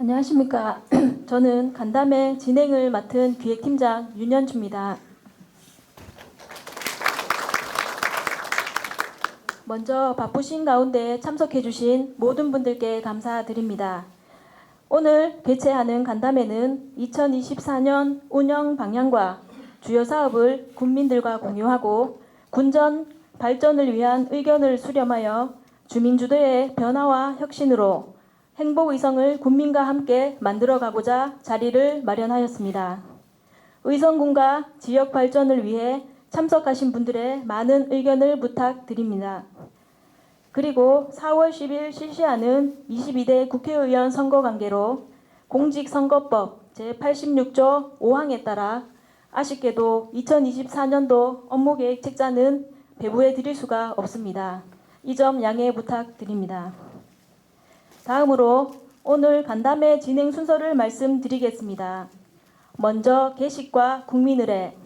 안녕하십니까. 저는 간담회 진행을 맡은 기획팀장 윤연주입니다. 먼저 바쁘신 가운데 참석해주신 모든 분들께 감사드립니다. 오늘 개최하는 간담회는 2024년 운영 방향과 주요 사업을 군민들과 공유하고 군전 발전을 위한 의견을 수렴하여 주민주도의 변화와 혁신으로 행복의성을 군민과 함께 만들어가고자 자리를 마련하였습니다. 의성군과 지역 발전을 위해 참석하신 분들의 많은 의견을 부탁드립니다. 그리고 4월 10일 실시하는 22대 국회의원 선거 관계로 공직선거법 제86조 5항에 따라 아쉽게도 2024년도 업무계획 책자는 배부해 드릴 수가 없습니다. 이 점 양해 부탁드립니다. 다음으로 오늘 간담회 진행 순서를 말씀드리겠습니다. 먼저 개식과 국민의례,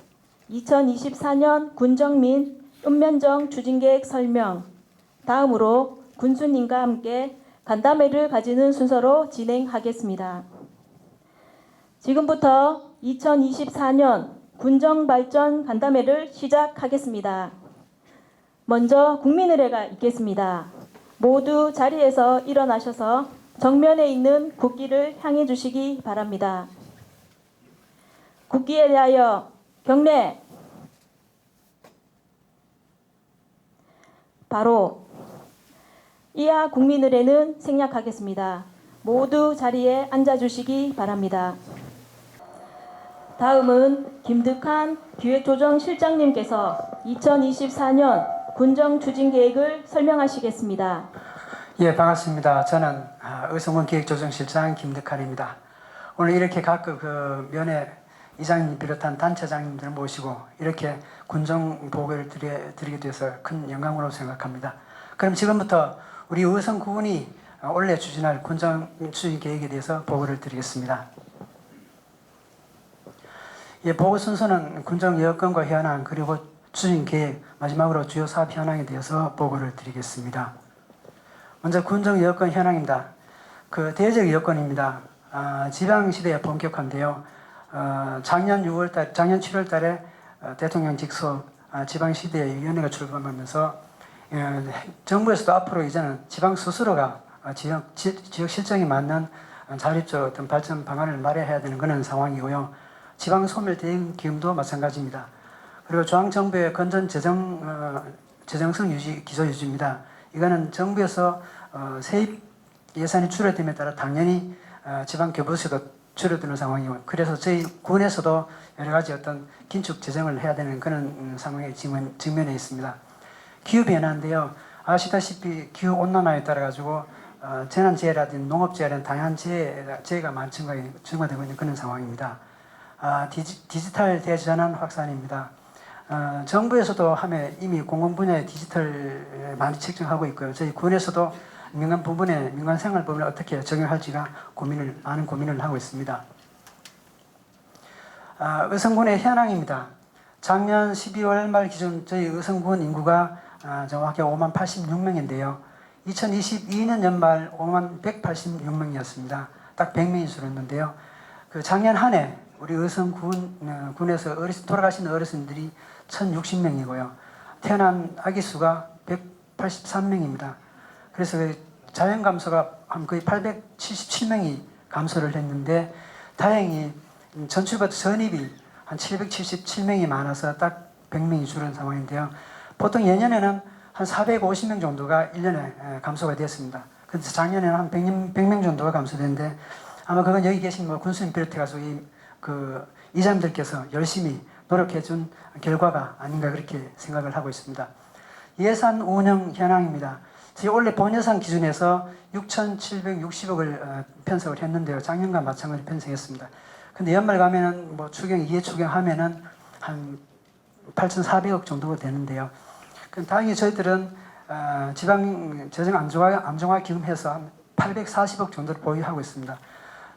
2024년 군정민 읍면정 추진계획 설명, 다음으로 군수님과 함께 간담회를 가지는 순서로 진행하겠습니다. 지금부터 2024년 군정발전 간담회를 시작하겠습니다. 먼저 국민의례가 있겠습니다. 모두 자리에서 일어나셔서 정면에 있는 국기를 향해 주시기 바랍니다. 국기에 대하여 경례. 바로 이하 국민의례는 생략하겠습니다. 모두 자리에 앉아주시기 바랍니다. 다음은 김득한 기획조정실장님께서 2024년 군정추진계획을 설명하시겠습니다. 예, 반갑습니다. 저는 의성군 기획조정실장 김득한입니다. 오늘 이렇게 각급 면회 이장님 비롯한 단체장님들을 모시고 이렇게 군정 보고를 드리게 돼서 큰 영광으로 생각합니다. 그럼 지금부터 우리 의성군이 올해 추진할 군정 추진 계획에 대해서 보고를 드리겠습니다. 예, 보고 순서는 군정 여건과 현황 그리고 추진 계획, 마지막으로 주요 사업 현황에 대해서 보고를 드리겠습니다. 먼저 군정 여건 현황입니다. 대외적 여건입니다. 지방시대의 본격화인데요. 작년 7월달에 대통령 직속 지방시대위원회가 출범하면서 정부에서도 앞으로 이제는 지방 스스로가 지역 실정에 맞는 자립적 어떤 발전 방안을 마련해야 되는 그런 상황이고요. 지방 소멸 대응 기금도 마찬가지입니다. 그리고 중앙정부의 건전 재정성 유지, 기조 유지입니다. 이거는 정부에서 세입 예산이 줄어듦에 따라 당연히 지방 교부세도 줄어드는 상황이고, 그래서 저희 군에서도 여러 가지 어떤 긴축 재정을 해야 되는 그런 상황에 직면해 있습니다. 기후 변화인데요. 아시다시피 기후 온난화에 따라 가지고 재난재해라든지 농업재해라는 다양한 재해가 많이 증가되고 있는 그런 상황입니다. 디지털 대전환 확산입니다. 정부에서도 이미 공공 분야의 디지털 많이 책정하고 있고요. 저희 군에서도 민간 생활 부분을 어떻게 적용할지가 많은 고민을 하고 있습니다. 의성군의 현황입니다. 작년 12월 말 기준 저희 의성군 인구가 정확히 5만 86명인데요. 2022년 연말 5만 186명이었습니다. 딱 100명이 줄었는데요. 작년 한 해 우리 의성군에서 돌아가신 어르신들이 1060명이고요. 태어난 아기 수가 183명입니다. 그래서 자연 감소가 거의 877명이 감소를 했는데, 다행히 전출부터 전입이 한 777명이 많아서 딱 100명이 줄은 상황인데요. 보통 예년에는 한 450명 정도가 1년에 감소가 됐습니다. 그래서 작년에는 한 100명 정도가 감소됐는데, 아마 그건 여기 계신 군수님 비롯해서 이장님들께서 열심히 노력해준 결과가 아닌가 그렇게 생각을 하고 있습니다. 예산 운영 현황입니다. 저희 원래 본예산 기준에서 6,760억을 편성을 했는데요. 작년과 마찬가지로 편성했습니다. 근데 연말 가면은 이해 추경하면은 한 8,400억 정도가 되는데요. 다행히 저희들은 지방 재정 안정화 기금해서 한 840억 정도를 보유하고 있습니다.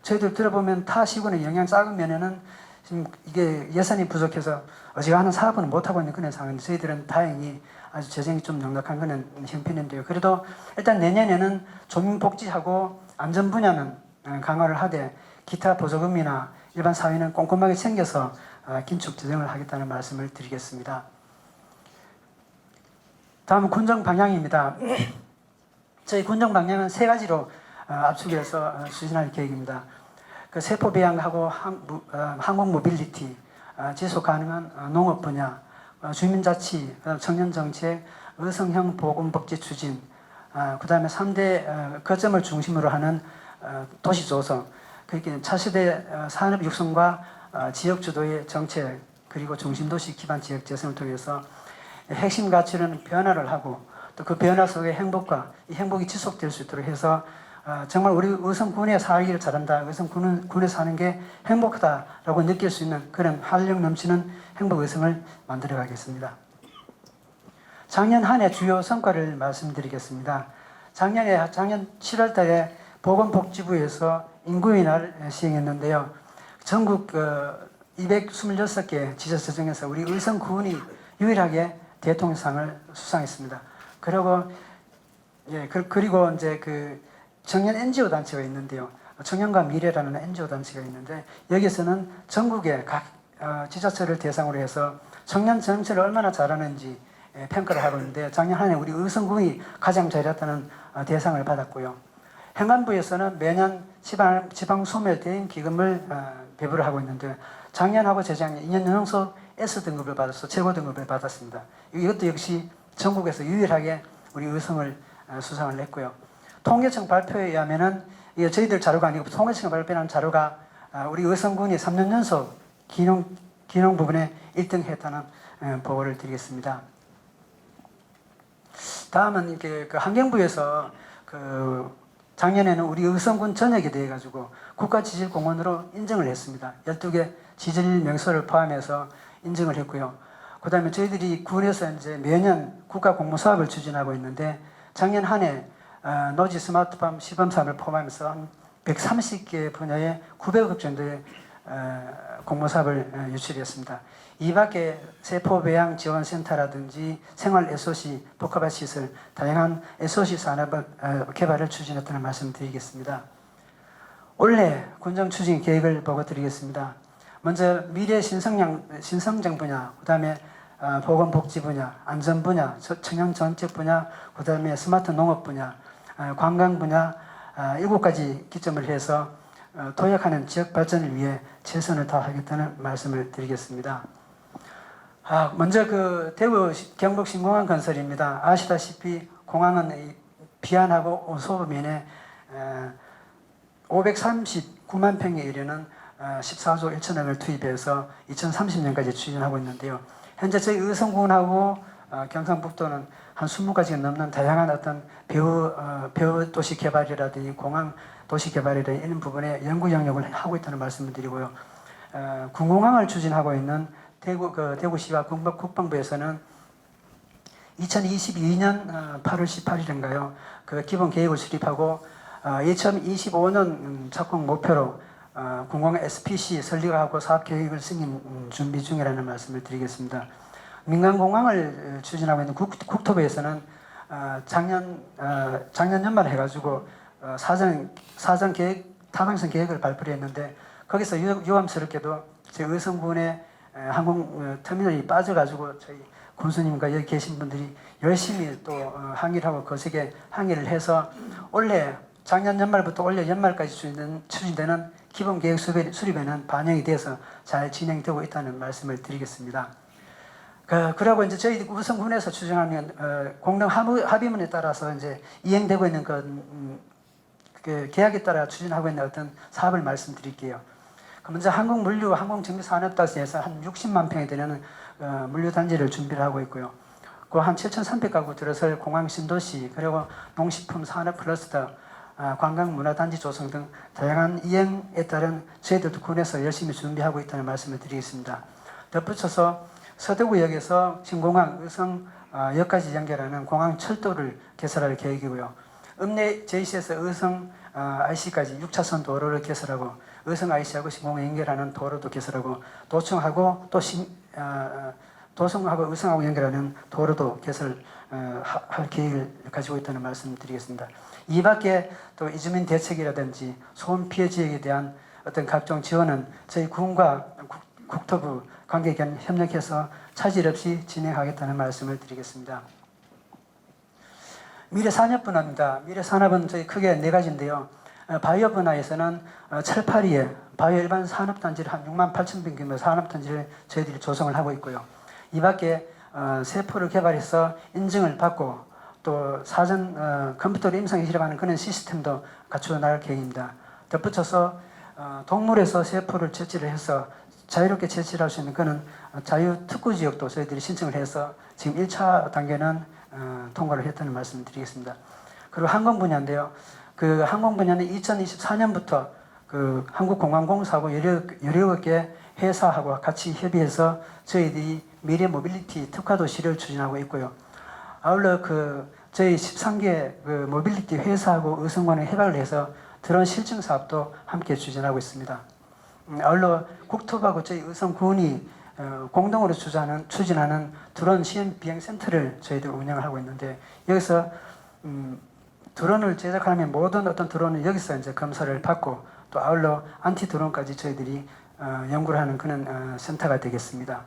저희들 들어보면 타 시군의 영향 작은 면에는 지금 이게 예산이 부족해서 어지간한 사업은 못하고 있는 그런 상황인데, 저희들은 다행히 아주 재정이 좀 넉넉한 그런 형편인데요. 그래도 일단 내년에는 조민복지하고 안전 분야는 강화를 하되 기타 보조금이나 일반 사회는 꼼꼼하게 챙겨서 긴축 재정을 하겠다는 말씀을 드리겠습니다. 다음은 군정 방향입니다. 저희 군정 방향은 세 가지로 압축해서 추진할 계획입니다. 그 세포 배양하고 항공 모빌리티, 지속 가능한 농업 분야, 주민자치, 청년 정책, 의성형 보건복지 추진, 그다음에 3대 거점을 중심으로 하는 도시 조성, 그렇게 차세대 산업 육성과 지역 주도의 정책, 그리고 중심도시 기반 지역 재생을 통해서 핵심 가치는 변화를 하고 또 그 변화 속의 행복과 이 행복이 지속될 수 있도록 해서 정말 우리 의성군에 살기를 잘한다, 의성군에 사는 게 행복하다라고 느낄 수 있는 그런 활력 넘치는 행복 의성을 만들어 가겠습니다. 작년 한 해 주요 성과를 말씀드리겠습니다. 작년 7월 달에 보건복지부에서 인구인하를 시행했는데요. 전국 226개 지자체중에서 우리 의성군이 유일하게 대통령상을 수상했습니다. 그리고 이제 그 청년 NGO 단체가 있는데요. 청년과 미래라는 NGO 단체가 있는데 여기서는 전국의 각 지자체를 대상으로 해서 청년 정책을 얼마나 잘하는지 평가를 하고 있는데 작년 한 해 우리 의성군이 가장 잘했다는 대상을 받았고요. 행안부에서는 매년 지방 소멸 대응 기금을 배부를 하고 있는데 작년하고 재작년 2년 연속 S등급을 받아서 최고 등급을 받았습니다. 이것도 역시 전국에서 유일하게 우리 의성을 수상을 했고요. 통계청 발표에 의하면은 이게 저희들 자료가 아니고 통계청 발표한 자료가 우리 의성군이 3년 연속 기농 부분에 1등 했다는 보고를 드리겠습니다. 다음은 이렇게 그 환경부에서 그 작년에는 우리 의성군 전역에 대해 가지고 국가지질공원으로 인정을 했습니다. 12개 지질 명소를 포함해서 인정을 했고요. 그 다음에 저희들이 군에서 이제 매년 국가 공모 사업을 추진하고 있는데 작년 한 해 노지 스마트팜 시범 사업을 포함해서 한 130개 분야에 900억 정도의 공모 사업을 유치했습니다. 이 밖에 세포 배양 지원센터라든지 생활 SOC 복합화 시설, 다양한 SOC 산업 개발을 추진했다는 말씀 드리겠습니다. 올해 군정 추진 계획을 보고 드리겠습니다. 먼저 미래 신성장 분야, 그 다음에 보건복지 분야, 안전 분야, 청년 정책 분야, 그 다음에 스마트 농업 분야, 관광 분야 7가지 기점을 해서 도약하는 지역 발전을 위해 최선을 다하겠다는 말씀을 드리겠습니다. 먼저 그 대구 경북 신공항 건설입니다. 아시다시피 공항은 비안하고 소부면에 539만 평에 이르는 14조 1천억을 투입해서 2030년까지 추진하고 있는데요. 현재 저희 의성군하고 경상북도는 한 20가지가 넘는 다양한 어떤 배후 도시 개발이라든지 공항 도시 개발이라든지 이런 부분에 연구 영역을 하고 있다는 말씀을 드리고요. 군공항을 추진하고 있는 대구시와 국방부에서는 2022년 8월 18일인가요? 그 기본 계획을 수립하고 2025년 착공 목표로 군공항 SPC 설립하고 사업 계획을 승인 준비 중이라는 말씀을 드리겠습니다. 민간공항을 추진하고 있는 국토부에서는 작년 연말 해가지고 사전 계획 타당성 계획을 발표를 했는데 거기서 유감스럽게도 제 의성군의 항공 터미널이 빠져가지고 저희 군수님과 여기 계신 분들이 열심히 또 항의를 하고 거세게 항의를 해서 올해 작년 연말부터 올해 연말까지 추진되는 기본 계획 수립에는 반영이 돼서 잘 진행되고 있다는 말씀을 드리겠습니다. 그리고 이제 저희 의성군에서 추진하는 공동 합의문에 따라서 이제 이행되고 있는 그 계약에 따라 추진하고 있는 어떤 사업을 말씀드릴게요. 먼저 항공정비산업단지에서 한 60만 평이 되는 물류단지를 준비를 하고 있고요. 그 한 7,300가구 들어설 공항 신도시, 그리고 농식품 산업 클러스터, 관광문화단지 조성 등 다양한 이행에 따른 저희들도 군에서 열심히 준비하고 있다는 말씀을 드리겠습니다. 덧붙여서 서대구역에서 신공항, 의성역까지 연결하는 공항 철도를 개설할 계획이고요. 읍내 JC에서 의성 IC까지 6차선 도로를 개설하고 의성 IC하고 신공항 연결하는 도로도 개설하고 도청하고 의성하고 연결하는 도로도 개설 할 계획을 가지고 있다는 말씀을 드리겠습니다. 이 밖에 또 이주민 대책이라든지 소음 피해 지역에 대한 어떤 각종 지원은 저희 군과 국토부 관계기관 협력해서 차질 없이 진행하겠다는 말씀을 드리겠습니다. 미래산업 분야입니다. 미래산업은 저희 크게 네 가지인데요. 바이오 분야에서는 철파리에 바이오 일반 산업단지를 한 6만 8천 평 규모 산업단지를 저희들이 조성을 하고 있고요. 이 밖에 세포를 개발해서 인증을 받고 또 사전 컴퓨터로 임상에 실험하는 그런 시스템도 갖추어 나갈 계획입니다. 덧붙여서 동물에서 세포를 채취를 해서 자유롭게 채취할 수 있는 그런 자유특구 지역도 저희들이 신청을 해서 지금 1차 단계는 통과를 했다는 말씀을 드리겠습니다. 그리고 항공 분야인데요. 그 항공 분야는 2024년부터 그 한국공항공사하고 여러 개 회사하고 같이 협의해서 저희들이 미래 모빌리티 특화 도시를 추진하고 있고요. 아울러 저희 13개 그 모빌리티 회사하고 의성군에 협약을 해서 드론 실증 사업도 함께 추진하고 있습니다. 아울러 국토부하고 저희 의성군이 공동으로 추진하는 드론 시험 비행 센터를 저희들 운영을 하고 있는데 여기서 드론을 제작하면 모든 어떤 드론을 여기서 이제 검사를 받고 또 아울러 안티 드론까지 저희들이 연구를 하는 그런 센터가 되겠습니다.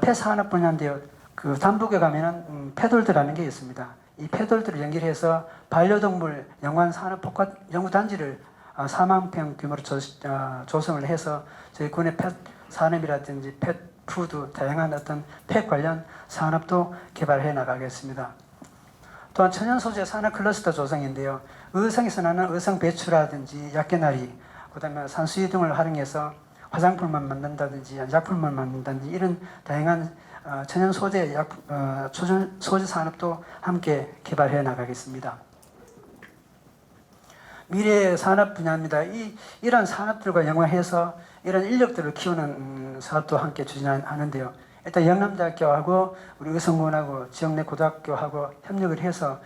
폐산업 분야인데요. 그 담북에 가면은 폐돌드라는 게 있습니다. 이 폐돌드를 연결해서 반려동물 연관 산업 복합 연구단지를 4만 평 규모로 조성을 해서 저희 군의 펫 산업이라든지 펫 푸드 다양한 어떤 펫 관련 산업도 개발해 나가겠습니다. 또한 천연 소재 산업 클러스터 조성인데요. 의성에서 나는 의성 배추라든지 약개나리, 그다음에 산수유 등을 활용해서 화장품만 만든다든지 약품만 만든다든지 이런 다양한 천연 소재 소재 산업도 함께 개발해 나가겠습니다. 미래 산업 분야입니다. 이런 산업들과 연관해서 이런 인력들을 키우는 사업도 함께 추진하는데요. 일단 영남대학교하고 우리 의성군하고 지역 내 고등학교하고 협력을 해서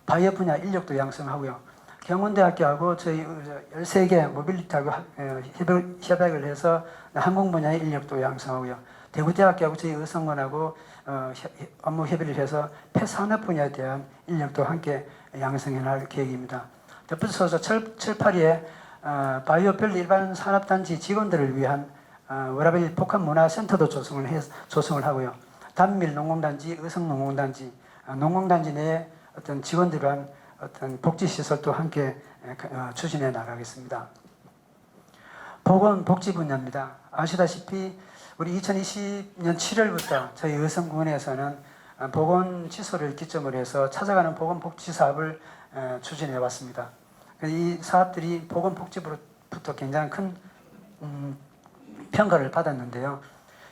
바이오 분야 인력도 양성하고요. 경운대학교하고 저희 13개 모빌리티하고 협약을 해서 항공 분야의 인력도 양성하고요. 대구대학교하고 저희 의성군하고 업무 협의를 해서 폐산업 분야에 대한 인력도 함께 양성해 나갈 계획입니다. 덧붙여서 철파리에 바이오 별 일반 산업단지 직원들을 위한 워라밸 복합문화센터도 조성을 하고요. 단밀 농공단지, 의성 농공단지, 농공단지 내에 어떤 직원들을 위한 어떤 복지시설도 함께 추진해 나가겠습니다. 보건복지 분야입니다. 아시다시피 우리 2020년 7월부터 저희 의성군에서는 보건시설을 기점으로 해서 찾아가는 보건복지 사업을 추진해 왔습니다. 이 사업들이 보건복지부로부터 굉장히 큰 평가를 받았는데요.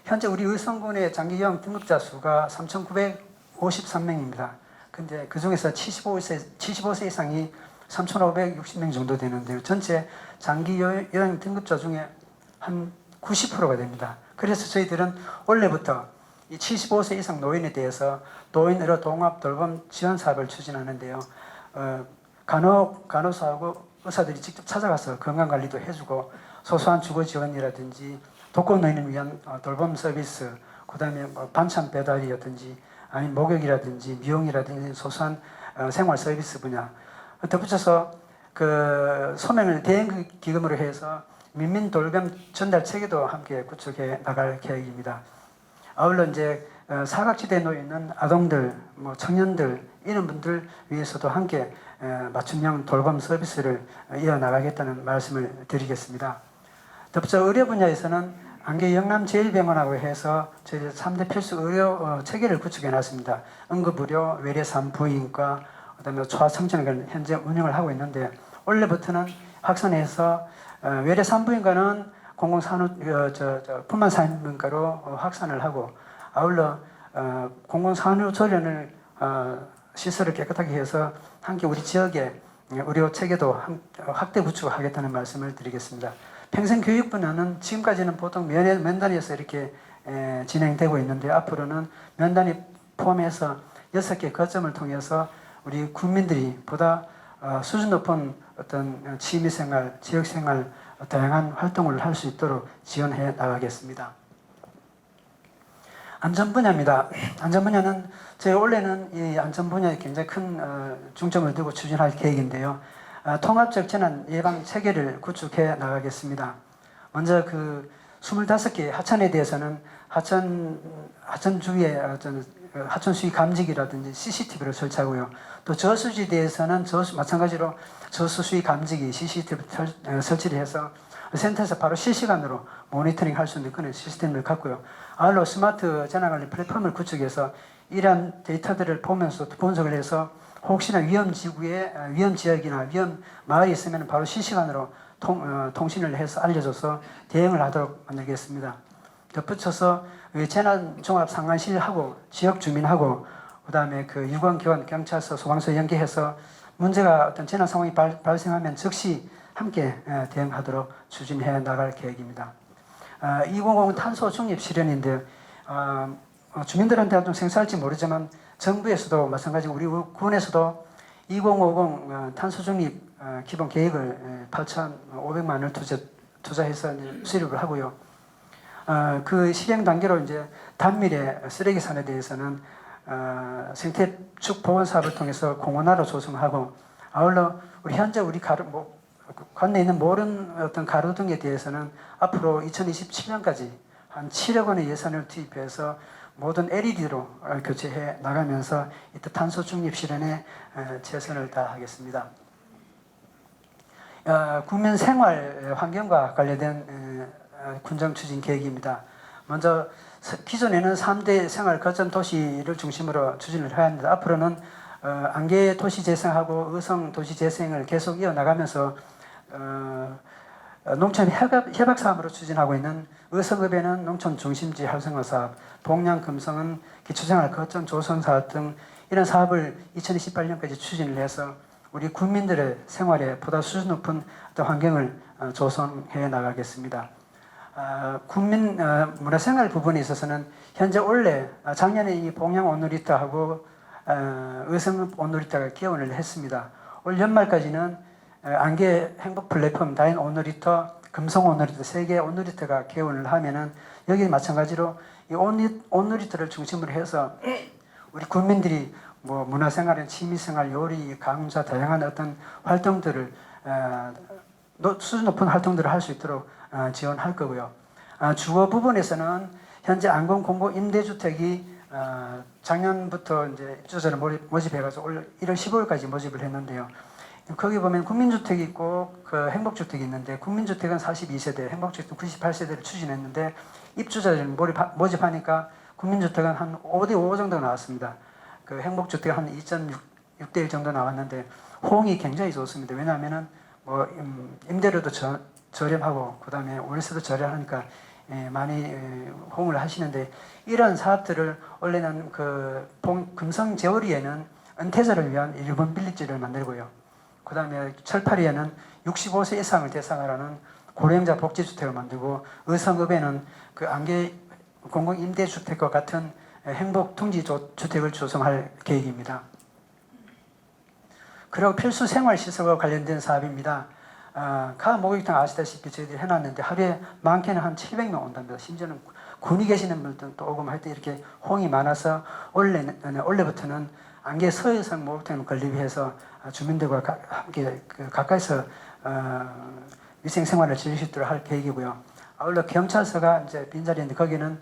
현재 우리 의성군의 장기요양 등급자 수가 3,953명입니다. 근데 그 중에서 75세 이상이 3,560명 정도 되는데요. 전체 장기요양 등급자 중에 한 90%가 됩니다. 그래서 저희들은 올해부터 이 75세 이상 노인에 대해서 노인의료 동합 돌봄 지원 사업을 추진하는데요. 간호사하고 의사들이 직접 찾아가서 건강관리도 해주고 소소한 주거 지원이라든지 독거 노인을 위한 돌봄 서비스, 그 다음에 반찬 배달이라든지 아니 목욕이라든지 미용이라든지 소소한 생활 서비스 분야, 덧붙여서 그 소명을 대행 기금으로 해서 민민 돌봄 전달 체계도 함께 구축해 나갈 계획입니다. 아울러 이제 사각지대에 놓여 있는 아동들, 청년들 이런 분들 위해서도 함께 맞춤형 돌봄 서비스를 이어나가겠다는 말씀을 드리겠습니다. 덧붙여 의료 분야에서는 안개 영남제일병원하고 해서 저희 3대 필수 의료 체계를 구축해 놨습니다. 응급의료, 외래산부인과, 그다음에 초하청진을 현재 운영을 하고 있는데 올해부터는 확산해서 외래산부인과는 분만산부인과로 확산을 하고 아울러 공공산후조리원을 시설을 깨끗하게 해서 함께 우리 지역의 의료 체계도 확대 구축하겠다는 말씀을 드리겠습니다. 평생교육 분야는 지금까지는 보통 면단위에서 이렇게 진행되고 있는데 앞으로는 면단위 포함해서 6개 거점을 통해서 우리 국민들이 보다 수준 높은 어떤 취미생활, 지역생활 다양한 활동을 할 수 있도록 지원해 나가겠습니다. 안전 분야입니다. 안전 분야는 저희 원래는 이 안전 분야에 굉장히 큰 중점을 두고 추진할 계획인데요. 통합적 재난 예방 체계를 구축해 나가겠습니다. 먼저 그 25개 하천에 대해서는 하천 주위에 하천 수위 감지기라든지 CCTV를 설치하고요. 또 저수지에 대해서는 마찬가지로 저수 수위 감지기 CCTV 설치를 해서 센터에서 바로 실시간으로 모니터링 할 수 있는 그런 시스템을 갖고요. 아울러 스마트 재난관리 플랫폼을 구축해서 이러한 데이터들을 보면서 분석을 해서 혹시나 위험 지구에 위험 지역이나 위험 마을이 있으면 바로 실시간으로 통신을 해서 알려줘서 대응을 하도록 만들겠습니다. 덧붙여서 재난종합상황실하고 지역 주민하고 그다음에 그 유관기관, 경찰서, 소방서 연계해서 문제가 어떤 재난 상황이 발생하면 즉시 함께 대응하도록 추진해 나갈 계획입니다. 2050 탄소 중립 실현인데 주민들한테는 좀 생소할지 모르지만 정부에서도 마찬가지고 우리 군에서도 2050 탄소 중립 기본 계획을 8,500만 원을 투자해서 수립을 하고요. 그 실행 단계로 이제 단밀의 쓰레기 산에 대해서는 생태축 보건 사업을 통해서 공원화로 조성하고 아울러 현재 우리 관내에 있는 모든 어떤 가로등에 대해서는 앞으로 2027년까지 한 7억 원의 예산을 투입해서 모든 LED로 교체해 나가면서 이때 탄소 중립 실현에 최선을 다하겠습니다. 국민 생활 환경과 관련된 군정 추진 계획입니다. 먼저 기존에는 3대 생활 거점 도시를 중심으로 추진을 해야 합니다. 앞으로는 안개 도시 재생하고 의성 도시 재생을 계속 이어나가면서 농촌 협약 사업으로 추진하고 있는 의성읍에는 농촌 중심지 활성화 사업, 동양 금성은 기초생활 거점 조성 사업 등 이런 사업을 2028년까지 추진을 해서 우리 국민들의 생활에 보다 수준 높은 어떤 환경을 조성해 나가겠습니다. 국민 문화생활 부분에 있어서는 현재 올해 작년에 이 봉양 온누리터하고 의성 온누리터가 개원을 했습니다. 올 연말까지는 안개 행복 플랫폼 다인 온누리터, 금성 온누리터 3개 온누리터가 개원을 하면은 여기 마찬가지로 이 온누리터를 중심으로 해서 우리 국민들이 뭐 문화생활은 취미생활, 요리, 강좌 다양한 어떤 활동들을 수준 높은 활동들을 할 수 있도록 지원할 거고요. 주거 부분에서는 현재 안건 공고 임대주택이 작년부터 이제 입주자를 모집해가지고 올 1월 15일까지 모집을 했는데요. 거기 보면 국민주택이 있고 그 행복주택이 있는데 국민주택은 42세대, 행복주택은 98세대를 추진했는데 입주자를 모집하니까 국민주택은 한 5대5 정도 나왔습니다. 그 행복주택 한 2.6대 1 정도 나왔는데 호응이 굉장히 좋습니다. 왜냐하면은 뭐 임대료도 저렴하고 그다음에 월세도 저렴하니까 많이 호응을 하시는데 이런 사업들을 원래는 그 금성 제오리에는 은퇴자를 위한 일본 빌리지를 만들고요. 그다음에 철파리에는 65세 이상을 대상으로 하는 고령자 복지주택을 만들고 의성읍에는 그 안개 공공임대주택과 같은 행복둥지주택을 조성할 계획입니다. 그리고 필수 생활시설과 관련된 사업입니다. 가 목욕탕 아시다시피 저희들이 해놨는데 하루에 많게는 한 700명 온답니다. 심지어는 군이 계시는 분들도 오고 할 때 이렇게 호응이 많아서 올해부터는 안개 서해성 목욕탕을 건립해서 주민들과 함께 가까이서 위생생활을 즐길 수 있도록 할 계획이고요. 아울러 경찰서가 이제 빈자리인데 거기는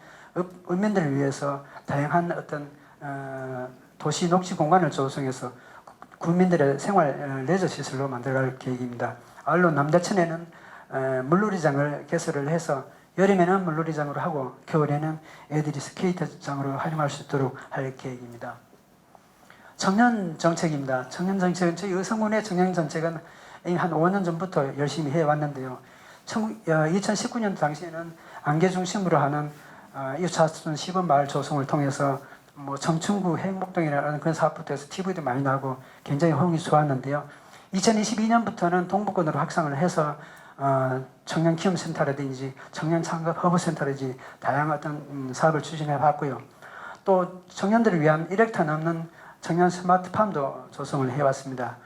읍민들을 위해서 다양한 어떤 도시 녹지 공간을 조성해서 국민들의 생활 레저 시설로 만들어갈 계획입니다. 아울러 남대천에는 물놀이장을 개설을 해서 여름에는 물놀이장으로 하고 겨울에는 애들이 스케이트장으로 활용할 수 있도록 할 계획입니다. 청년 정책입니다. 청년 정책은 저희 의성군의 청년 정책은 한 5년 전부터 열심히 해왔는데요. 2019년 당시에는 안개 중심으로 하는 이웃사촌 시범 마을 조성을 통해서 뭐 청춘구 행복동이라는 그런 사업부터 해서 TV도 많이 나오고 굉장히 호응이 좋았는데요. 2022년부터는 동북권으로 확장을 해서 청년 키움센터라든지 청년 창업 허브센터라든지 다양한 어떤 사업을 추진해 봤고요. 또 청년들을 위한 1헥타 넘는 청년 스마트팜도 조성을 해왔습니다.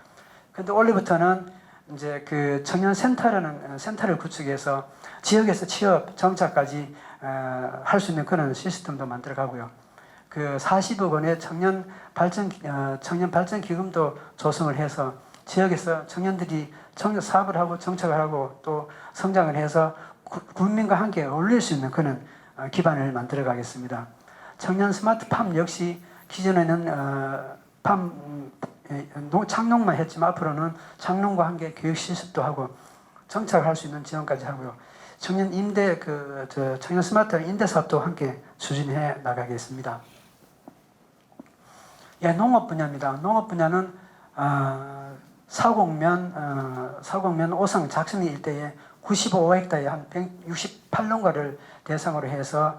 그런데 올해부터는 이제 그 청년 센터라는 센터를 구축해서 지역에서 취업, 정착까지 할 수 있는 그런 시스템도 만들어가고요. 그 40억 원의 청년 발전 기금도 조성을 해서 지역에서 청년들이 사업을 하고 정책을 하고 또 성장을 해서 국민과 함께 어울릴 수 있는 그런 기반을 만들어 가겠습니다. 청년 스마트팜 역시 기존에는 창농만 했지만 앞으로는 창농과 함께 교육 실습도 하고 정착을 할 수 있는 지원까지 하고요. 청년 청년 스마트 임대 사업도 함께 추진해 나가겠습니다. 예, 농업 분야입니다. 농업 분야는 사곡면 오성 작성리 일대에 95헥타르의 한 168농가를 대상으로 해서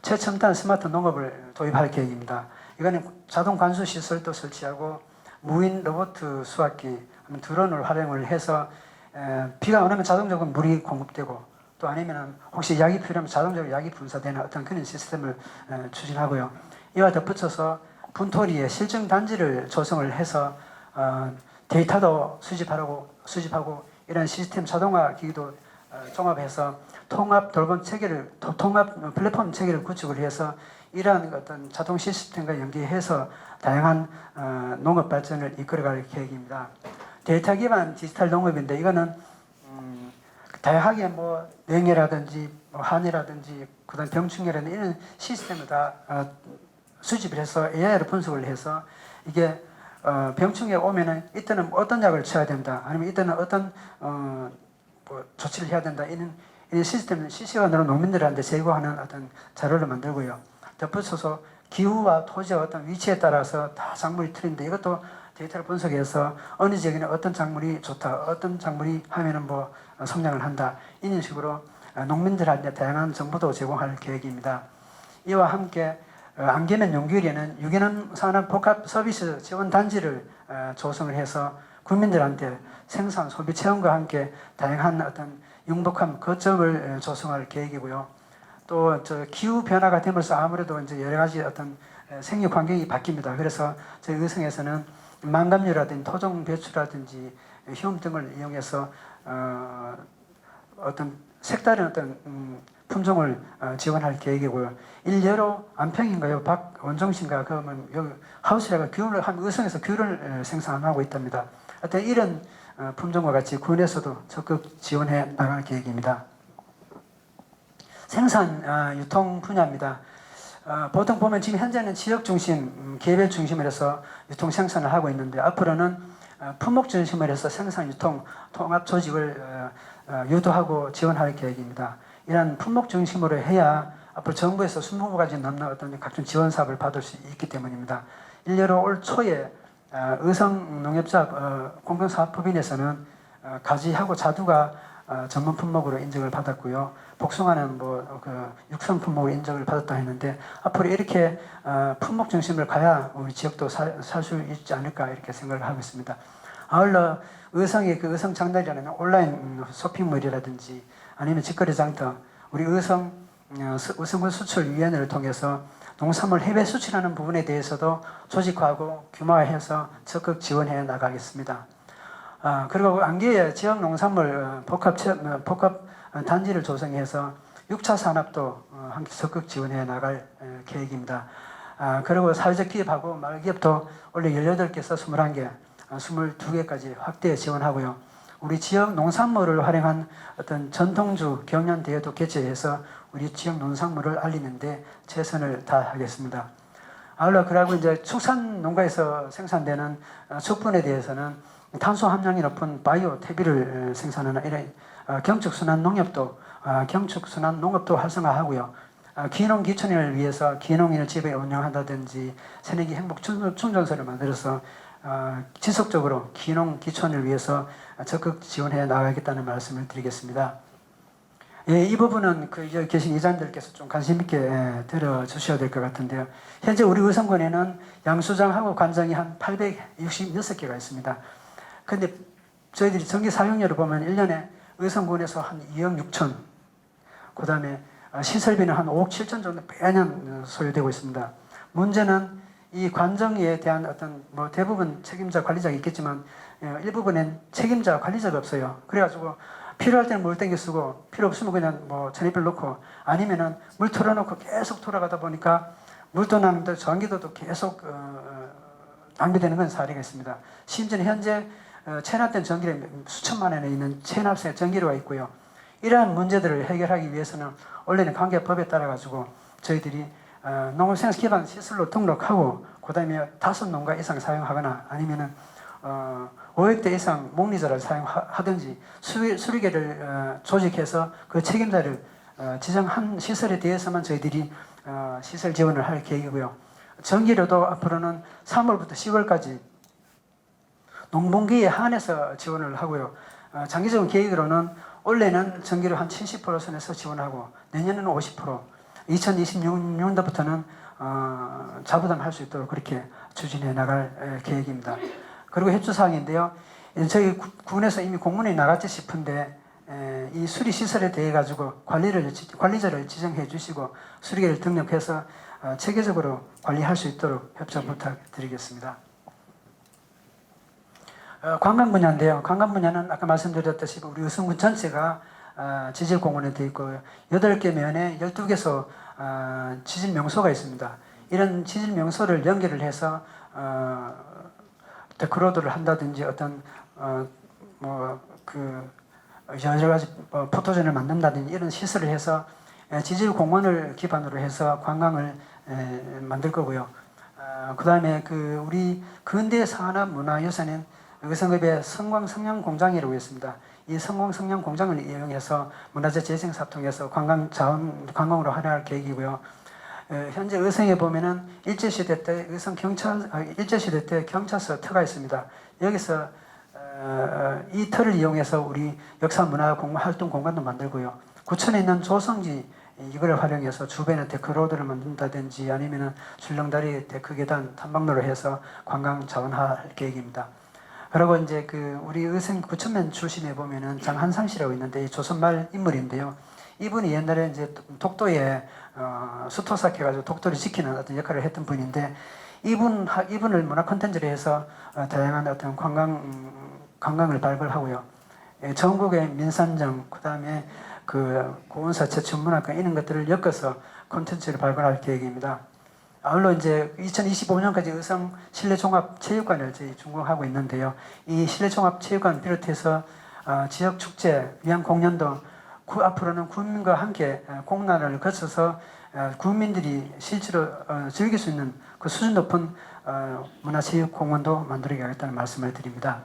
최첨단 스마트 농업을 도입할 계획입니다. 이거는 자동 관수 시설도 설치하고 무인 로봇 수확기, 드론을 활용을 해서 비가 안 오면 자동적으로 물이 공급되고 또 아니면 혹시 약이 필요하면 자동적으로 약이 분사되는 어떤 그런 시스템을 추진하고요. 이와 덧붙여서 분토리에 실증 단지를 조성을 해서 데이터도 수집하고 이런 시스템 자동화 기기도 종합해서 통합 플랫폼 체계를 구축을 해서 이러한 어떤 자동 시스템과 연계해서 다양한 농업 발전을 이끌어갈 계획입니다. 데이터 기반 디지털 농업인데 이거는 다양하게 뭐 냉해라든지 한해라든지 그다음 병충해라든지 이런 시스템을 다 수집을 해서 AI로 분석을 해서 이게 병충해 오면은 이때는 어떤 약을 쳐야 된다 아니면 이때는 어떤 뭐 조치를 해야 된다 이런 시스템을 실시간으로 농민들한테 제공하는 어떤 자료를 만들고요. 덧붙여서 기후와 토지의 어떤 위치에 따라서 다 작물이 틀린데 이것도 데이터를 분석해서 어느 지역에는 어떤 작물이 좋다, 어떤 작물이 하면은 뭐 성장을 한다 이런 식으로 농민들한테 다양한 정보도 제공할 계획입니다. 이와 함께 안개면 용규일에는 유기농 산업 복합 서비스 지원 단지를 조성을 해서 국민들한테 생산 소비 체험과 함께 다양한 어떤 융복합 거점을 조성할 계획이고요. 또 기후 변화가 되면서 아무래도 이제 여러 가지 어떤 생육 환경이 바뀝니다. 그래서 저희 의성에서는 망감류라든지 토종 배추라든지 휴움 등을 이용해서 어떤 색다른 어떤 품종을 지원할 계획이고요. 일례로 안평인가요? 박원종신가 그러면 여기 하우스라가 귤을 한 의성에서 귤을 생산하고 있답니다. 어떤 이런 품종과 같이 군에서도 적극 지원해 나갈 계획입니다. 생산 유통 분야입니다. 보통 보면 지금 현재는 지역 중심, 개별 중심을 해서 유통 생산을 하고 있는데 앞으로는 품목 중심을 해서 생산 유통 통합 조직을 유도하고 지원할 계획입니다. 이런 품목 중심으로 해야 앞으로 정부에서 20가지 넘는 어떤 각종 지원 사업을 받을 수 있기 때문입니다. 일례로 올 초에 의성농협사업 공동사업법인에서는 가지하고 자두가 전문 품목으로 인정을 받았고요. 복숭아는 육성 품목으로 인정을 받았다 했는데 앞으로 이렇게 품목 중심을 가야 우리 지역도 살 수 있지 않을까 이렇게 생각을 하고 있습니다. 아울러 의성의 그 의성 장날이라는 온라인 쇼핑몰이라든지 아니면 직거래 장터, 우리 의성군 수출위원회를 통해서 농산물 해외 수출하는 부분에 대해서도 조직화하고 규모화해서 적극 지원해 나가겠습니다. 그리고 안개의 지역 농산물 복합 단지를 조성해서 6차 산업도 함께 적극 지원해 나갈 계획입니다. 그리고 사회적 기업하고 말기업도 원래 18개에서 21개, 22개까지 확대 지원하고요. 우리 지역 농산물을 활용한 어떤 전통주 경연 대회도 개최해서 우리 지역 농산물을 알리는데 최선을 다하겠습니다. 아울러 그러고 이제 축산 농가에서 생산되는 축분에 대해서는 탄소 함량이 높은 바이오 퇴비를 생산하는 이런 경축순환 농업도 활성화하고요. 기농 기촌인을 위해서 기농인을 집에 운영한다든지 새내기 행복 충전소를 만들어서 지속적으로 기농 기촌을 위해서 적극 지원해 나가겠다는 말씀을 드리겠습니다. 예, 이 부분은 여기 계신 이장님들께서 좀 관심 있게 들어주셔야 될 것 같은데요. 현재 우리 의성군에는 양수장하고 관장이 한 866개가 있습니다. 근데 저희들이 전기 사용료를 보면 1년에 의성군에서 한 2억 6천, 그 다음에 시설비는 한 5억 7천 정도 매년 소요되고 있습니다. 문제는 이 관정에 대한 어떤 대부분 책임자 관리자가 있겠지만 일부분엔 책임자 관리자가 없어요. 그래가지고 필요할 때는 물 땡겨 쓰고 필요 없으면 그냥 뭐 전기불 넣고 아니면은 물 틀어놓고 계속 돌아가다 보니까 물도 나는데 전기도 계속 낭비되는 건 사례가 있습니다. 심지어 현재 체납된 전기를 수천만 원에 있는 체납세 전기료가 있고요. 이러한 문제들을 해결하기 위해서는 원래는 관계법에 따라 가지고 저희들이 농업생산 기반 시설로 등록하고 그다음에 5농가 이상 사용하거나 아니면은 5헥타 이상 목리자를 사용하든지 수리개를 조직해서 그 책임자를 지정한 시설에 대해서만 저희들이 시설 지원을 할 계획이고요. 전기료도 앞으로는 3월부터 10월까지 농번기에 한해서 지원을 하고요. 장기적인 계획으로는 올해는 전기료 한 70% 선에서 지원하고 내년에는 50%, 2026년도부터는 자부담할 수 있도록 그렇게 추진해 나갈 계획입니다. 그리고 협조사항인데요. 저희 군에서 이미 공문이 나갔지 싶은데 이 수리시설에 대해 가지고 관리자를 지정해 주시고 수리계를 등록해서 체계적으로 관리할 수 있도록 협조 부탁드리겠습니다. 관광 분야인데요. 관광 분야는 아까 말씀드렸다시피 우리 의성군 전체가 지질공원에 되어 있고 8개 면에 12개소 지질 명소가 있습니다. 이런 지질 명소를 연결을 해서 데크로드를 한다든지 어떤 여러 가지 포토존을 만든다든지 이런 시설을 해서 지질공원을 기반으로 해서 관광을 만들 거고요. 그 다음에 우리 근대 산업문화유산인 의성읍의 성광성량공장이라고 있습니다. 이 성광성량공장을 이용해서 문화재 재생사업 통해서 관광으로 활용할 계획이고요. 현재 의성에 보면은 일제시대 때 경찰서 터가 있습니다. 여기서 이 터를 이용해서 우리 역사문화활동 공간도 만들고요. 구천에 있는 조성지 이걸 활용해서 주변에 데크로드를 만든다든지 아니면은 출렁다리 데크계단 탐방로를 해서 관광 자원할 계획입니다. 그리고 이제 우리 의성 구천면 출신에 보면은 장한상 씨라고 있는데 조선말 인물인데요. 이분이 옛날에 이제 독도에 수토삭해가지고 독도를 지키는 어떤 역할을 했던 분인데 이분을 문화 콘텐츠로 해서 다양한 어떤 관광을 발굴하고요. 전국의 민산정, 그 다음에 고운사 제천문화관 이런 것들을 엮어서 콘텐츠를 발굴할 계획입니다. 아울러 이제 2025년까지 의성 실내종합체육관을 저희 준공하고 있는데요. 이 실내종합체육관 비롯해서 지역 축제, 위안 공연도 앞으로는 국민과 함께 공론화를 거쳐서 국민들이 실제로 즐길 수 있는 그 수준 높은 문화체육공원도 만들어가겠다는 말씀을 드립니다.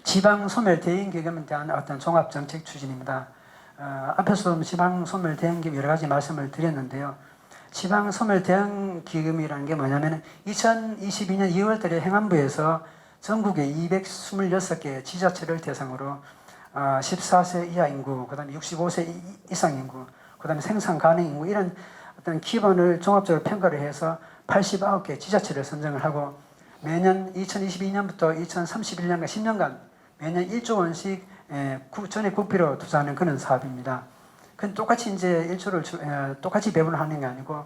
지방소멸 대응기금에 대한 어떤 종합정책 추진입니다. 앞에서도 지방소멸 대응기금 여러 가지 말씀을 드렸는데요. 지방소멸 대응기금이라는 게 뭐냐면 2022년 2월 달에 행안부에서 전국의 226개 지자체를 대상으로 14세 이하 인구, 그 다음에 65세 이상 인구, 그 다음에 생산 가능 인구 이런 어떤 기본을 종합적으로 평가를 해서 89개 지자체를 선정을 하고 매년 2022년부터 2031년간 10년간 매년 1조 원씩 전액 국비로 투자하는 그런 사업입니다. 그건 똑같이 이제 1조를 똑같이 배분하는 게 아니고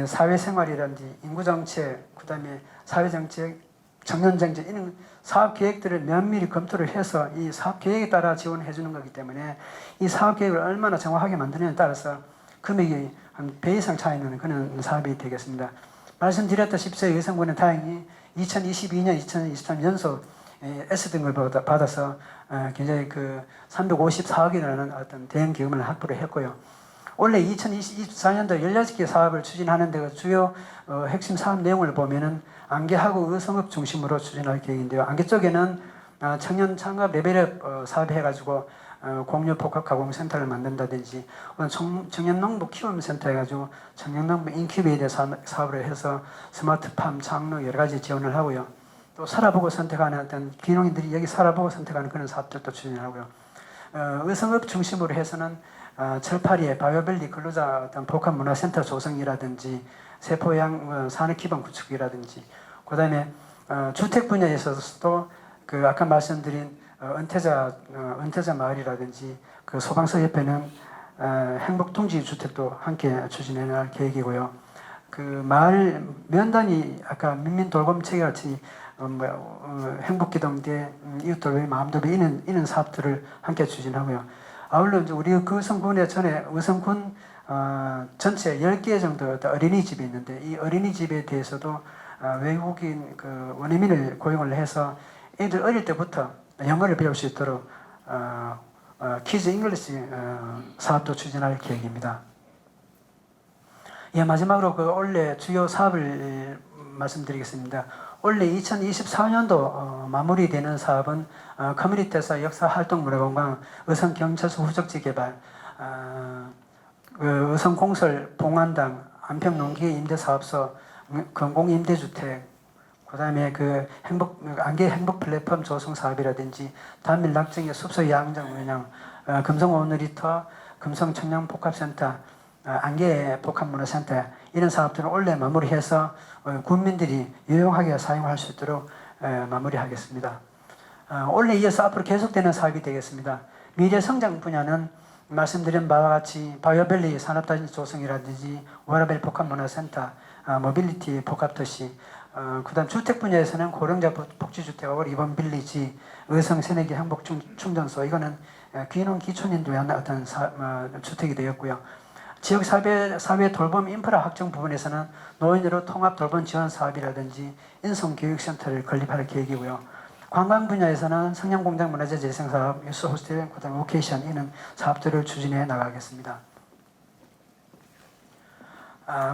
사회생활이라든지 인구정책, 그 다음에 사회정책, 청년정책 이런 사업 계획들을 면밀히 검토를 해서 이 사업 계획에 따라 지원해 주는 거기 때문에 이 사업 계획을 얼마나 정확하게 만드느냐에 따라서 금액이 한 배 이상 차이는 그런 사업이 되겠습니다. 말씀드렸다시피 저희 의성군은 다행히 2022년, 2023 연속 S등급을 받아서 굉장히 354억이라는 어떤 대형 기금을 확보를 했고요. 원래 2024년도 16개 사업을 추진하는데 주요 핵심 사업 내용을 보면은 안개하고 의성읍 중심으로 추진할 계획인데요. 안개 쪽에는 청년 창업 레벨업 사업 해가지고 공유 복합 가공센터를 만든다든지 청년 농부 키움 센터 해가지고 청년 농부 인큐베이터 사업을 해서 스마트팜, 장로 여러 가지 지원을 하고요. 또 살아보고 선택하는 어떤 귀농인들이 여기 살아보고 선택하는 그런 사업들도 추진하고요. 의성읍 중심으로 해서는 철파리의 바이오밸리 근로자 어떤 복합 문화센터 조성이라든지 세포양 산업 기반 구축이라든지 그다음에 주택 분야에 있어서도 아까 말씀드린 은퇴자 마을이라든지 소방서 옆에는 행복동지 주택도 함께 추진해 나갈 계획이고요. 그 마을 면단이 아까 민민돌봄체계같이 행복기동대 이웃돌봄 마음돌봄 이런 사업들을 함께 추진하고요. 아울러 이제 우리 그 의성군에 전에 의성군 전체 10개 정도 어린이집이 있는데 이 어린이집에 대해서도 외국인 그 원어민을 고용을 해서 애들 어릴 때부터 영어를 배울 수 있도록 키즈 잉글리시 사업도 추진할 계획입니다. 예, 마지막으로 그 올해 주요 사업을 말씀드리겠습니다. 올해 2024년도 마무리되는 사업은 커뮤니티에서 역사활동문화관광, 의성경찰서 후적지 개발, 그 의성공설, 봉안당, 안평농기 임대사업소, 공공임대주택, 그다음에 그 안개 행복 플랫폼 조성 사업이라든지 단밀 낙정의 숲속 야영장 운영, 금성 오너리터, 금성 청년 복합센터, 안개 복합문화센터 이런 사업들을 올해 마무리해서 국민들이 유용하게 사용할 수 있도록 마무리하겠습니다. 올해 이어서 앞으로 계속되는 사업이 되겠습니다. 미래 성장 분야는 말씀드린 바와 같이 바이오밸리 산업단지 조성이라든지 워라벨 복합문화센터, 모빌리티 복합도시, 그다음 주택 분야에서는 고령자 복지주택하고 리본 빌리지, 의성 새내기 행복 충전소 이거는 귀농 기촌인도 위한 어떤 주택이 되었고요. 지역 사회 돌봄 인프라 확정 부분에서는 노인으로 통합 돌봄 지원 사업이라든지 인성 교육센터를 건립할 계획이고요. 관광 분야에서는 성냥공장 문화재 재생 사업, 유스 호스텔, 그다음 오케이션 이런 사업들을 추진해 나가겠습니다.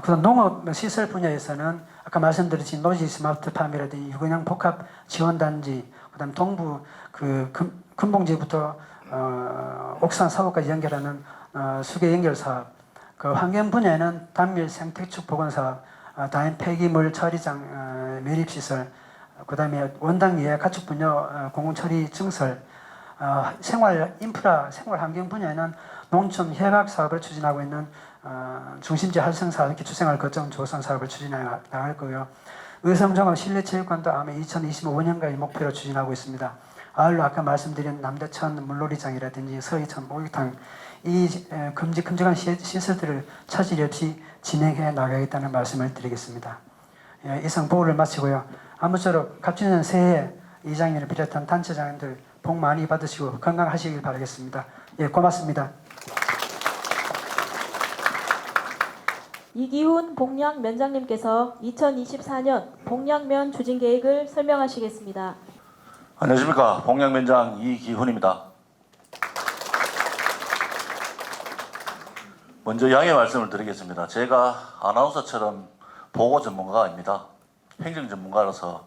그다음 농업 시설 분야에서는 아까 말씀드린 노지 스마트팜이라든지 유근양 복합 지원단지, 그다음 동부 그 금봉지부터 옥산 사업까지 연결하는 수계 연결 사업, 그 환경 분야에는 단밀 생태축 보건 사업, 다인 폐기물 처리장 매립 시설, 그다음에 원당 예약 가축 분야 공공 처리 증설, 생활 인프라 생활 환경 분야에는 농촌 해박 사업을 추진하고 있는 중심지 활성 사업, 기초생활 거점 조성 사업을 추진해 나갈 거고요. 의성종합 실내체육관도 아마 2025년까지 목표로 추진하고 있습니다. 아울러 아까 말씀드린 남대천 물놀이장이라든지 서해천 목욕탕 이 큼직한 시설들을 차질 없이 진행해 나가겠다는 말씀을 드리겠습니다. 예, 이상 보고를 마치고요. 아무쪼록 갑진년 새해 이장님을 비롯한 단체장님들 복 많이 받으시고 건강하시길 바라겠습니다. 예, 고맙습니다. 이기훈 봉양면장님께서 2024년 봉양면 추진 계획을 설명하시겠습니다. 안녕하십니까. 봉양면장 이기훈입니다. 먼저 양해 말씀을 드리겠습니다. 제가 아나운서처럼 보고 전문가가 아닙니다. 행정 전문가라서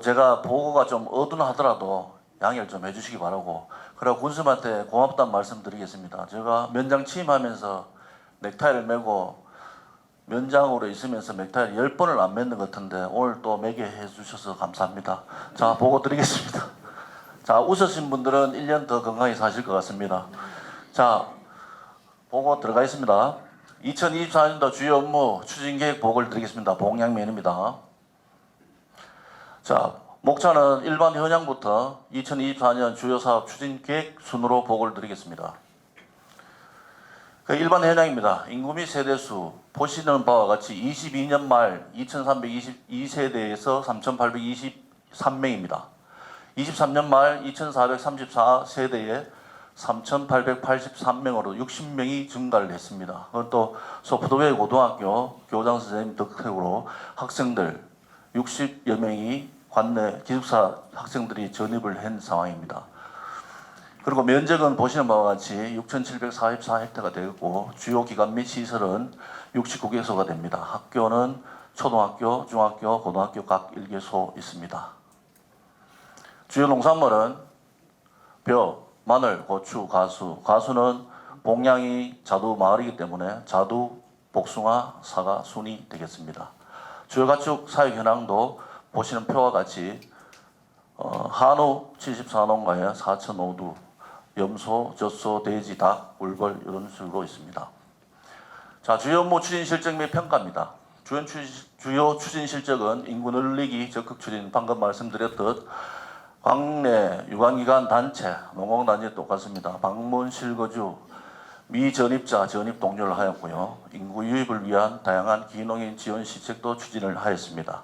제가 보고가 좀 어둔하더라도 양해를 좀 해주시기 바라고, 그리고 군수님한테 고맙다는 말씀 드리겠습니다. 제가 면장 취임하면서 넥타이를 메고 면장으로 있으면서 넥타이를 10번을 안 맸는 것 같은데 오늘 또 매게 해주셔서 감사합니다. 자, 보고 드리겠습니다. 자, 웃으신 분들은 1년 더 건강히 사실 것 같습니다. 자, 보고 들어가겠습니다. 2024년도 주요 업무 추진계획 보고를 드리겠습니다. 봉양면입니다. 자, 목차는 일반 현황부터 2024년 주요 사업 추진계획 순으로 보고를 드리겠습니다. 일반 현황입니다. 인구 및 세대수 보시는 바와 같이 22년 말 2322세대에서 3823명입니다. 23년 말 2434세대에 3883명으로 60명이 증가를 했습니다. 그건 또 소프트웨어 고등학교 교장 선생님 덕택으로 학생들 60여 명이 관내 기숙사 학생들이 전입을 한 상황입니다. 그리고 면적은 보시는 바와 같이 6,744헥타가 되었고 주요 기관 및 시설은 69개소가 됩니다. 학교는 초등학교, 중학교, 고등학교 각 1개소 있습니다. 주요 농산물은 벼, 마늘, 고추, 가수. 가수는 봉양이 자두 마을이기 때문에 자두, 복숭아, 사과 순이 되겠습니다. 주요 가축 사육 현황도 보시는 표와 같이 한우 74농가에 4,005두, 염소, 젖소, 돼지, 닭, 꿀벌 이런 식으로 있습니다. 자, 주요 업무 추진 실적 및 평가입니다. 주요 추진 실적은 인구 늘리기 적극 추진, 방금 말씀드렸듯 광내 유관기관 단체, 농공단체 똑같습니다. 방문, 실거주, 미전입자 전입 독려를 하였고요. 인구 유입을 위한 다양한 기농인 지원 시책도 추진을 하였습니다.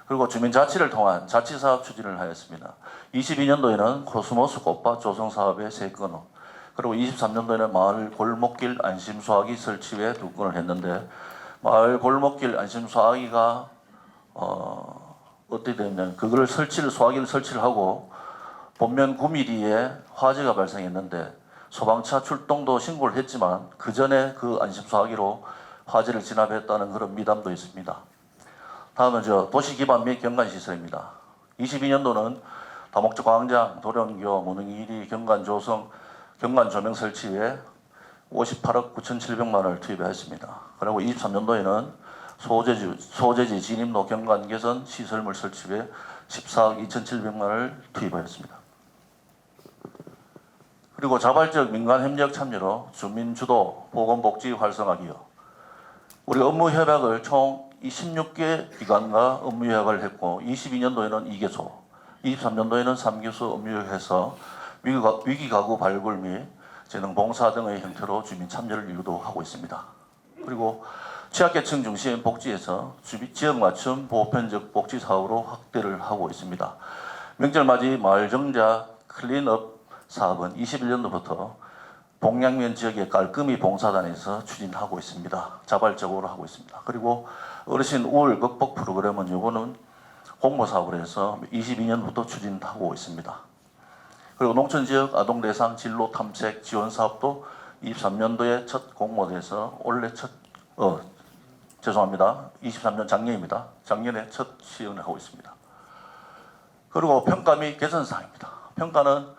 그리고 주민자치를 통한 자치사업 추진을 하였습니다. 22년도에는 코스모스 꽃밭 조성 사업에 3건, 그리고 23년도에는 마을 골목길 안심소화기 설치에 2건을 했는데, 마을 골목길 안심소화기가 어떻게 되냐면 그걸 소화기를 설치를 하고 본면 9mm에 화재가 발생했는데 소방차 출동도 신고를 했지만 그 전에 그 안심소화기로 화재를 진압했다는 그런 미담도 있습니다. 다음은 도시기반 및 경관시설입니다. 22년도는 다목적 광장, 도령교, 무능이 1위 경관 조명 설치에 58억 9,700만 원을 투입했습니다. 그리고 23년도에는 소재지 진입로 경관 개선 시설물 설치에 14억 2,700만 원을 투입하였습니다. 그리고 자발적 민간 협력 참여로 주민 주도 보건복지 활성화기요. 우리 업무 협약을 총 16개 기관과 업무 협약을 했고 22년도에는 2개소, 23년도에는 3개소 업무 협약해서 위기가구 발굴 및 재능봉사 등의 형태로 주민 참여를 유도하고 있습니다. 그리고 취약계층 중심 복지에서 지역 맞춤 보편적 복지 사업으로 확대를 하고 있습니다. 명절맞이 마을정자 클린업 사업은 21년도부터 봉양면 지역의 깔끔히 봉사단에서 추진하고 있습니다. 자발적으로 하고 있습니다. 그리고 어르신 우울 극복 프로그램은 요거는 공모사업을 해서 22년부터 추진하고 있습니다. 그리고 농촌지역 아동대상 진로 탐색 지원 사업도 23년도에 첫 공모돼서 올해 23년 작년입니다. 작년에 첫 시행을 하고 있습니다. 그리고 평가 및 개선사항입니다. 평가는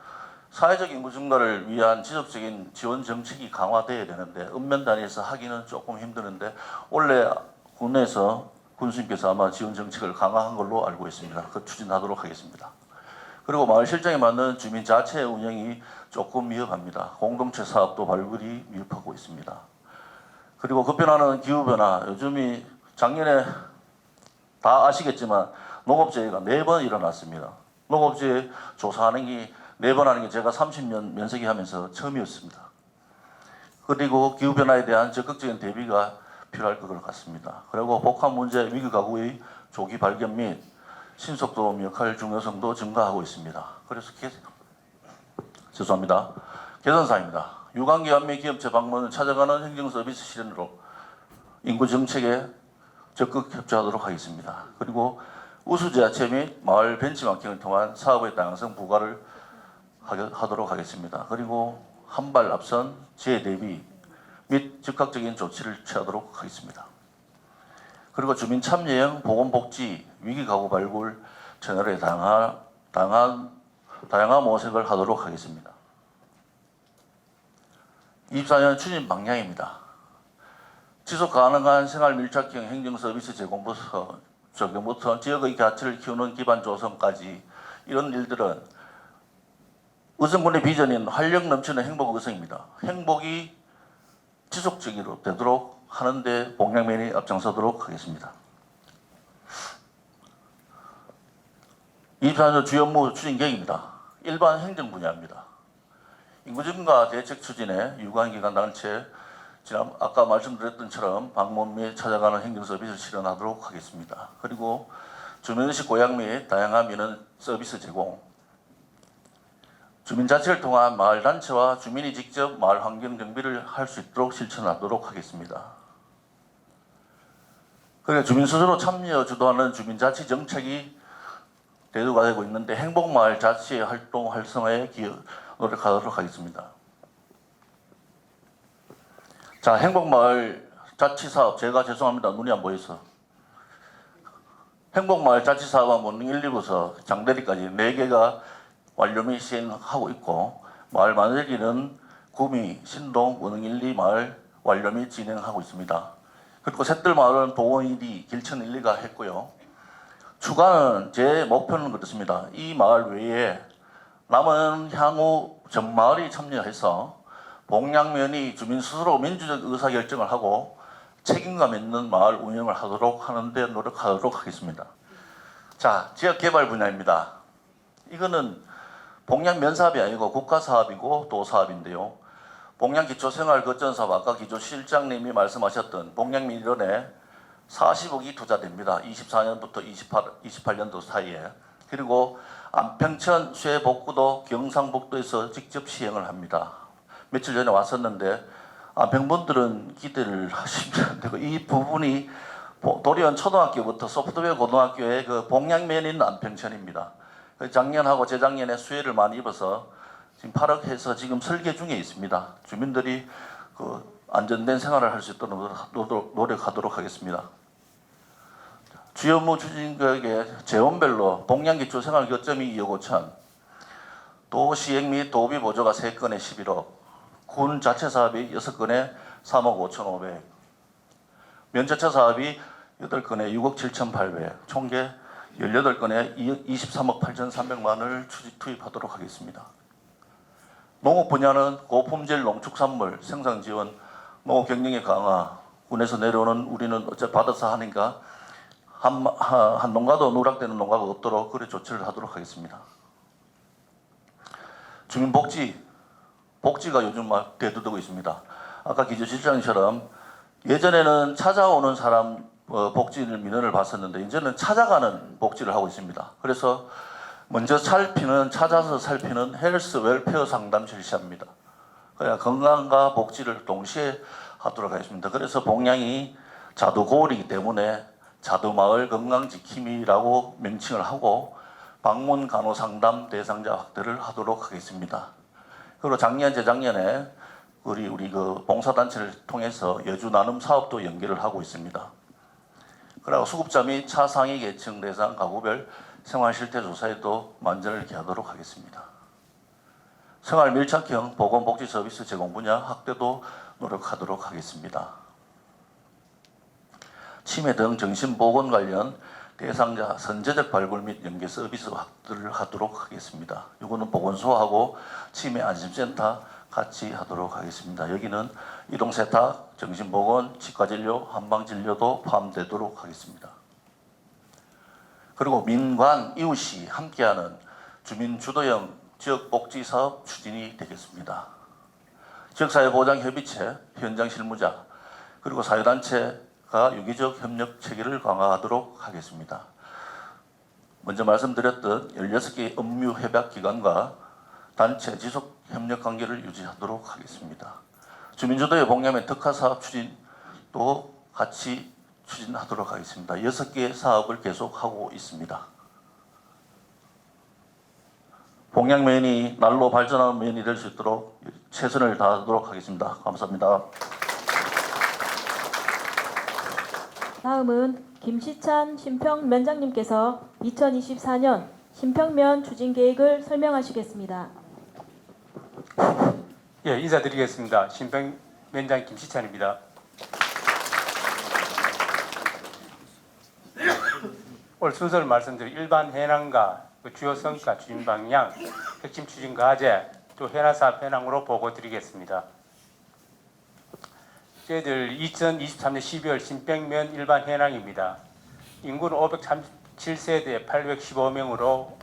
사회적 인구 증가를 위한 지속적인 지원 정책이 강화되어야 되는데 읍면 단위에서 하기는 조금 힘드는데 원래 군에서 군수님께서 아마 지원 정책을 강화한 걸로 알고 있습니다. 그 추진하도록 하겠습니다. 그리고 마을 실정에 맞는 주민 자체 운영이 조금 미흡합니다. 공동체 사업도 발굴이 미흡하고 있습니다. 그리고 급변하는 기후변화, 요즘이 작년에 다 아시겠지만 농업재해가 4번 일어났습니다. 농업재해 조사하는 게 4번 하는 게 제가 30년 면세기 하면서 처음이었습니다. 그리고 기후변화에 대한 적극적인 대비가 필요할 것 같습니다. 그리고 복합 문제 위기가구의 조기 발견 및 신속도움 역할 중요성도 증가하고 있습니다. 그래서 개선사항입니다. 유관기관 및 기업체 방문을 찾아가는 행정서비스 실현으로 인구 정책에 적극 협조하도록 하겠습니다. 그리고 우수지자체 및 마을 벤치마킹을 통한 사업의 다양성 부과를 하도록 하겠습니다. 그리고 한 발 앞선 재해 대비 및 즉각적인 조치를 취하도록 하겠습니다. 그리고 주민 참여형 보건복지 위기가구 발굴 채널의 다양한 모색을 하도록 하겠습니다. 24년 추진 방향입니다. 지속 가능한 생활 밀착형 행정 서비스 제공부터 적용부터 지역의 가치를 키우는 기반 조성까지 이런 일들은 의성군의 비전인 활력 넘치는 행복 의성입니다. 행복이 지속적으로 되도록 하는데 봉양면이 앞장서도록 하겠습니다. 24년 주요 업무 추진 계획입니다. 일반 행정 분야입니다. 인구증가 대책 추진에 유관기관 단체 아까 말씀드렸던처럼 방문 및 찾아가는 행정 서비스를 실현하도록 하겠습니다. 그리고 주민의식 고양 및 다양한 민원 서비스 제공, 주민자치를 통한 마을단체와 주민이 직접 마을 환경 정비를 할 수 있도록 실천하도록 하겠습니다. 그리고 주민 스스로 참여 주도하는 주민자치 정책이 대두가 되고 있는데 행복마을 자치 활동 활성화에 노력하도록 하겠습니다. 자, 행복마을 자치사업, 제가 죄송합니다. 눈이 안 보여서. 행복마을 자치사업은 문릉 1, 2부서 장대리까지 4개가 완료 및 시행하고 있고, 마을 만들기는 구미, 신동, 문흥 1, 2 마을 완료 및 진행하고 있습니다. 그리고 셋들마을은 도원 1, 2, 길천 1, 2가 했고요. 추가는 제 목표는 그렇습니다. 이 마을 외에 남은 향후 전 마을이 참여해서 봉양면이 주민 스스로 민주적 의사결정을 하고 책임감 있는 마을 운영을 하도록 하는데 노력하도록 하겠습니다. 자, 지역개발 분야입니다. 이거는 봉양면 사업이 아니고 국가사업이고 도사업인데요. 봉양기초생활거점사업 아까 기초실장님이 말씀하셨던 봉양민원에 40억이 투자됩니다. 24년부터 28년도 사이에. 그리고 안평천 쇠복구도 경상북도에서 직접 시행을 합니다. 며칠 전에 왔었는데 안평분들은 기대를 하시면 되고 이 부분이 도리원 초등학교부터 소프트웨어 고등학교의 그 봉양면인 안평천입니다. 작년하고 재작년에 수해를 많이 입어서 지금 8억 해서 지금 설계 중에 있습니다. 주민들이 그 안전된 생활을 할 수 있도록 노력하도록 하겠습니다. 주요 업무 추진계획의 재원별로 봉양기초 생활거점이 2억 5천, 도 시행 및 도비 보조가 3건에 11억, 군 자체 사업이 6건에 3억 5천 5백, 면자차 사업이 8건에 6억 7천 8백, 총계 18건에 23억 8천 3백만 원을 투입하도록 하겠습니다. 농업 분야는 고품질 농축산물 생산 지원, 농업 경영의 강화, 군에서 내려오는 우리는 어차피 받아서 하니까 한 농가도 누락되는 농가가 없도록 그래 조치를 하도록 하겠습니다. 복지가 요즘 막 대두되고 있습니다. 아까 기조실장처럼 예전에는 찾아오는 사람 복지를 민원을 봤었는데 이제는 찾아가는 복지를 하고 있습니다. 그래서 먼저 찾아서 살피는 헬스 웰페어 상담 실시합니다. 그래야 건강과 복지를 동시에 하도록 하겠습니다. 그래서 봉양이 자두고을이기 때문에 자두마을 건강지킴이라고 명칭을 하고 방문 간호 상담 대상자 확대를 하도록 하겠습니다. 그리고 작년 재작년에 우리 그 봉사단체를 통해서 여주 나눔 사업도 연계를 하고 있습니다. 그리고 수급자 및 차상위 계층 대상 가구별 생활 실태 조사에도 만전을 기하도록 하겠습니다. 생활 밀착형 보건복지 서비스 제공 분야 확대도 노력하도록 하겠습니다. 치매 등 정신보건 관련 대상자 선제적 발굴 및 연계 서비스 확대를 하도록 하겠습니다. 이거는 보건소하고 치매 안심센터 같이 하도록 하겠습니다. 여기는 이동세탁, 정신보건, 치과진료, 한방진료도 포함되도록 하겠습니다. 그리고 민관, 이웃이 함께하는 주민주도형 지역복지사업 추진이 되겠습니다. 지역사회보장협의체, 현장실무자, 그리고 사회단체가 유기적 협력 체계를 강화하도록 하겠습니다. 먼저 말씀드렸던 16개 업무 협약 기관과 단체 지속 협력 관계를 유지하도록 하겠습니다. 주민주도의 봉양면 특화사업 추진도 같이 추진하도록 하겠습니다. 6개 사업을 계속하고 있습니다. 봉양면이 날로 발전하는 면이 될 수 있도록 최선을 다하도록 하겠습니다. 감사합니다. 다음은 김시찬 신평면장님께서 2024년 신평면 추진 계획을 설명하시겠습니다. 예, 인사드리겠습니다. 신평면장 김시찬입니다. 올 순서를 말씀드린 일반 해낭과 주요 성과 추진 방향, 핵심 추진 과제, 또 해나사업 현황으로 보고드리겠습니다. 저희들 2023년 12월 신평면 일반 현황입니다. 인구는 537세대 815명으로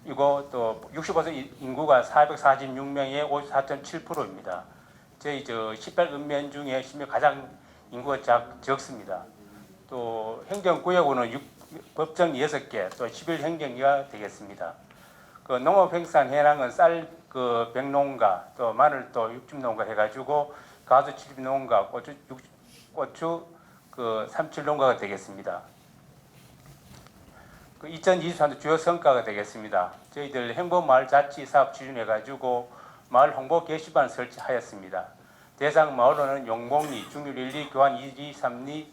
이거 또 65세 인구가 446명의 54.7%입니다. 저희 18읍면 중에 가장 인구가 적습니다. 또 행정구역으로는 법정 6개, 또 11행정구가 되겠습니다. 그 농업생산 현황은 쌀 백농가, 또 마늘 또 육즙농가 해가지고 가수 칠입농가, 고추 삼칠농가가 되겠습니다. 2023년 주요 성과가 되겠습니다. 저희들 행복마을 자치 사업 추진해가지고 마을 홍보 게시판 설치하였습니다. 대상 마을로는 용복리, 중률 1, 2, 교환 2, 2, 3리,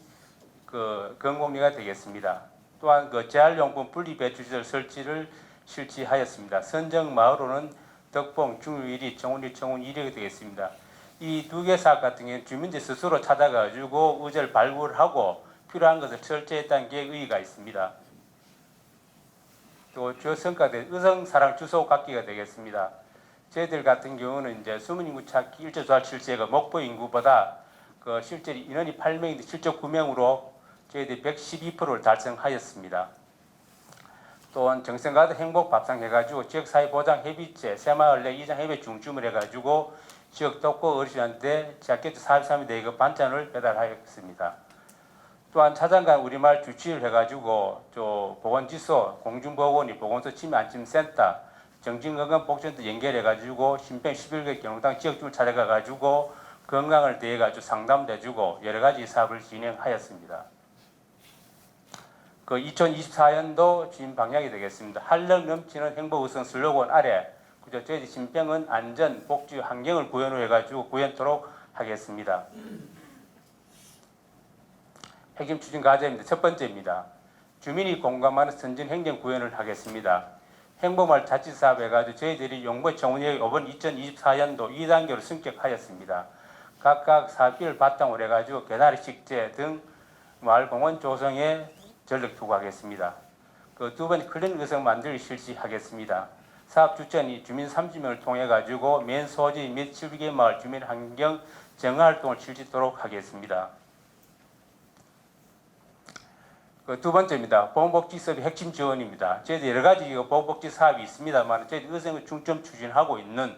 건공리가 되겠습니다. 또한 재활용품 분리 배출시설 설치를 실시하였습니다. 선정 마을로는 덕봉, 중률 1위, 정원 1, 정원 1위가 되겠습니다. 이 두 개 사업 같은 경우는 주민들 스스로 찾아가지고 의제를 발굴하고 필요한 것을 설치했다는 게 의의가 있습니다. 또 주요 성과들 의성사랑 주소 갖기가 되겠습니다. 저희들 같은 경우는 이제 숨은 인구 찾기 일조 조합 실제가 목포 인구보다 실제 인원이 8명인데 실제 9명으로 저희들이 112%를 달성하였습니다. 또한 정성가드 행복밥상 해가지고 지역사회보장협의체 새마을 내 이장협의 중심을 해가지고 지역 독거 어르신한테 자켓 43이 대급 반찬을 배달하였습니다. 또한 차장관 우리말 주치를 해가지고 보건지소, 공중보건이 보건소 치매안심센터, 정신건강복지센터 연결해가지고 신평 11개 경로당 지역주를 찾아가가지고 건강을 대해가지고 상담도 해주고 여러 가지 사업을 진행하였습니다. 그 2024년도 주임 방향이 되겠습니다. 활력 넘치는 행복의성 슬로건 아래 저희 신평은 안전, 복지, 환경을 구현해가지고 구현토록 하겠습니다. 핵심 추진 과제입니다. 첫 번째입니다. 주민이 공감하는 선진 행정 구현을 하겠습니다. 행복마을 자치사업 해가지고 저희들이 용보 청원회 이번 2024년도 2단계로 승격하였습니다. 각각 사업비를 바탕으로 해가지고 개나리 식재 등 마을 공원 조성에 전력 투구하겠습니다. 그 두 번째 클린 의성 만들기 실시하겠습니다. 사업 주체는 주민 30명을 통해 가지고 맨 소지 및 7개 마을 주민 환경 정화 활동을 실시토록 하겠습니다. 그 두 번째입니다. 보건복지 사업의 핵심 지원입니다. 저희들 여러 가지 보건복지 사업이 있습니다만 저희들 의성을 중점 추진하고 있는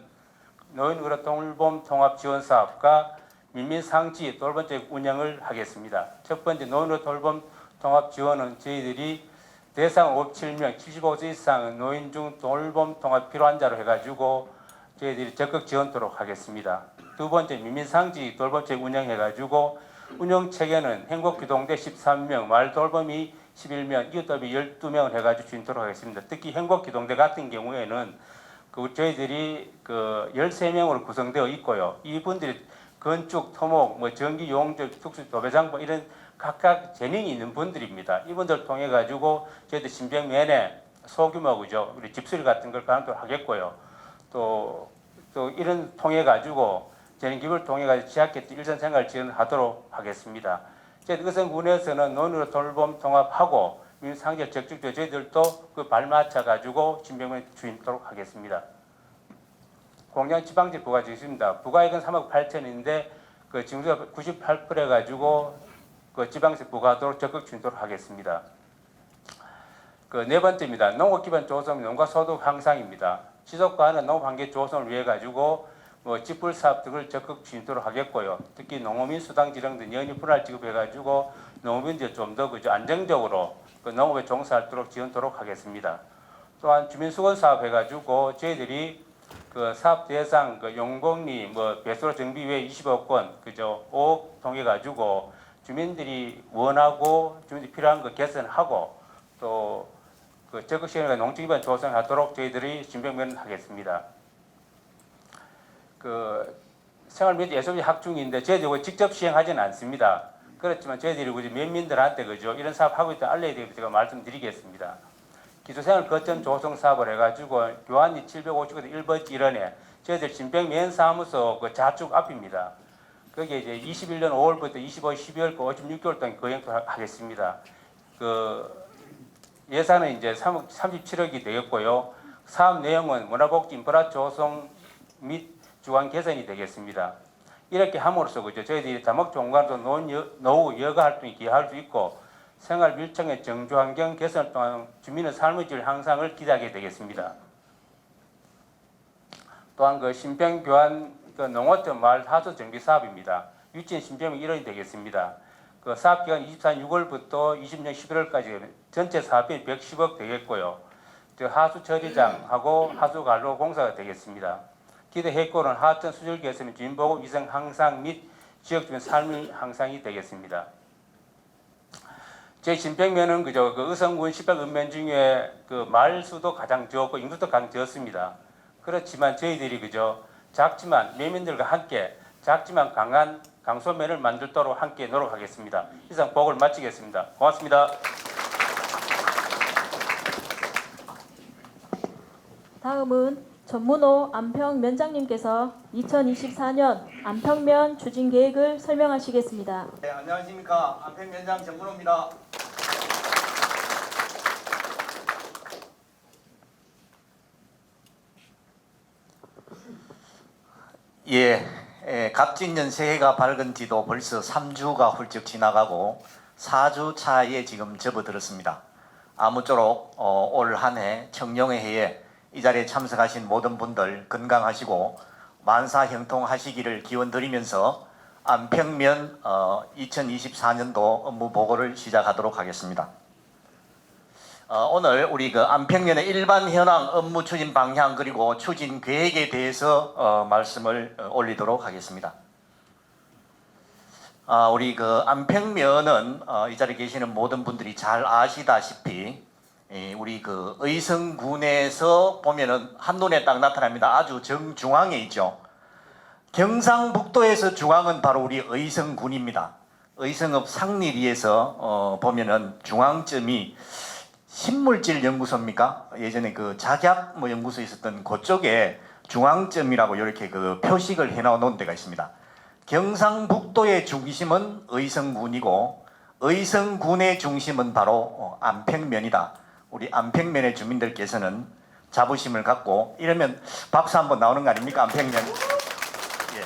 노인 의료 돌봄 통합 지원 사업과 민민 상지 돌봄적 운영을 하겠습니다. 첫 번째 노인 의료 돌봄 통합 지원은 저희들이 대상 57명, 75세 이상 노인 중 돌봄 통합 필요환자로 해가지고 저희들이 적극 지원토록 하겠습니다. 두 번째 민민상지 돌봄책 운영해가지고 운영 체계는 행복기동대 13명, 마을 돌봄이 11명, 이웃돌봄이 12명을 해가지고 진행토록 하겠습니다. 특히 행복기동대 같은 경우에는 저희들이 13명으로 구성되어 있고요. 이분들이 건축, 토목, 전기, 용접, 특수, 도배장부 이런 각각 재능이 있는 분들입니다. 이분들 통해 가지고 저희들 신병 내내 소규모 우리 집수리 같은 걸 가능토록 하겠고요. 또 이런 통해 가지고 재능 기부를 통해 가지고 지하켓 일선 생활 지원하도록 하겠습니다. 저희 의성군에서는 논으로 돌봄 통합하고 민상적 적극적으로 저희들도 그 발맞춰 가지고 신병을 주임토록 하겠습니다. 공장 지방제 부과가 있습니다. 부과액은 3억 8천인데 그 징수가 98% 해가지고 그 지방세 부과하도록 적극 추진토록 하겠습니다. 그 네 번째입니다. 농업 기반 조성, 농가 소득 향상입니다. 지속 가능한 농업 환경 조성을 위해 가지고 직불 사업 등을 적극 추진토록 하겠고요. 특히 농어민 수당 지령 등 연휴 분할 지급해 가지고 농어민들 좀 더 안정적으로 그 농업에 종사하도록 지원토록 하겠습니다. 또한 주민수건 사업 해가지고 저희들이 그 사업 대상 용공리 배수로 정비 외 20억 건 5억 통해 가지고 주민들이 원하고 주민들이 필요한 거 개선하고 또 그 적극 시행과 농지 기반 조성하도록 저희들이 신병면 하겠습니다. 그 생활 및 예술비 학중인데 저희들이 직접 시행하지는 않습니다. 그렇지만 저희들이 면민들한테 이런 사업 하고 있다 알려야 되고 제가 말씀드리겠습니다. 기초생활 거점 조성 사업을 해가지고 교환이 750원 1번 1원에 저희들 신병면 사무소 그 좌측 앞입니다. 거기에 이제 21년 5월부터 25년 12월 56개월 동안 거행하겠습니다. 그 예산은 이제 3억 37억이 되겠고요. 사업 내용은 문화복지 인프라 조성 및 주관 개선이 되겠습니다. 이렇게 함으로써 저희들이 다목종관도 노후 여가 활동에 기여할 수 있고 생활 밀착의 정주 환경 개선을 통한 주민의 삶의 질 향상을 기대하게 되겠습니다. 또한 그 신평 교환 농어촌 마을 하수 정비 사업입니다. 유치원 신평이 일원이 되겠습니다. 그 사업 기간 24년 6월부터 20년 11월까지 전체 사업비 110억 되겠고요. 하수 처리장하고 하수 관로 공사가 되겠습니다. 기대 해골은 하천 수질 개선, 주민보호 위생 향상 및 지역 주민 삶의 향상이 되겠습니다. 제 신평면은 그 의성군 10박 읍면 중에 그 마을 수도 가장 적고 인구도 가장 적습니다. 그렇지만 저희들이 작지만 매민들과 함께 작지만 강한 강소면을 만들도록 함께 노력하겠습니다. 이상 보고를 마치겠습니다. 고맙습니다. 다음은 전문호 안평면장님께서 2024년 안평면 추진 계획을 설명하시겠습니다. 네, 안녕하십니까. 안평면장 전문호입니다. 갑진년 새해가 밝은 지도 벌써 3주가 훌쩍 지나가고 4주 차에 지금 접어들었습니다. 아무쪼록 올 한 해 청룡의 해에 이 자리에 참석하신 모든 분들 건강하시고 만사형통하시기를 기원드리면서 안평면 2024년도 업무 보고를 시작하도록 하겠습니다. 오늘 우리 그 안평면의 일반 현황 업무 추진 방향 그리고 추진 계획에 대해서 말씀을 올리도록 하겠습니다. 우리 그 안평면은 이 자리에 계시는 모든 분들이 잘 아시다시피 우리 그 의성군에서 보면은 한눈에 딱 나타납니다. 아주 정중앙에 있죠. 경상북도에서 중앙은 바로 우리 의성군입니다. 의성읍 상리리에서 보면은 중앙점이 신물질 연구소입니까? 예전에 그 작약 연구소에 있었던 그쪽에 중앙점이라고 이렇게 그 표식을 해놓은 데가 있습니다. 경상북도의 중심은 의성군이고 의성군의 중심은 바로 안평면이다. 우리 안평면의 주민들께서는 자부심을 갖고 이러면 박수 한번 나오는 거 아닙니까? 안평면. 예.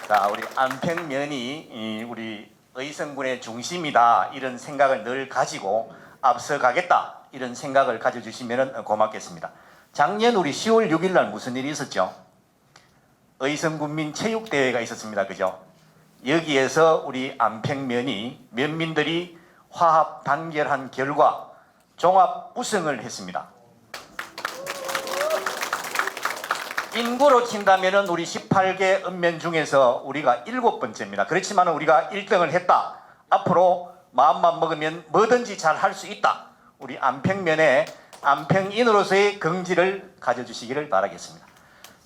자, 우리 안평면이 우리 의성군의 중심이다 이런 생각을 늘 가지고 앞서가겠다 이런 생각을 가져주시면 고맙겠습니다. 작년 우리 10월 6일 날 무슨 일이 있었죠? 의성군민 체육대회가 있었습니다. 그죠? 여기에서 우리 안평면이 면민들이 화합 단결한 결과 종합 우승을 했습니다. 인구로 친다면 우리 18개 읍면 중에서 우리가 7번째입니다. 그렇지만 우리가 1등을 했다. 앞으로 마음만 먹으면 뭐든지 잘 할 수 있다. 우리 안평면에 안평인으로서의 긍지를 가져주시기를 바라겠습니다.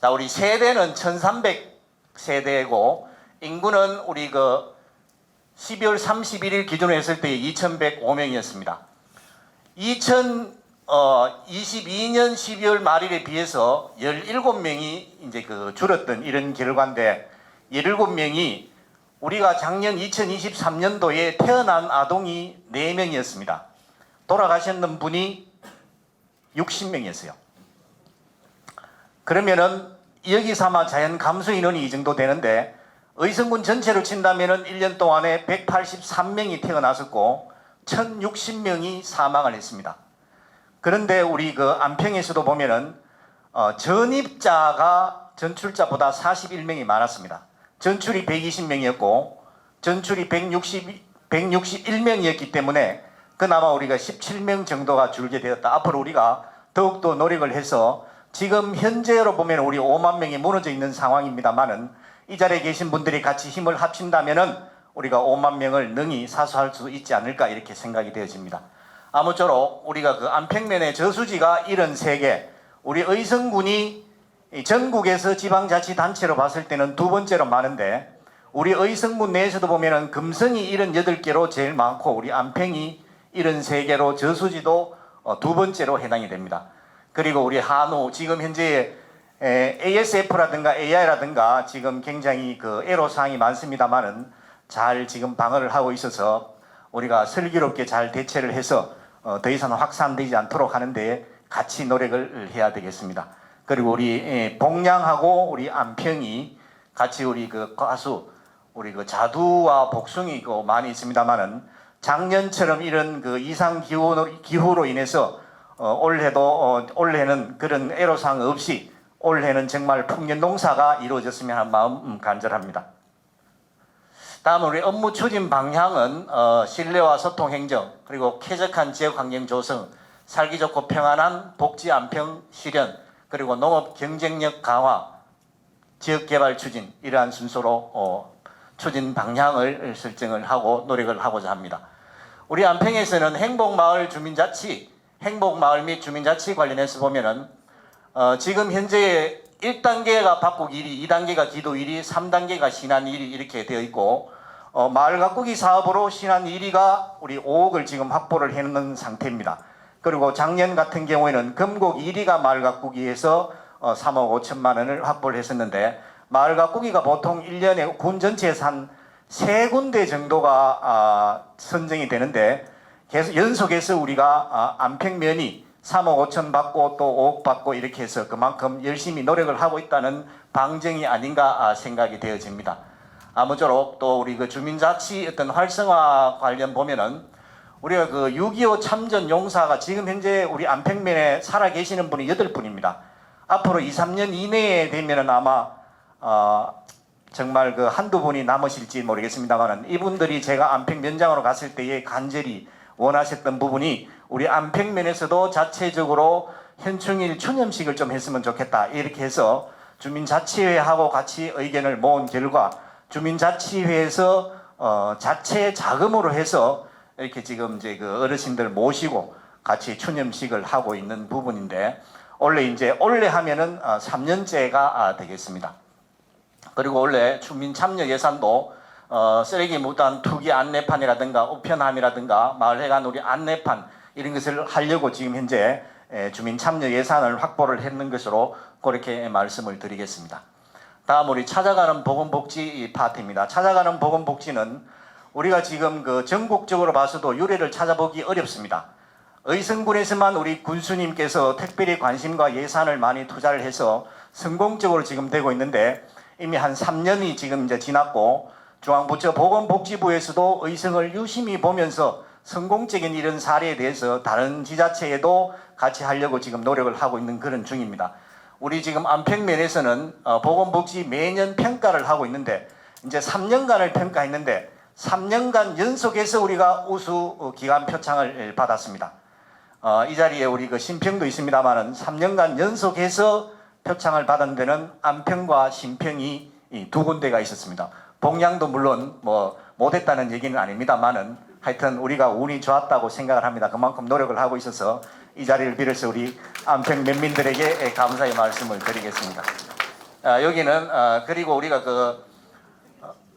자, 우리 세대는 1300세대고 인구는 우리 그 12월 31일 기준으로 했을 때 2105명이었습니다. 2022년 12월 말일에 비해서 17명이 이제 그 줄었던 이런 결과인데 17명이 우리가 작년 2023년도에 태어난 아동이 4명이었습니다. 돌아가셨는 분이 60명이었어요. 그러면은 여기서 아마 자연 감소 인원이 이 정도 되는데 의성군 전체로 친다면은 1년 동안에 183명이 태어났었고 1060명이 사망을 했습니다. 그런데 우리 그 안평에서도 보면은 전입자가 전출자보다 41명이 많았습니다. 전출이 120명이었고 전출이 161명이었기 때문에 그나마 우리가 17명 정도가 줄게 되었다. 앞으로 우리가 더욱더 노력을 해서 지금 현재로 보면 우리 5만 명이 무너져 있는 상황입니다만은 이 자리에 계신 분들이 같이 힘을 합친다면은 우리가 5만 명을 능히 사수할 수 있지 않을까 이렇게 생각이 되어집니다. 아무쪼록 우리가 그 안평면의 저수지가 73개, 우리 의성군이 전국에서 지방자치단체로 봤을 때는 2번째로 많은데 우리 의성군 내에서도 보면은 금성이 78개로 제일 많고 우리 안평이 73개로 저수지도 2번째로 해당이 됩니다. 그리고 우리 한우 지금 현재 ASF라든가 AI라든가 지금 굉장히 그 애로사항이 많습니다만은 잘 지금 방어를 하고 있어서 우리가 슬기롭게 잘 대처를 해서 더 이상 확산되지 않도록 하는데 같이 노력을 해야 되겠습니다. 그리고 우리 봉양하고 우리 안평이 같이 우리 그 가수 우리 그 자두와 복숭이 많이 있습니다만은 작년처럼 이런 그 이상 기후로 인해서 올해는 그런 애로사항 없이 올해는 정말 풍년 농사가 이루어졌으면 하는 마음 간절합니다. 다음 우리 업무 추진 방향은 신뢰와 소통 행정 그리고 쾌적한 지역 환경 조성, 살기 좋고 평안한 복지 안평 실현 그리고 농업 경쟁력 강화, 지역 개발 추진 이러한 순서로 추진 방향을 설정을 하고 노력을 하고자 합니다. 우리 안평에서는 행복마을 주민자치, 행복마을 및 주민자치 관련해서 보면은 지금 현재 1단계가 바꾸기 1위, 2단계가 기도 1위, 3단계가 신안 1위 이렇게 되어 있고 마을 가꾸기 사업으로 신안 1위가 우리 5억을 지금 확보를 해놓은 상태입니다. 그리고 작년 같은 경우에는 금곡 1위가 마을 가꾸기에서 3억 5천만 원을 확보를 했었는데 마을 가꾸기가 보통 1년에 군 전체에서 한 3군데 정도가 선정이 되는데 계속 연속해서 우리가 안평면이 3억 5천 받고 또 5억 받고 이렇게 해서 그만큼 열심히 노력을 하고 있다는 방증이 아닌가 생각이 되어집니다. 아무쪼록 또 우리 그 주민자치 어떤 활성화 관련 보면은 우리가 그 6.25 참전 용사가 지금 현재 우리 안평면에 살아 계시는 분이 8분입니다. 앞으로 2, 3년 이내에 되면은 아마 정말 그 한두 분이 남으실지 모르겠습니다만은 이분들이 제가 안평면장으로 갔을 때에 간절히 원하셨던 부분이 우리 안평면에서도 자체적으로 현충일 추념식을 좀 했으면 좋겠다 이렇게 해서 주민자치회하고 같이 의견을 모은 결과 주민자치회에서 자체 자금으로 해서 이렇게 지금 이제 그 어르신들 모시고 같이 추념식을 하고 있는 부분인데 올해 하면은 3년째가 되겠습니다. 그리고 원래 주민 참여 예산도 쓰레기 무단 투기 안내판이라든가 우편함이라든가 마을회관 우리 안내판 이런 것을 하려고 지금 현재 주민 참여 예산을 확보를 했는 것으로 그렇게 말씀을 드리겠습니다. 다음 우리 찾아가는 보건복지 파트입니다. 찾아가는 보건복지는 우리가 지금 그 전국적으로 봐서도 유례를 찾아보기 어렵습니다. 의성군에서만 우리 군수님께서 특별히 관심과 예산을 많이 투자를 해서 성공적으로 지금 되고 있는데 이미 한 3년이 지금 이제 지났고 중앙부처 보건복지부에서도 의성을 유심히 보면서 성공적인 이런 사례에 대해서 다른 지자체에도 같이 하려고 지금 노력을 하고 있는 그런 중입니다. 우리 지금 안평면에서는 보건복지 매년 평가를 하고 있는데 이제 3년간을 평가했는데 3년간 연속해서 우리가 우수 기관 표창을 받았습니다. 이 자리에 우리 그 신평도 있습니다만은 3년간 연속해서 표창을 받은 데는 안평과 신평이 이 두 군데가 있었습니다. 봉양도 물론 뭐 못했다는 얘기는 아닙니다만은 하여튼 우리가 운이 좋았다고 생각을 합니다. 그만큼 노력을 하고 있어서 이 자리를 빌어서 우리 안평 면민들에게 감사의 말씀을 드리겠습니다. 여기는 그리고 우리가 그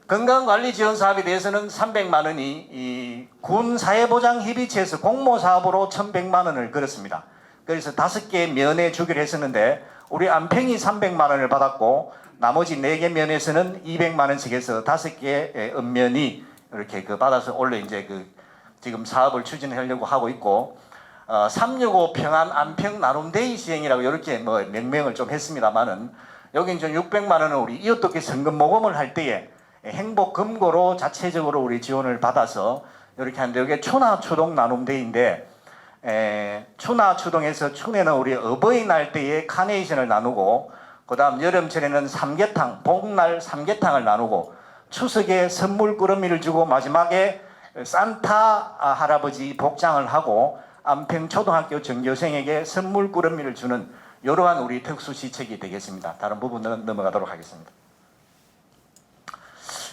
건강관리 지원 사업에 대해서는 300만 원이 이 군 사회보장 협의체에서 공모 사업으로 1,100만 원을 걸었습니다. 그래서 5개 면에 주기로 했었는데 우리 안평이 300만 원을 받았고 나머지 4개 면에서는 200만 원씩 해서 5개 읍면이 이렇게 그 받아서 원래 이제 그 지금 사업을 추진하려고 하고 있고 365 평안 안평 나눔데이 시행이라고 이렇게 뭐 명명을 좀 했습니다만은 여기 이제 600만 원은 우리 이웃돕기 성금 모금을 할 때에 행복 금고로 자체적으로 우리 지원을 받아서 이렇게 하는데 이게 추나 추동 나눔데이인데 추나 추동에서 추내는 우리 어버이날 때에 카네이션을 나누고 그 다음 여름철에는 삼계탕 복날 삼계탕을 나누고 추석에 선물 꾸러미를 주고 마지막에 산타 할아버지 복장을 하고 안평초등학교 전교생에게 선물 꾸러미를 주는 이러한 우리 특수시책이 되겠습니다. 다른 부분은 넘어가도록 하겠습니다.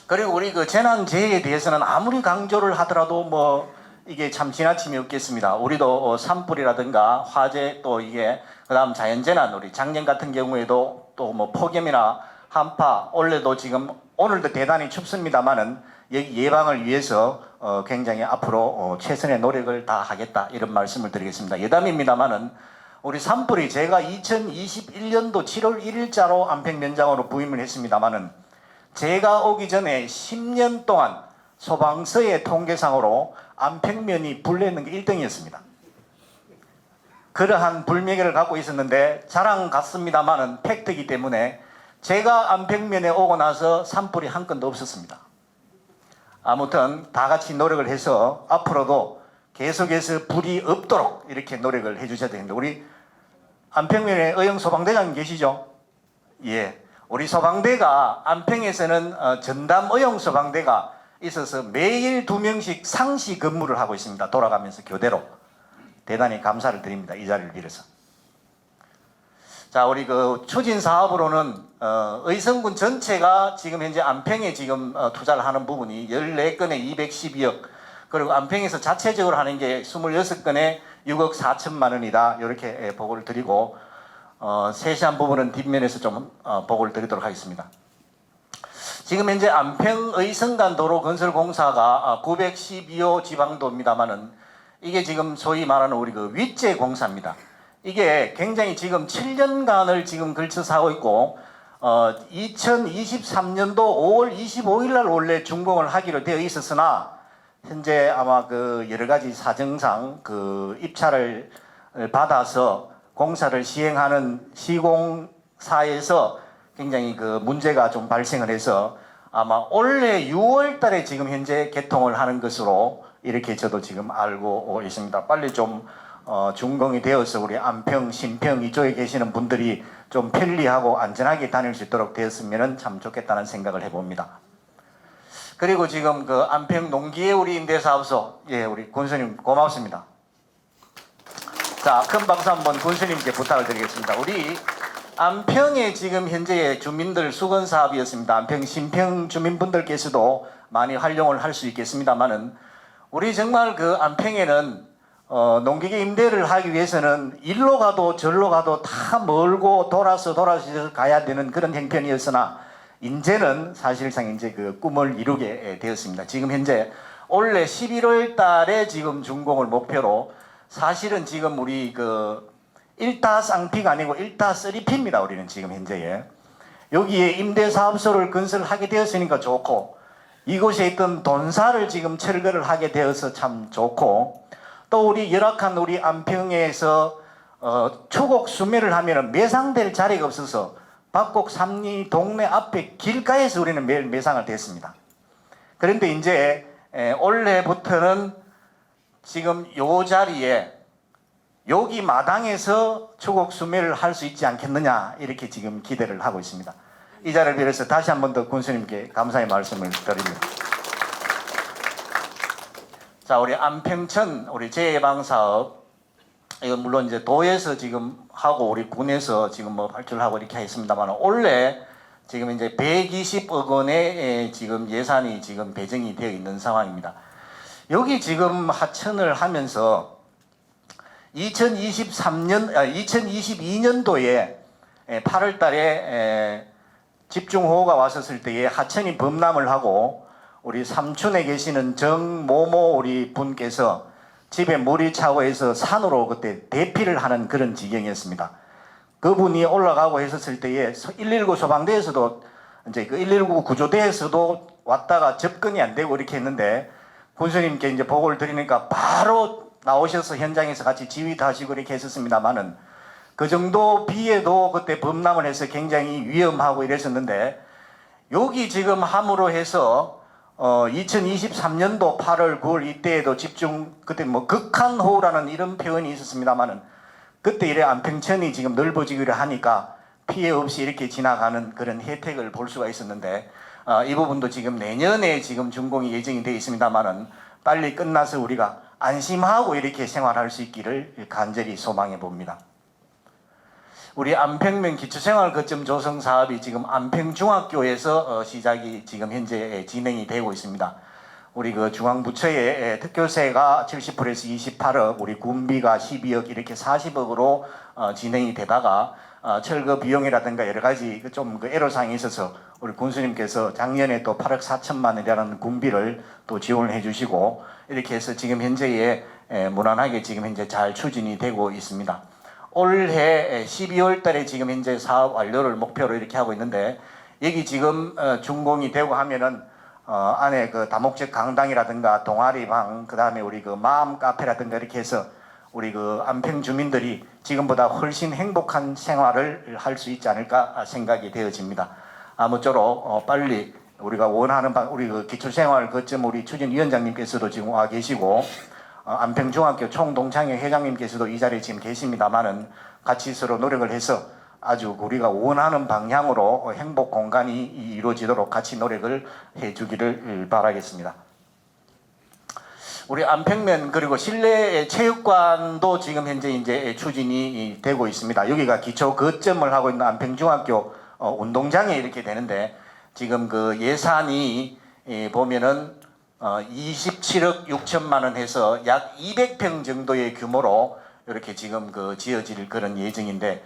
그리고 우리 그 재난재해에 대해서는 아무리 강조를 하더라도 뭐 이게 참 지나침이 없겠습니다. 우리도 산불이라든가 화재 또 이게 그다음 자연재난 우리 작년 같은 경우에도 또 뭐 폭염이나 한파 올해도 지금 오늘도 대단히 춥습니다만은 여기 예방을 위해서 굉장히 앞으로 최선의 노력을 다하겠다 이런 말씀을 드리겠습니다. 예담입니다만은 우리 산불이 제가 2021년도 7월 1일자로 안평면장으로 부임을 했습니다만은 제가 오기 전에 10년 동안 소방서의 통계상으로 안평면이 불내는 게 1등이었습니다. 그러한 불명예를 갖고 있었는데 자랑 같습니다만은 팩트이기 때문에 제가 안평면에 오고 나서 산불이 한 건도 없었습니다. 아무튼 다 같이 노력을 해서 앞으로도 계속해서 불이 없도록 이렇게 노력을 해주셔야 되는데 우리 안평면에 의용소방대장 계시죠? 예. 우리 소방대가 안평에서는 전담 의용소방대가 있어서 매일 2명씩 상시 근무를 하고 있습니다. 돌아가면서 교대로. 대단히 감사를 드립니다. 이 자리를 빌어서. 자, 우리 그 추진 사업으로는 의성군 전체가 지금 현재 안평에 지금 투자를 하는 부분이 14건에 212억 그리고 안평에서 자체적으로 하는 게 26건에 6억 4천만 원이다. 이렇게 보고를 드리고 세세한 부분은 뒷면에서 좀 보고를 드리도록 하겠습니다. 지금 현재 안평 의성간 도로 건설 공사가 912호 지방도입니다만은 이게 지금 소위 말하는 우리 그 윗재 공사입니다. 이게 굉장히 지금 7년간을 지금 걸쳐서 하고 있고 2023년도 5월 25일 날 원래 준공을 하기로 되어 있었으나 현재 아마 그 여러 가지 사정상 그 입찰을 받아서 공사를 시행하는 시공사에서 굉장히 그 문제가 좀 발생을 해서 아마 올해 6월 달에 지금 현재 개통을 하는 것으로 이렇게 저도 지금 알고 있습니다. 빨리 좀 준공이 되어서 우리 안평, 신평 이쪽에 계시는 분들이 좀 편리하고 안전하게 다닐 수 있도록 되었으면 참 좋겠다는 생각을 해봅니다. 그리고 지금 그 안평 농기의 우리 임대사업소, 예, 우리 군수님 고맙습니다. 자, 큰 박수 한번 군수님께 부탁을 드리겠습니다. 우리 안평의 지금 현재의 주민들 수건 사업이었습니다. 안평, 신평 주민분들께서도 많이 활용을 할 수 있겠습니다만은 우리 정말 그 안평에는 농기계 임대를 하기 위해서는 일로 가도 절로 가도 다 멀고 돌아서 가야 되는 그런 형편이었으나 이제는 사실상 이제 그 꿈을 이루게 되었습니다. 지금 현재 올해 11월 달에 지금 준공을 목표로 사실은 지금 우리 그 1타 쌍피가 아니고 1타 3피입니다. 우리는 지금 현재에 여기에 임대사업소를 건설하게 되었으니까 좋고 이곳에 있던 돈사를 지금 철거를 하게 되어서 참 좋고 또 우리 열악한 우리 안평에서 초곡 수매를 하면 매상될 자리가 없어서 박곡 삼리 동네 앞에 길가에서 우리는 매일 매상을 됐습니다. 그런데 이제 올해부터는 지금 요 자리에 여기 마당에서 초곡 수매를 할 수 있지 않겠느냐 이렇게 지금 기대를 하고 있습니다. 이 자리를 빌어서 다시 한 번 더 군수님께 감사의 말씀을 드립니다. 자, 우리 안평천 우리 재예방사업 이건 물론 이제 도에서 지금 하고 우리 군에서 지금 뭐 발주하고 이렇게 했습니다만 올해 지금 이제 120억 원의 지금 예산이 지금 배정이 되어 있는 상황입니다. 여기 지금 하천을 하면서 2022년도에 8월 달에 집중호우가 왔었을 때에 하천이 범람을 하고 우리 삼촌에 계시는 정모모 우리 분께서 집에 물이 차고 해서 산으로 그때 대피를 하는 그런 지경이었습니다. 그분이 올라가고 했었을 때에 119 소방대에서도 이제 그 119 구조대에서도 왔다가 접근이 안 되고 이렇게 했는데 군수님께 이제 보고를 드리니까 바로 나오셔서 현장에서 같이 지휘도 하시고 이렇게 했었습니다만은 그 정도 비에도 그때 범람을 해서 굉장히 위험하고 이랬었는데 여기 지금 함으로 해서 2023년도 8월 9월 이때에도 그때 뭐 극한호우라는 이런 표현이 있었습니다만은 그때 이래 안평천이 지금 넓어지기로 하니까 피해 없이 이렇게 지나가는 그런 혜택을 볼 수가 있었는데 이 부분도 지금 내년에 지금 준공이 예정이 되어 있습니다만은 빨리 끝나서 우리가 안심하고 이렇게 생활할 수 있기를 간절히 소망해 봅니다. 우리 안평면 기초생활 거점 조성 사업이 지금 안평중학교에서 시작이 지금 현재 진행이 되고 있습니다. 우리 그 중앙부처의 특교세가 70%에서 28억, 우리 군비가 12억 이렇게 40억으로 진행이 되다가 철거 비용이라든가 여러 가지 좀 그 애로사항이 있어서 우리 군수님께서 작년에 또 8억 4천만 원이라는 군비를 또 지원을 해주시고 이렇게 해서 지금 현재에 무난하게 지금 현재 잘 추진이 되고 있습니다. 올해 12월 달에 지금 현재 사업 완료를 목표로 이렇게 하고 있는데 여기 지금 준공이 되고 하면은 안에 그 다목적 강당이라든가 동아리방 그다음에 우리 그 마음 카페라든가 이렇게 해서 우리 그 안평 주민들이 지금보다 훨씬 행복한 생활을 할 수 있지 않을까 생각이 되어집니다. 아무쪼록 빨리 우리가 원하는 우리 그 기초생활 거점 우리 추진위원장님께서도 지금 와 계시고 안평중학교 총동창회 회장님께서도 이 자리에 지금 계십니다만은 같이 서로 노력을 해서 아주 우리가 원하는 방향으로 행복 공간이 이루어지도록 같이 노력을 해주기를 바라겠습니다. 우리 안평면 그리고 실내 체육관도 지금 현재 이제 추진이 되고 있습니다. 여기가 기초 거점을 하고 있는 안평중학교 운동장에 이렇게 되는데 지금 그 예산이 보면은 27억 6천만 원 해서 약 200평 정도의 규모로 이렇게 지금 그 지어질 그런 예정인데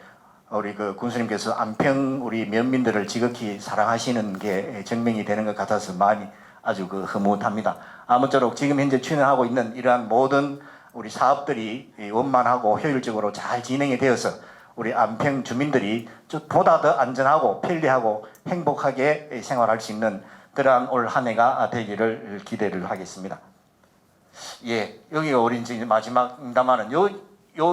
우리 그 군수님께서 안평 우리 면민들을 지극히 사랑하시는 게 증명이 되는 것 같아서 많이 아주 그 흐뭇합니다. 아무쪼록 지금 현재 추진하고 있는 이러한 모든 우리 사업들이 원만하고 효율적으로 잘 진행이 되어서 우리 안평 주민들이 보다 더 안전하고 편리하고 행복하게 생활할 수 있는 그러한 올 한 해가 되기를 기대를 하겠습니다. 예, 여기가 우리 이제 마지막입니다만은 요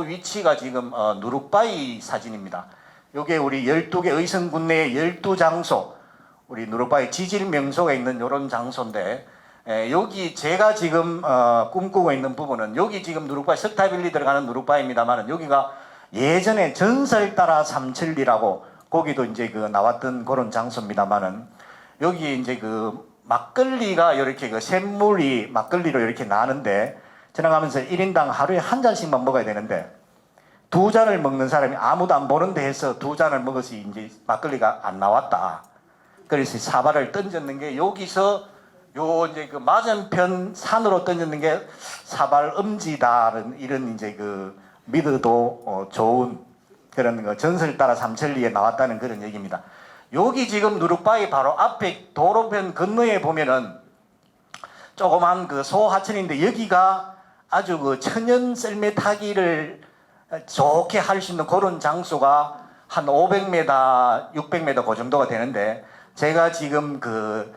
위치가 지금 누룩바위 사진입니다. 요게 우리 12개 의성군 내에 12장소 우리 누룩바위 지질 명소가 있는 이런 장소인데 여기 제가 지금 꿈꾸고 있는 부분은 여기 지금 누룩바위 석탑일리 들어가는 누룩바위입니다만은 여기가 예전에 전설 따라 삼천리라고 거기도 이제 그 나왔던 그런 장소입니다만은 여기 이제 그 막걸리가 이렇게 그 샘물이 막걸리로 이렇게 나는데 지나가면서 1인당 하루에 한 잔씩만 먹어야 되는데 2잔을 먹는 사람이 아무도 안 보는 데에서 2잔을 먹어서 이제 막걸리가 안 나왔다. 그래서 사발을 던졌는 게 여기서 요 이제 그 맞은편 산으로 던졌는 게 사발 음지다는 이런 이제 그 믿어도 좋은 그런 거 전설 따라 삼천리에 나왔다는 그런 얘기입니다. 여기 지금 누룩바위 바로 앞에 도로변 건너에 보면은 조그만 그 소하천인데 여기가 아주 그 천연 썰매 타기를 좋게 할 수 있는 그런 장소가 한 500m, 600m 그 정도가 되는데 제가 지금 그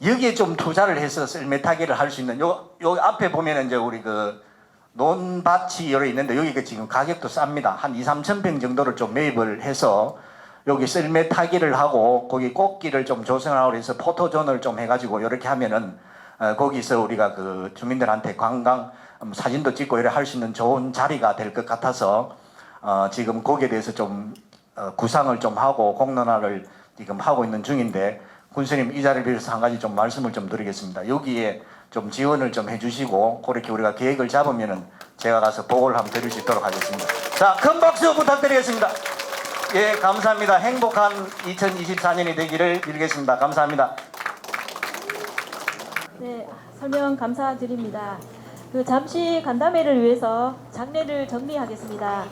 여기에 좀 투자를 해서 썰매 타기를 할 수 있는 요 앞에 보면은 이제 우리 그 논밭이 여러 있는데 여기가 지금 가격도 쌉니다. 한 2-3천 평 정도를 좀 매입을 해서 여기 썰매 타기를 하고 거기 꽃길을 좀 조성하고 해서 포토존을 좀 해가지고 이렇게 하면은 거기서 우리가 그 주민들한테 관광 사진도 찍고 이렇게 할 수 있는 좋은 자리가 될 것 같아서 지금 거기에 대해서 좀 구상을 좀 하고 공론화를 지금 하고 있는 중인데 군수님 이 자리를 빌어서 한 가지 좀 말씀을 좀 드리겠습니다. 여기에 좀 지원을 좀 해주시고 그렇게 우리가 계획을 잡으면은 제가 가서 보고를 한번 드릴 수 있도록 하겠습니다. 자, 큰 박수 부탁드리겠습니다. 예, 감사합니다. 행복한 2024년이 되기를 빌겠습니다. 감사합니다. 네, 설명 감사드립니다. 그 잠시 간담회를 위해서 장례를 정리하겠습니다.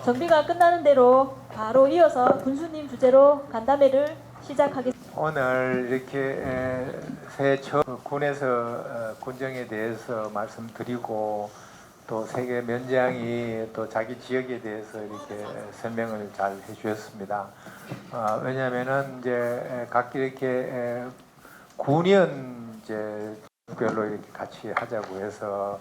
정비가 끝나는 대로 바로 이어서 군수님 주제로 간담회를 시작하겠습니다. 오늘 이렇게 새해 첫 군에서 군정에 대해서 말씀드리고 또 세계 면장이 또 자기 지역에 대해서 이렇게 설명을 잘 해주셨습니다. 왜냐하면은 이제 각 이렇게 군연 이제 별로 이렇게 같이 하자고 해서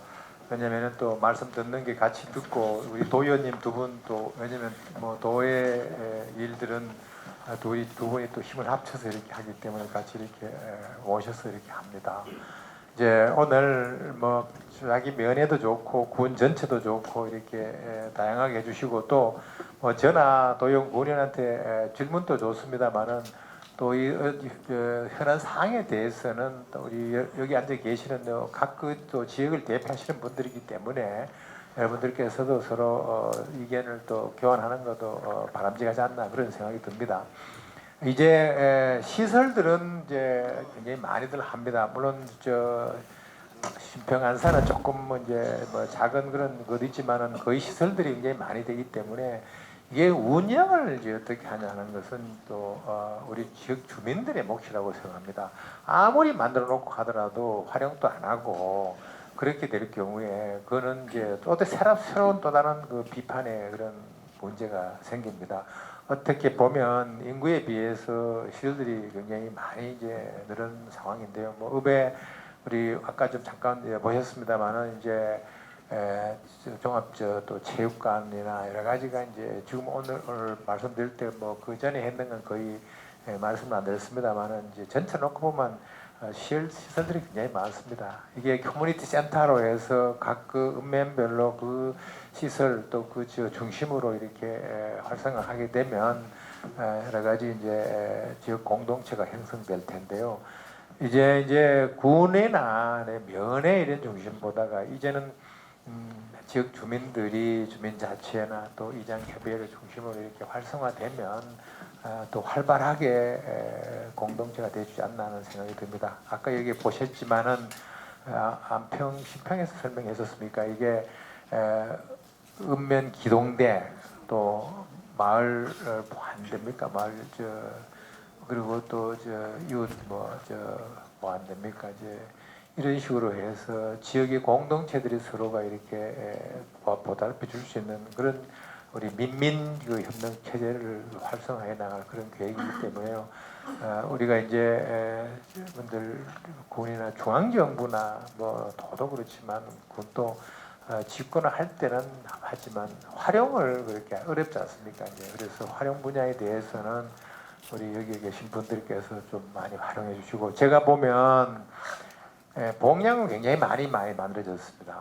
왜냐면은 또 말씀 듣는 게 같이 듣고 우리 도의원님 두 분 또 왜냐면 뭐 도의 일들은 두 분이 또 힘을 합쳐서 이렇게 하기 때문에 같이 이렇게 오셔서 이렇게 합니다. 이제 오늘 뭐 자기 면회도 좋고 군 전체도 좋고 이렇게 다양하게 해주시고 또 뭐 저나 도영 군의원한테 질문도 좋습니다만은 또 이 현안 사항에 대해서는 또 우리 여기 앉아 계시는 각 그 또 지역을 대표하시는 분들이기 때문에 여러분들께서도 서로 의견을 또 교환하는 것도 바람직하지 않나 그런 생각이 듭니다. 이제 시설들은 이제 굉장히 많이들 합니다. 물론 저 신평안사는 조금 이제 뭐 작은 그런 것 있지만은 거의 시설들이 굉장히 많이 되기 때문에 이게 운영을 이제 어떻게 하냐는 것은 또 우리 지역 주민들의 몫이라고 생각합니다. 아무리 만들어 놓고 하더라도 활용도 안 하고 그렇게 될 경우에 그거는 이제 또 새로운 또 다른 그 비판의 그런 문제가 생깁니다. 어떻게 보면 인구에 비해서 시설들이 굉장히 많이 이제 늘은 상황인데요. 뭐 읍에 우리 아까 좀 잠깐 보셨습니다만은 이제 종합 또 체육관이나 여러 가지가 이제 지금 오늘 말씀드릴 때 뭐 그 전에 했는 건 거의 말씀을 안 드렸습니다만은 이제 전체 놓고 보면 시설들이 굉장히 많습니다. 이게 커뮤니티 센터로 해서 각 그 읍면별로 그 시설 또 그 중심으로 이렇게 활성화하게 되면 여러 가지 이제 지역 공동체가 형성될 텐데요. 이제 군에나 면에 이런 중심보다가 이제는 지역 주민들이 주민자치회나 또 이장협의회를 중심으로 이렇게 활성화되면 또 활발하게 공동체가 되지 않나 하는 생각이 듭니다. 아까 여기 보셨지만은 안평, 신평에서 설명했었습니까? 이게 읍면 기동대 또 마을 뭐 안 됩니까? 마을 그리고 또 이웃 뭐 안 됩니까? 이제 이런 식으로 해서 지역의 공동체들이 서로가 이렇게 보답해 줄 수 있는 그런 우리 민민 그 협력 체제를 활성화해 나갈 그런 계획이기 때문에요. 우리가 이제 분들 군이나 중앙정부나 뭐 도도 그렇지만 군도 집권을 할 때는 하지만 활용을 그렇게 어렵지 않습니까? 이제 그래서 활용 분야에 대해서는 우리 여기 계신 분들께서 좀 많이 활용해 주시고 제가 보면 봉양은 굉장히 많이 만들어졌습니다.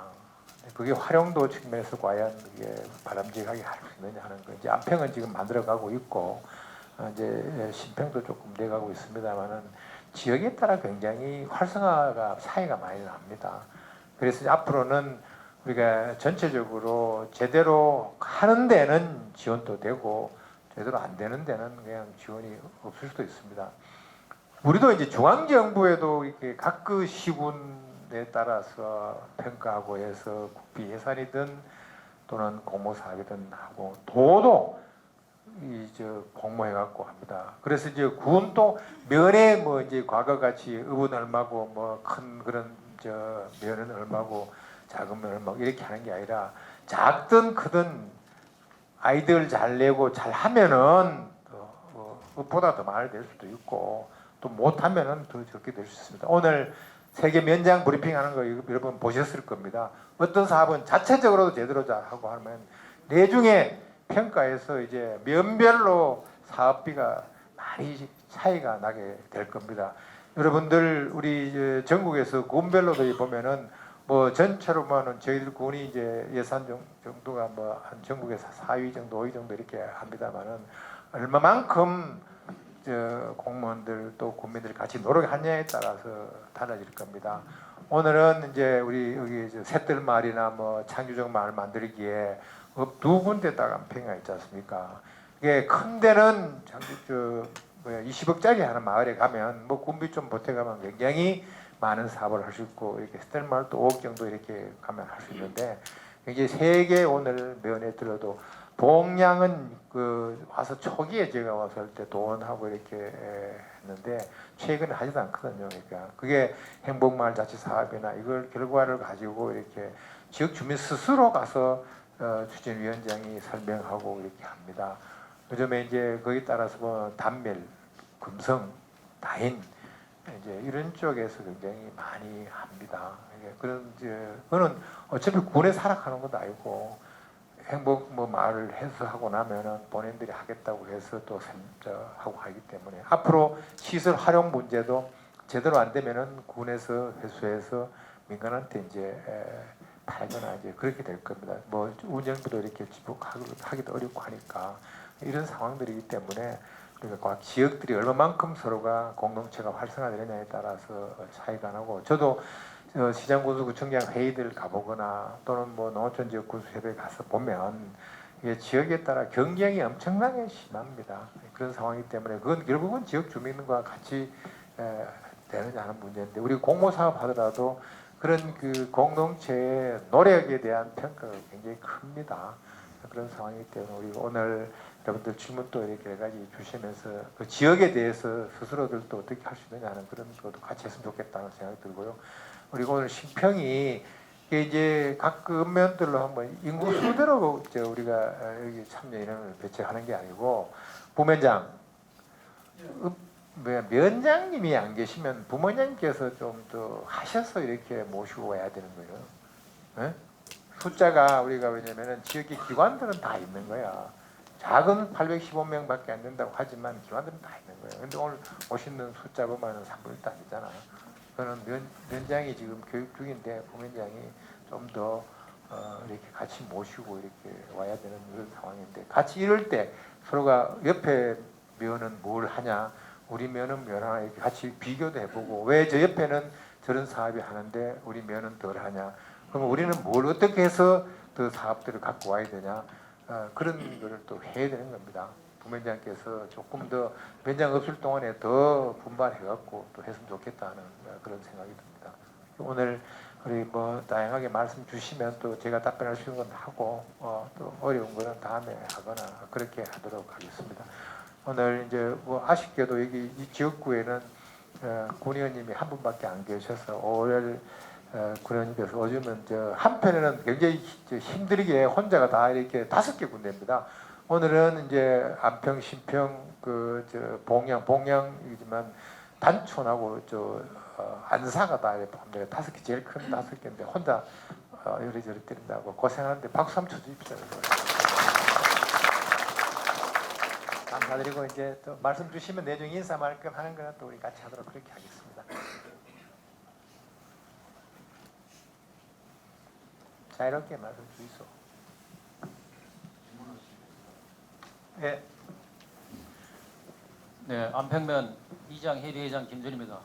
그게 활용도 측면에서 과연 그게 바람직하게 할 수 있느냐 하는 거. 이제 안평은 지금 만들어가고 있고 이제 신평도 조금 돼가고 있습니다만은 지역에 따라 굉장히 활성화가 차이가 많이 납니다. 그래서 앞으로는 우리가 전체적으로 제대로 하는 데는 지원도 되고 제대로 안 되는 데는 그냥 지원이 없을 수도 있습니다. 우리도 이제 중앙정부에도 이렇게 각 그 시군에 따라서 평가하고 해서 국비 예산이든 또는 공모사업이든 하고 도도 공모해 갖고 합니다. 그래서 이제 군도 면에 뭐 이제 과거 같이 읍은 얼마고 뭐 큰 그런 면은 얼마고 작은 면 얼마고 이렇게 하는 게 아니라 작든 크든 아이들 잘 내고 잘 하면은 보다 더 많이 될 수도 있고 또 못하면은 더 적게 될 수 있습니다. 오늘 세계 면장 브리핑하는 거 여러분 보셨을 겁니다. 어떤 사업은 자체적으로도 제대로 하고 하면 내중에 평가에서 이제 면별로 사업비가 많이 차이가 나게 될 겁니다. 여러분들 우리 전국에서 군별로도 보면은 뭐 전체로 보면은 저희들 군이 이제 예산 정도가 뭐 한 전국에서 4위 정도, 5위 정도 이렇게 합니다만은 얼마만큼 공무원들 또 국민들이 같이 노력하냐에 따라서 달라질 겁니다. 오늘은 이제 우리 여기 샛들마을이나 뭐 창규정 마을 만들기에 두 군데다가 안평이 있지 않습니까? 이게 큰 데는 20억짜리 하는 마을에 가면 뭐 군비 좀 보태가면 굉장히 많은 사업을 할 수 있고 이렇게 샛들마을도 5억 정도 이렇게 가면 할 수 있는데 이제 세계 오늘 면에 들어도 봉양은 와서 초기에 제가 와서 할 때 돈하고 이렇게 했는데 최근에 하지도 않거든요. 그러니까 그게 행복마을 자치 사업이나 이걸 결과를 가지고 이렇게 지역 주민 스스로 가서 추진위원장이 설명하고 이렇게 합니다. 요즘에 이제 거기 따라서 뭐 단밀, 금성, 다인 이제 이런 쪽에서 굉장히 많이 합니다. 그런 그거는 어차피 군에 살아가는 것도 아니고 행복 뭐 말을 해서 하고 나면은 본인들이 하겠다고 해서 또 하고 하기 때문에 앞으로 시설 활용 문제도 제대로 안 되면은 군에서 회수해서 민간한테 이제 팔거나 이제 그렇게 될 겁니다. 뭐 운영비도 이렇게 지속하기도 어렵고 하니까 이런 상황들이기 때문에 우리가 각 지역들이 얼마만큼 서로가 공동체가 활성화되느냐에 따라서 차이가 나고 저도 시장군수구청장 회의들 가보거나 또는 뭐 농어촌 지역 군수협회 가서 보면 이게 지역에 따라 경쟁이 엄청나게 심합니다. 그런 상황이기 때문에 그건 결국은 지역 주민과 같이 되느냐 하는 문제인데 우리 공모사업 하더라도 그런 그 공동체의 노력에 대한 평가가 굉장히 큽니다. 그런 상황이기 때문에 우리 오늘 여러분들 질문도 이렇게 여러 가지 주시면서 그 지역에 대해서 스스로들 또 어떻게 할 수 있느냐 하는 그런 것도 같이 했으면 좋겠다는 생각이 들고요. 그리고 오늘 신평이 이제 각 읍면들로 한번 인구 수대로 우리가 여기 참여 인원을 배치하는 게 아니고 부면장, 면장님이 안 계시면 부모님께서 좀 더 하셔서 이렇게 모시고 와야 되는 거예요. 네? 숫자가 우리가 왜냐면은 지역의 기관들은 다 있는 거야. 작은 815명밖에 안 된다고 하지만 기관들은 다 있는 거예요. 근데 오늘 오시는 숫자 보면은 3분의 1도 안 되잖아. 그거는 면장이 지금 교육 중인데 부면장이 좀 더 이렇게 같이 모시고 이렇게 와야 되는 그런 상황인데 같이 이럴 때 서로가 옆에 면은 뭘 하냐, 우리 면은 면 하나 이렇게 같이 비교도 해보고 왜 저 옆에는 저런 사업이 하는데 우리 면은 덜 하냐. 그럼 우리는 뭘 어떻게 해서 더 사업들을 갖고 와야 되냐. 그런 거를 또 해야 되는 겁니다. 부면장께서 조금 더 면장 없을 동안에 더 분발해갖고 또 했으면 좋겠다는 그런 생각이 듭니다. 오늘 우리 뭐 다양하게 말씀 주시면 또 제가 답변할 수 있는 건 하고 또 어려운 거는 다음에 하거나 그렇게 하도록 하겠습니다. 오늘 이제 뭐 아쉽게도 여기 이 지역구에는 군의원님이 한 분밖에 안 계셔서 오늘 군의원님께서 요즘은 한편에는 굉장히 힘들게 혼자가 다 이렇게 5개 군데입니다. 오늘은 이제 안평, 신평, 봉양이지만 단촌하고 안사가 다 이렇게 5개 제일 큰 5개인데 혼자 이리저리 때린다고 고생하는데 박수 한번 쳐주십시오. 감사드리고 이제 또 말씀 주시면 내중 인사 말끔 하는 거는 또 우리 같이 하도록 그렇게 하겠습니다. 자유롭게 말씀 주이소. 예. 네, 안평면 이장 회의회장 김준입니다.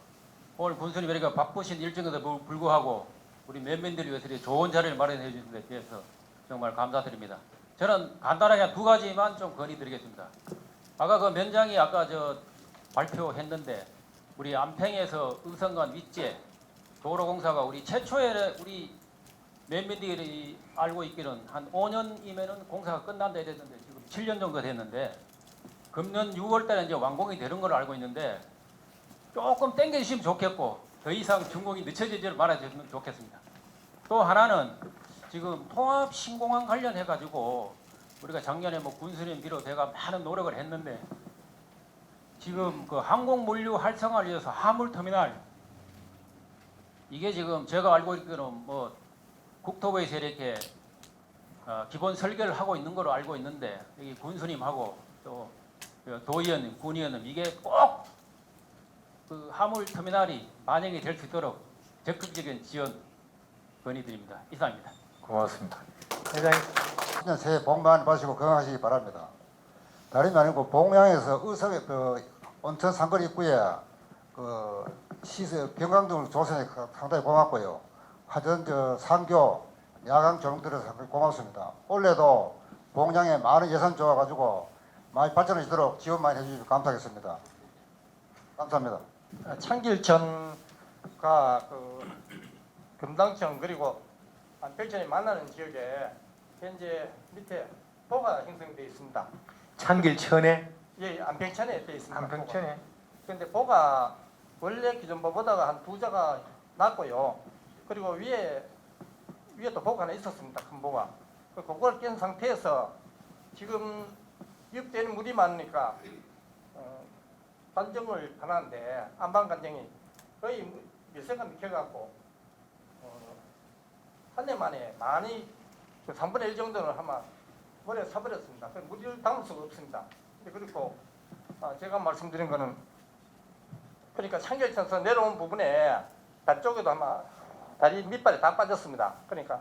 오늘 군수님 이렇게 바쁘신 일정에도 불구하고 우리 면민들을 위해서 이렇게 좋은 자리를 마련해 주신 데 대해서 정말 감사드립니다. 저는 간단하게 두 가지만 좀 건의드리겠습니다. 아까 그 면장이 아까 저 발표했는데 우리 안평에서 의성간 윗제 도로공사가 우리 최초에 우리 면민들이 알고 있기는 한 5년이면은 공사가 끝난다 이랬는데 지금 7년 정도 됐는데 금년 6월 달에 이제 완공이 되는 걸로 알고 있는데 조금 땡겨주시면 좋겠고 더 이상 준공이 늦춰지지 말아주시면 좋겠습니다. 또 하나는 지금 통합 신공항 관련해 가지고 우리가 작년에 뭐 군수님 비롯해가 많은 노력을 했는데 지금 그 항공 물류 활성화를 위해서 화물 터미널 이게 지금 제가 알고 있기로는 뭐 국토부에서 이렇게 기본 설계를 하고 있는 걸로 알고 있는데 여기 군수님하고 또 도의원님, 군의원님 이게 꼭 그 화물 터미널이 반영이 될 수 있도록 적극적인 지원 건의드립니다. 이상입니다. 고맙습니다. 회장님. 새해 복 많이 받으시고 건강하시기 바랍니다. 다름이 아니고 봉양에서 의성의 그 온천 상거리 입구에 그 시설 경강등을 조성해 상당히 고맙고요. 화전 상교 야광 조명 들어서 상당히 고맙습니다. 올해도 봉양에 많은 예산 좋아가지고 많이 발전할 수 있도록 지원 많이 해주시면 감사하겠습니다. 감사합니다. 창길천과 그 금당천 그리고 안평천이 만나는 지역에 현재 밑에 보가 형성되어 있습니다. 창길천에 예, 안평천에 되어 있습니다. 안평천에 그런데 보가 원래 기존보보다가 한 2자가 낮고요. 그리고 위에 또 보가 하나 있었습니다. 큰 보가. 그걸 깬 상태에서 지금 입대는 물이 많으니까 관정을 하는데 안방 관정이 거의 밀세가 mik혀갖고 한 해 만에 많이 3분의 1 정도는 아마 물에 사버렸습니다. 물을 담을 수가 없습니다. 그리고 제가 말씀드린 거는 그러니까 창결천에서 내려온 부분에 달 쪽에도 아마 다리 밑발이 다 빠졌습니다. 그러니까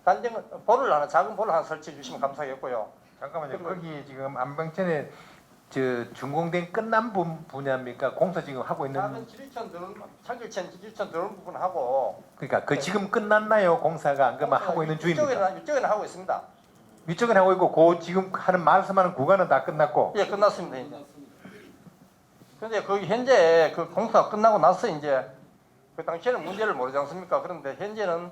단정을 볼을 하나 작은 볼을 하나 설치해 주시면 감사하겠고요. 잠깐만요. 거기 지금 안평천에 저 준공된 끝난 분야입니까? 공사 지금 하고 있는. 작은 지리천 들어온 창결천 지리천 들어온 부분하고 그러니까 그 지금 끝났나요? 공사가 안 그러면 하고 있는 중입니까? 위쪽에는 하고 있습니다. 위쪽은 하고 있고 그 지금 하는 말씀하는 구간은 다 끝났고. 예, 끝났습니다. 이제. 근데 거기 현재 그 공사가 끝나고 나서 이제 그 당시에는 문제를 모르지 않습니까? 그런데 현재는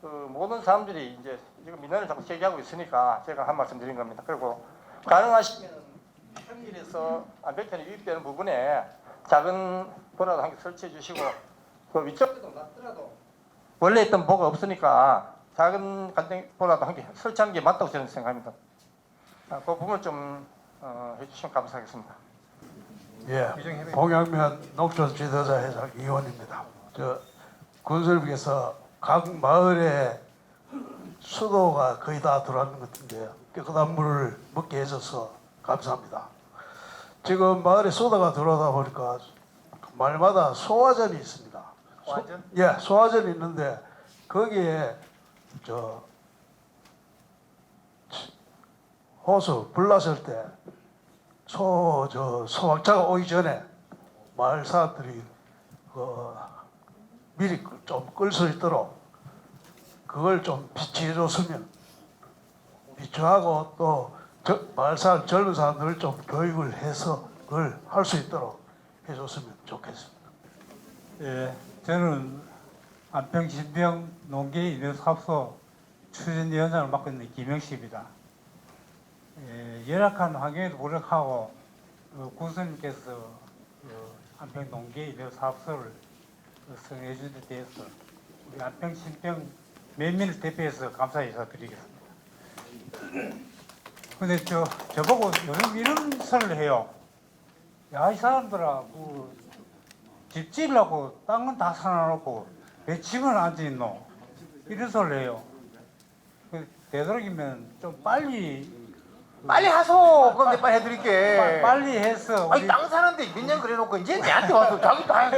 그 모든 사람들이 이제 지금 민원을 자꾸 제기하고 있으니까 제가 한 말씀 드린 겁니다. 그리고 가능하시면 평일에서 안평천에 유입되는 부분에 작은 보라도 한 개 설치해 주시고 그 위쪽에도 놨더라도 원래 있던 보가 없으니까 작은 간장 보라도 한 개 설치하는 게 맞다고 저는 생각합니다. 그 부분 좀 해주시면 감사하겠습니다. 예, 봉양면 농촌 지도자 회장 이원입니다. 저 군수님께서 각 마을에 수도가 거의 다 들어왔는 것 같은데요. 깨끗한 물을 먹게 해줘서 감사합니다. 지금 마을에 수도가 들어오다 보니까 마을마다 소화전이 있습니다. 소화전? 예, 소화전이 있는데 거기에 저 호수 불 났을 때 소방차가 오기 전에 마을 사람들이 미리 좀 끌 수 있도록 그걸 좀 비치해 줬으면 비추하고 또 마을 사람 젊은 사람들 좀 교육을 해서 그걸 할 수 있도록 해줬으면 좋겠습니다. 예, 저는 안평 신병 농계 인력사업소 추진위원장을 맡고 있는 김영식입니다. 열악한 환경에도 노력하고 군수님께서 안평 농계 인력사업소를 성해 준 데 대해서 우리 안평 신병 면민을 대표해서 감사 인사드리겠습니다. 근데 저보고 요즘 이런 소리를 해요. 야, 이 사람들아, 집 지으려고 딴 건 다 사놔놓고 왜 집은 안 짓노? 이런 소리를 해요. 되도록이면 좀 빨리 빨리 하소. 그럼 내가 빨리 해드릴게. 빨리 해서 아니 땅 사는데 몇 년 그래놓고 이제 내한테 와서 자기 다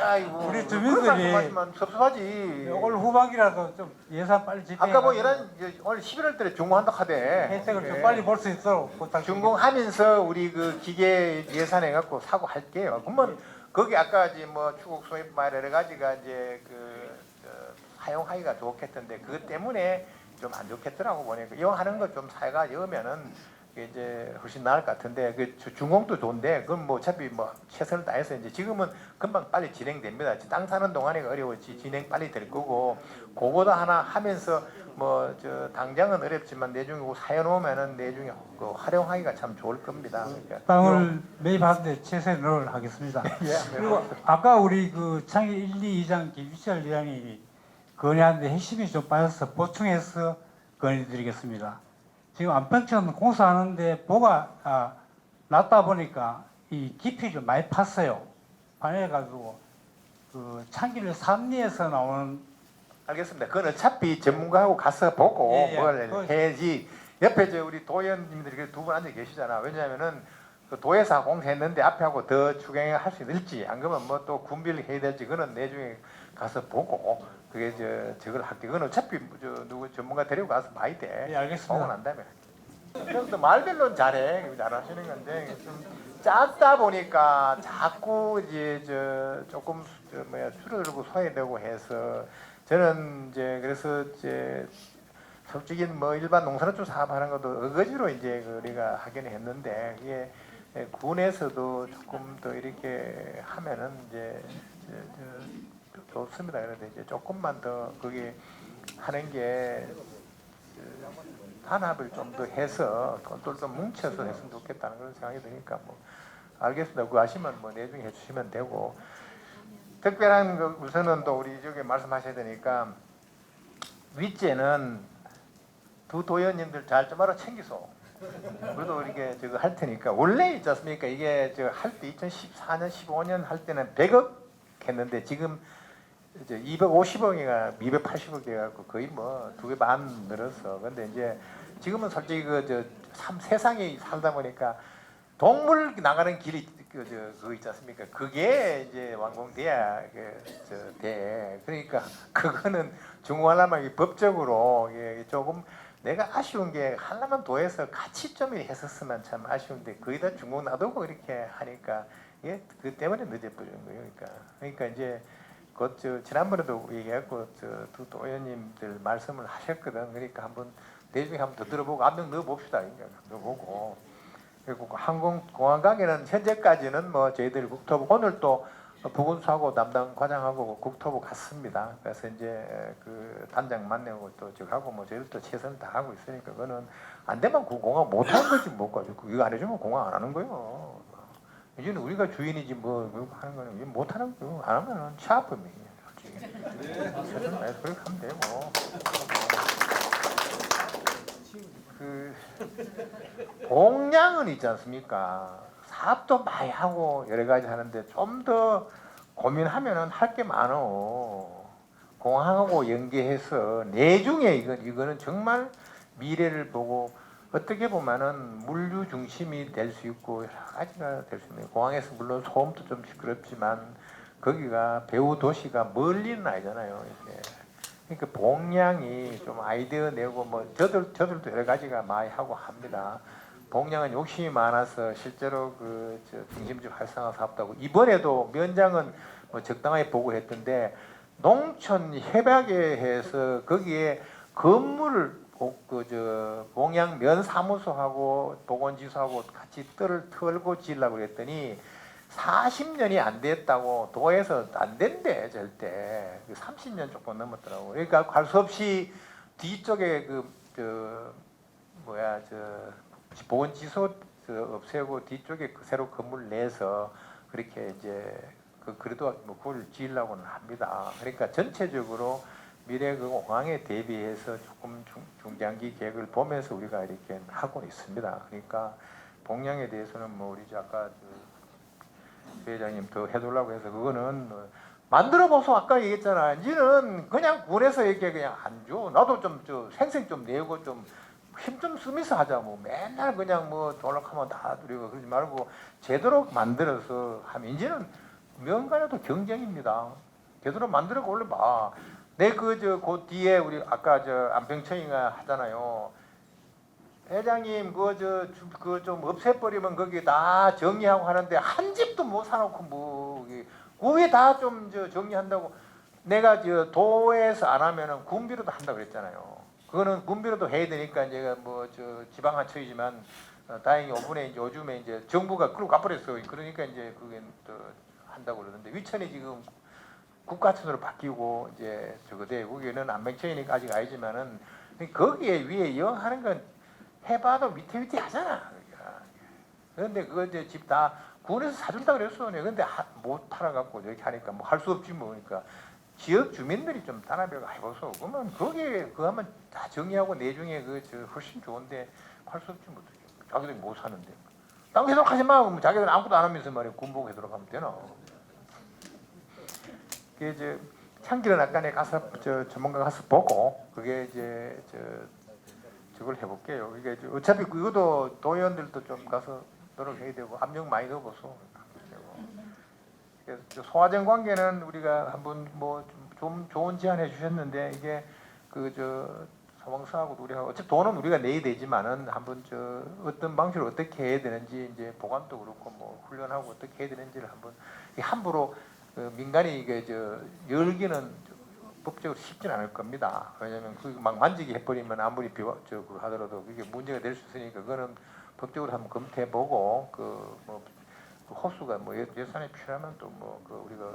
아이고 우리 그런 주민들이 말씀하시면 섭섭하지. 올 후반기라도 좀 예산 빨리 집행. 아까 뭐 오늘 11월 달에 준공한다 하대. 혜택을 좀 빨리 볼 수 있도록 부탁드립니다. 준공하면서 우리 그 기계 예산해 갖고 사고 할게요. 그러면 거기 아까 이제 뭐 추국 소입 말 여러 가지가 이제 사용하기가 좋겠던데 그것 때문에 좀 안 좋겠더라고 보니까 이거 하는 거 좀 사회가 여면은 이제 훨씬 나을 것 같은데 그 준공도 좋은데 그건 뭐 어차피 뭐 최선을 다해서 이제 지금은 금방 빨리 진행됩니다. 땅 사는 동안에 어려웠지 진행 빨리 될 거고 그거도 하나 하면서 뭐 당장은 어렵지만 내중에 사여놓으면은 내중에 그 활용하기가 참 좋을 겁니다. 그러니까 땅을 매입하는데 최선을 하겠습니다. 그리고 아까 우리 그 창의 1, 2, 2장 김유철 의장이 건의하는데 핵심이 좀 빠져서 보충해서 건의드리겠습니다. 지금 안평천 공사하는데 보가 낮다 보니까 이 깊이 좀 많이 팠어요. 반해가지고 그 창길 삼리에서 나오는 알겠습니다. 그건 어차피 전문가하고 가서 보고 예, 예. 뭘 해야지. 옆에 우리 도의원님들이 두 분 앉아 계시잖아. 왜냐하면은 그 도에서 공사했는데 앞에 하고 더 추경할 수 있을지 안 그러면 뭐 또 군비를 해야 될지 그거는 내중에 가서 보고 그게 저걸 할게. 그건 어차피 누구 전문가 데리고 가서 봐야 돼. 예, 알겠습니다. 보고 난 다음에. 형도 말별로는 잘하시는 건데 좀 작다 보니까 자꾸 이제 조금 줄어들고 소외되고 해서 저는 이제 그래서 이제 솔직히 뭐 일반 농산업종 사업하는 것도 어거지로 이제 우리가 하긴 했는데 이게 군에서도 조금 더 이렇게 하면은 이제 좋습니다. 그런데 이제 조금만 더 거기 하는 게 단합을 좀 더 해서 또 뭉쳐서 했으면 좋겠다는 그런 생각이 드니까 뭐 알겠습니다. 그거 아시면 뭐 내중에 해주시면 되고 특별한 그 우선은 또 우리 저기 말씀하셔야 되니까 윗째는 두 도의원님들 잘 좀 알아 챙기소. 그래도 이렇게 저거 할 테니까 원래 있지 않습니까? 이게 저 할 때 2014년 15년 할 때는 100억 했는데 지금 이제 250억이가 280억 돼갖고 거의 뭐 2배 반 늘었어. 근데 이제 지금은 솔직히 세상에 살다 보니까 동물 나가는 길이 그거 있지 않습니까? 그게 이제 완공돼야 돼. 그러니까 그거는 중공하려면 법적으로 조금 내가 아쉬운 게 하려면 도에서 같이 좀 했었으면 참 아쉬운데 거의 다 중공 놔두고 이렇게 하니까 이게 그 때문에 늦어버리는 거예요. 그러니까 이제 그 지난번에도 얘기했고 두 도의원님들 말씀을 하셨거든. 그러니까 한번 내중에 한번 더 들어보고 압력 넣어봅시다. 넣어보고 그리고 항공공항 가게는 현재까지는 뭐 저희들 국토부 오늘 또 부군수하고 담당 과장하고 국토부 갔습니다. 그래서 이제 그 단장 만나고 또 저하고 뭐 저희들도 최선을 다하고 있으니까 그거는 안 되면 그 공항 못 하는 거지 못 가지고 이거 안 해주면 공항 안 하는 거예요. 이제는 우리가 주인이지 뭐 하는 거는 못 하는 거 안 하면은 취업범이에요. 솔직히. 최선을 그렇게 하면 되고. 그 공량은 있지 않습니까? 사업도 많이 하고 여러 가지 하는데 좀 더 고민하면은 할 게 많어. 공항하고 연계해서 내중에 이거는 정말 미래를 보고 어떻게 보면은 물류 중심이 될 수 있고 여러 가지가 될 수 있는 공항에서 물론 소음도 좀 시끄럽지만 거기가 배후 도시가 멀리는 아니잖아요. 이렇게. 그러니까 봉량이 좀 아이디어 내고 뭐 저들도 여러 가지가 많이 하고 합니다. 봉량은 욕심이 많아서 실제로 중심지 활성화 사업도 하고 이번에도 면장은 뭐 적당하게 보고했던데 농촌 협약회에서 거기에 건물을 봉양 면사무소하고 보건지소하고 같이 뜰을 털고 지으려고 그랬더니 40년이 안 됐다고 도에서 안 된대 절대 30년 조금 넘었더라고. 그러니까 갈 수 없이 뒤쪽에 보건지소 없애고 뒤쪽에 새로 건물 내서 그렇게 이제 그래도 뭐 그걸 지으려고는 합니다. 그러니까 전체적으로 미래 그 공항에 대비해서 조금 중장기 계획을 보면서 우리가 이렇게 하고 있습니다. 그러니까 봉양에 대해서는 뭐 우리 아까 회장님 더 해달라고 해서 그거는 만들어 보소. 아까 얘기했잖아. 이제는 그냥 군에서 이렇게 그냥 안 줘. 나도 좀 생생 좀 내고 좀 힘 좀 쓰면서 하자. 뭐 맨날 그냥 뭐 돌락하면 다 두려워 그러지 말고 제대로 만들어서 하면 이제는 명간에도 경쟁입니다. 제대로 만들어 올려봐. 내 그 뒤에 우리 아까 안평청이가 하잖아요. 회장님 그 좀 없애버리면 거기 다 정리하고 하는데 한 집도 못 사놓고 뭐 구에 다 좀 정리한다고. 내가 도에서 안 하면은 군비로도 한다 그랬잖아요. 그거는 군비로도 해야 되니까 이제 지방하청이지만 다행히 이번에 이제 요즘에 이제 정부가 끌고 가버렸어요. 그러니까 이제 그게 또 한다고 그러는데 위천이 지금 국가천으로 바뀌고 이제 저거대 거기는 안평청이니까 아직 아니지만은 거기에 위에 영 하는 건 해봐도 위태위태 하잖아. 그런데 그거 이제 집 다 군에서 사준다 그랬어. 근데 못 팔아갖고 이렇게 하니까 뭐 할 수 없지 뭐. 그러니까 지역 주민들이 좀 단합해가 해보소. 그러면 거기에 그거 하면 다 정리하고 내중에 훨씬 좋은데 할 수 없지 뭐. 자기들이 못 사는데. 땅 해도록 하지 마. 그럼 자기들은 아무것도 안 하면서 말이야. 군복 해도록 하면 되나. 그게 이제 창길은 아까 내 가서 전문가 가서 보고 그게 이제 저걸 해볼게요. 이게 어차피 그것도 도의원들도 좀 가서 노력해야 되고 압력 많이 넣어보소. 소화정 관계는 우리가 한번 좀 좋은 제안해 주셨는데 이게 사방사하고 우리가 어차피 돈은 우리가 내야 되지만은 한번 어떤 방식으로 어떻게 해야 되는지 이제 보관도 그렇고 뭐 훈련하고 어떻게 해야 되는지를 한번 함부로 민간이 이게 열기는 법적으로 쉽진 않을 겁니다. 왜냐하면 그 막 만지기 해버리면 아무리 하더라도 그게 문제가 될 수 있으니까 그거는 법적으로 한번 검토해보고 호수가 뭐 예산이 필요하면 또 우리가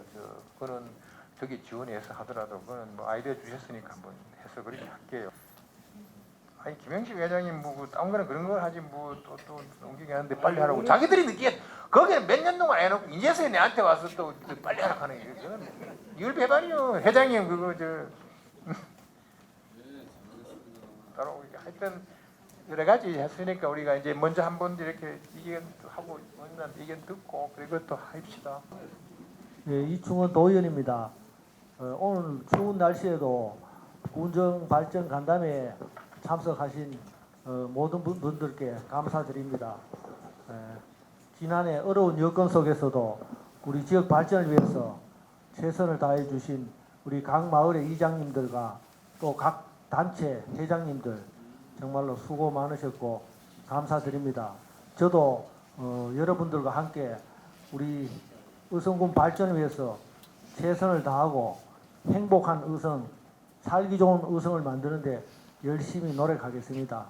그거는 저기 지원해서 하더라도 그거는 뭐 아이디어 주셨으니까 한번 해서 그렇게 할게요. 아니 김영식 회장님 다른 거는 그런 걸 하지 또 넘기게 하는데 빨리 하라고 자기들이 느끼게 거기는 몇 년 동안 해놓고 이제서야 내한테 와서 또 빨리 하라고 하는 게 그건 일배반이요. 회장님 그거 따로 하여튼 여러 가지 했으니까 우리가 이제 먼저 한번 이렇게 의견하고 의견 듣고 그리고 또 합시다. 예, 이충원 도의원입니다. 오늘 추운 날씨에도 군정 발전 간담회에 참석하신 모든 분들께 감사드립니다. 지난해 어려운 여건 속에서도 우리 지역 발전을 위해서 최선을 다해 주신 우리 각 마을의 이장님들과 또 각 단체 회장님들 정말로 수고 많으셨고 감사드립니다. 저도 여러분들과 함께 우리 의성군 발전을 위해서 최선을 다하고 행복한 의성, 살기 좋은 의성을 만드는데 열심히 노력하겠습니다.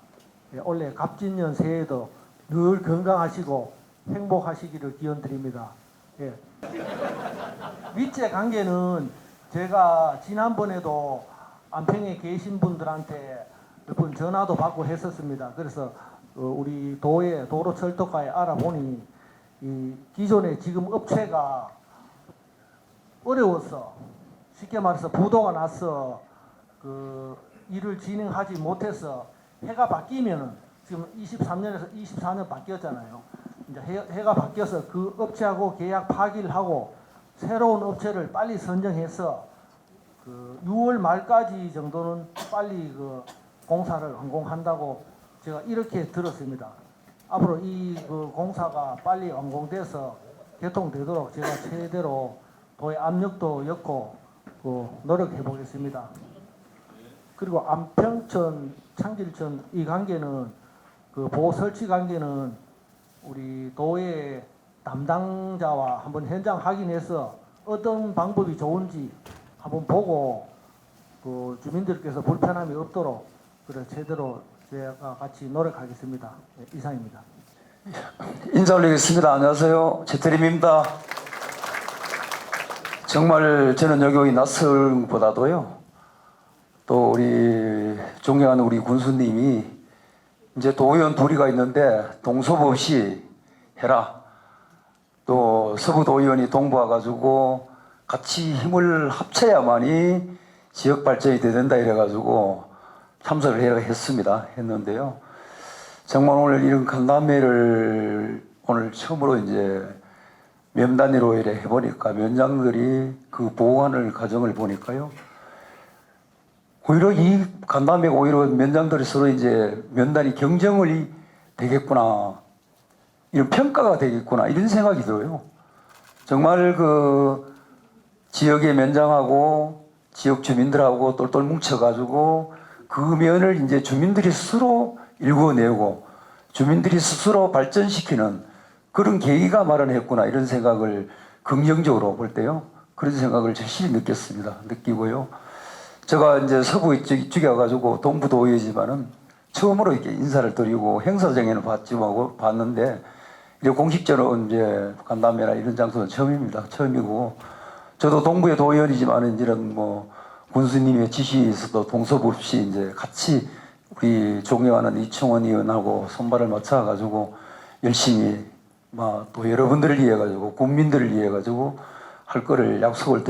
올해 갑진년 새해에도 늘 건강하시고 행복하시기를 기원드립니다. 예. 위째 관계는 제가 지난번에도 안평에 계신 분들한테 몇 번 전화도 받고 했었습니다. 그래서 우리 도로철도과에 알아보니 이 기존에 지금 업체가 어려워서 쉽게 말해서 부도가 나서 일을 진행하지 못해서 해가 바뀌면은 지금 23년에서 24년 바뀌었잖아요. 이제 해가 바뀌어서 그 업체하고 계약 파기를 하고 새로운 업체를 빨리 선정해서 6월 말까지 정도는 빨리 공사를 완공한다고 제가 이렇게 들었습니다. 앞으로 이 공사가 빨리 완공돼서 개통되도록 제가 최대로 도의 압력도 였고 노력해 보겠습니다. 그리고 안평천, 창길천 이 관계는 보호 설치 관계는 우리 도의 담당자와 한번 현장 확인해서 어떤 방법이 좋은지 한번 보고 주민들께서 불편함이 없도록 제대로 제가 같이 노력하겠습니다. 네, 이상입니다. 인사 올리겠습니다. 안녕하세요. 최태림입니다. 정말 저는 여기 낯설보다도요. 또 우리 존경하는 우리 군수님이 이제 도의원 둘이가 있는데 동섭 없이 해라. 또 서부 도의원이 동부와가지고 같이 힘을 합쳐야만이 지역 발전이 된다 이래가지고 참석을 했습니다. 했는데요. 정말 오늘 이런 간담회를 오늘 처음으로 이제 면단위로 이래 해보니까 면장들이 그 보완을 과정을 보니까요. 오히려 이 간담회가 오히려 면장들이 서로 이제 면단이 경쟁을 되겠구나, 이런 평가가 되겠구나, 이런 생각이 들어요. 정말 그 지역의 면장하고 지역 주민들하고 똘똘 뭉쳐가지고 그 면을 이제 주민들이 스스로 일궈내고 주민들이 스스로 발전시키는 그런 계기가 마련했구나, 이런 생각을 긍정적으로 볼 때요. 그런 생각을 절실히 느끼고요. 제가 이제 서부 이쪽에 와가지고 동부도의회지만은 처음으로 이렇게 인사를 드리고 행사장에는 봤는데 이제 공식적으로 이제 간담회나 이런 장소는 처음입니다. 처음이고 저도 동부의 도의원이지만은 이런 뭐 군수님의 지시에서도 동서부 없이 이제 같이 우리 존경하는 이충원 의원하고 손발을 맞춰가지고 열심히 또 여러분들을 위해 가지고 국민들을 위해 가지고 할 거를 약속을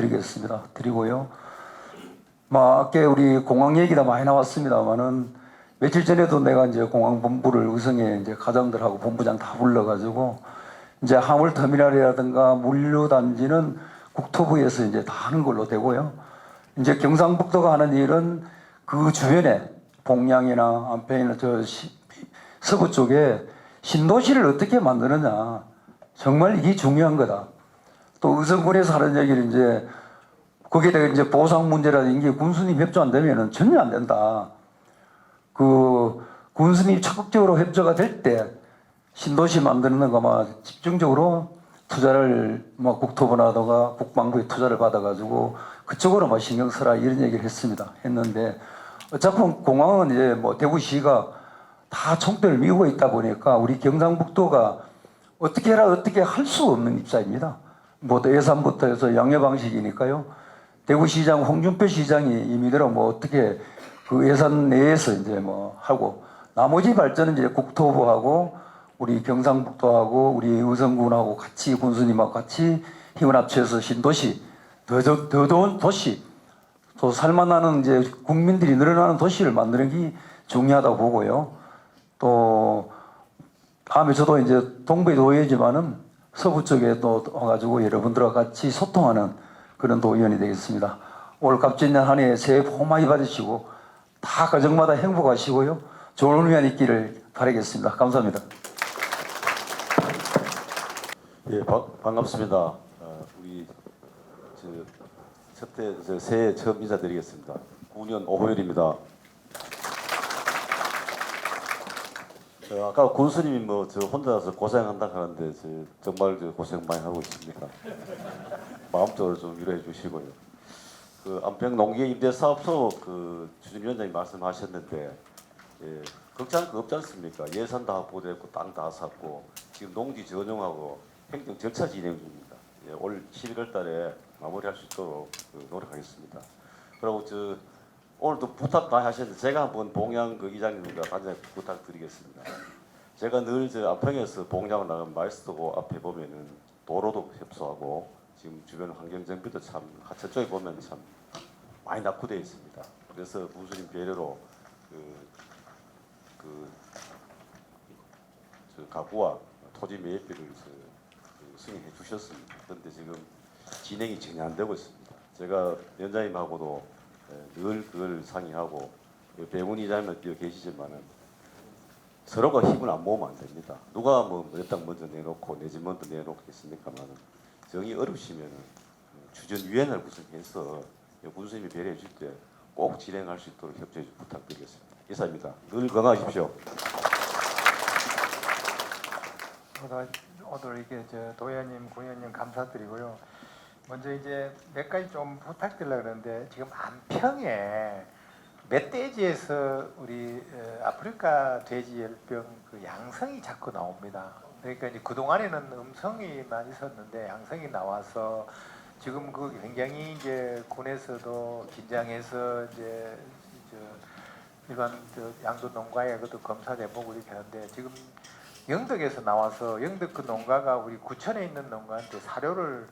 드리고요. 아까 우리 공항 얘기가 많이 나왔습니다만은 며칠 전에도 내가 이제 공항본부를 의성에 이제 가장들하고 본부장 다 불러가지고 이제 화물터미널이라든가 물류단지는 국토부에서 이제 다 하는 걸로 되고요. 이제 경상북도가 하는 일은 그 주변에 봉양이나 안평이나 서부 쪽에 신도시를 어떻게 만드느냐, 정말 이게 중요한 거다. 또 의성군에서 하는 얘기를 이제 거기에다가 이제 보상 문제라든지 군수님 협조 안 되면은 전혀 안 된다. 그 군수님 적극적으로 협조가 될 때 신도시 만드는 거만 집중적으로 투자를 국토부나든가 국방부에 투자를 받아가지고 그쪽으로 신경 써라, 이런 얘기를 했는데 어차피 공항은 이제 대구시가 다 총대를 미고 있다 보니까 우리 경상북도가 어떻게 할 수 없는 입장입니다. 예산부터 해서 양해 방식이니까요. 대구시장 홍준표 시장이 임의대로 어떻게 그 예산 내에서 이제 하고 나머지 발전은 이제 국토부하고 우리 경상북도하고 우리 의성군하고 같이 군수님하고 같이 힘을 합쳐서 신도시, 더 좋은 도시, 또 살만하는 이제 국민들이 늘어나는 도시를 만드는 게 중요하다고 보고요. 또 다음에 저도 이제 동부의 도의회지만은 서부 쪽에 또 와가지고 여러분들과 같이 소통하는 그런 도의원이 되겠습니다. 올 갑진년 한 해 새해 복 많이 받으시고 다 가정마다 행복하시고요. 좋은 운명 있기를 바라겠습니다. 감사합니다. 예, 반갑습니다. 우리 첫째 새해 처음 인사드리겠습니다. 9년 오호열입니다. 아까 군수님이 저 혼자서 고생한다 하는데 정말 고생 많이 하고 있습니다. 마음적으로 좀 위로해 주시고요. 그 안평 농기계 임대 사업소 그 주진위원장님 말씀하셨는데 걱정할 거 없지 않습니까? 예산 다 확보됐고 땅 다 샀고 지금 농지 전용하고 행정 절차 진행 중입니다. 올 11월 달에 마무리할 수 있도록 노력하겠습니다. 그리고 오늘도 부탁 많이 하셨는데 제가 한번 봉양 그 이장님과 단장님 부탁드리겠습니다. 제가 늘 안평에서 봉양을 나가면 마이스터고 앞에 보면은 도로도 협소하고 지금 주변 환경 정비도 참 하천 쪽에 보면 참 많이 낙후되어 있습니다. 그래서 군수님 배려로 가구와 토지 매입비를 승인해 주셨습니다. 그런데 지금 진행이 전혀 안 되고 있습니다. 제가 위원장님하고도 늘 그걸 상의하고 배문 이장님은 뛰어 계시지만은 서로가 힘을 안 모으면 안 됩니다. 누가 내 땅 먼저 내놓고 내 집 먼저 내놓겠습니까만은 정이 어려우시면은 주전위원회를 구성해서 군수님이 배려해 줄 때 꼭 진행할 수 있도록 협조해 부탁드리겠습니다. 이상입니다. 늘 건강하십시오. 오늘 이게 도의원님, 군의원님 감사드리고요. 먼저 이제 몇 가지 좀 부탁드리려고 그러는데 지금 안평에 멧돼지에서 우리 아프리카 돼지열병 그 양성이 자꾸 나옵니다. 그러니까 이제 그동안에는 음성이만 있었는데 양성이 나와서 지금 그 굉장히 이제 군에서도 긴장해서 이제 일반 양도 농가에 그것도 검사해보고 이렇게 하는데 지금 영덕에서 나와서 영덕 그 농가가 우리 구천에 있는 농가한테 사료를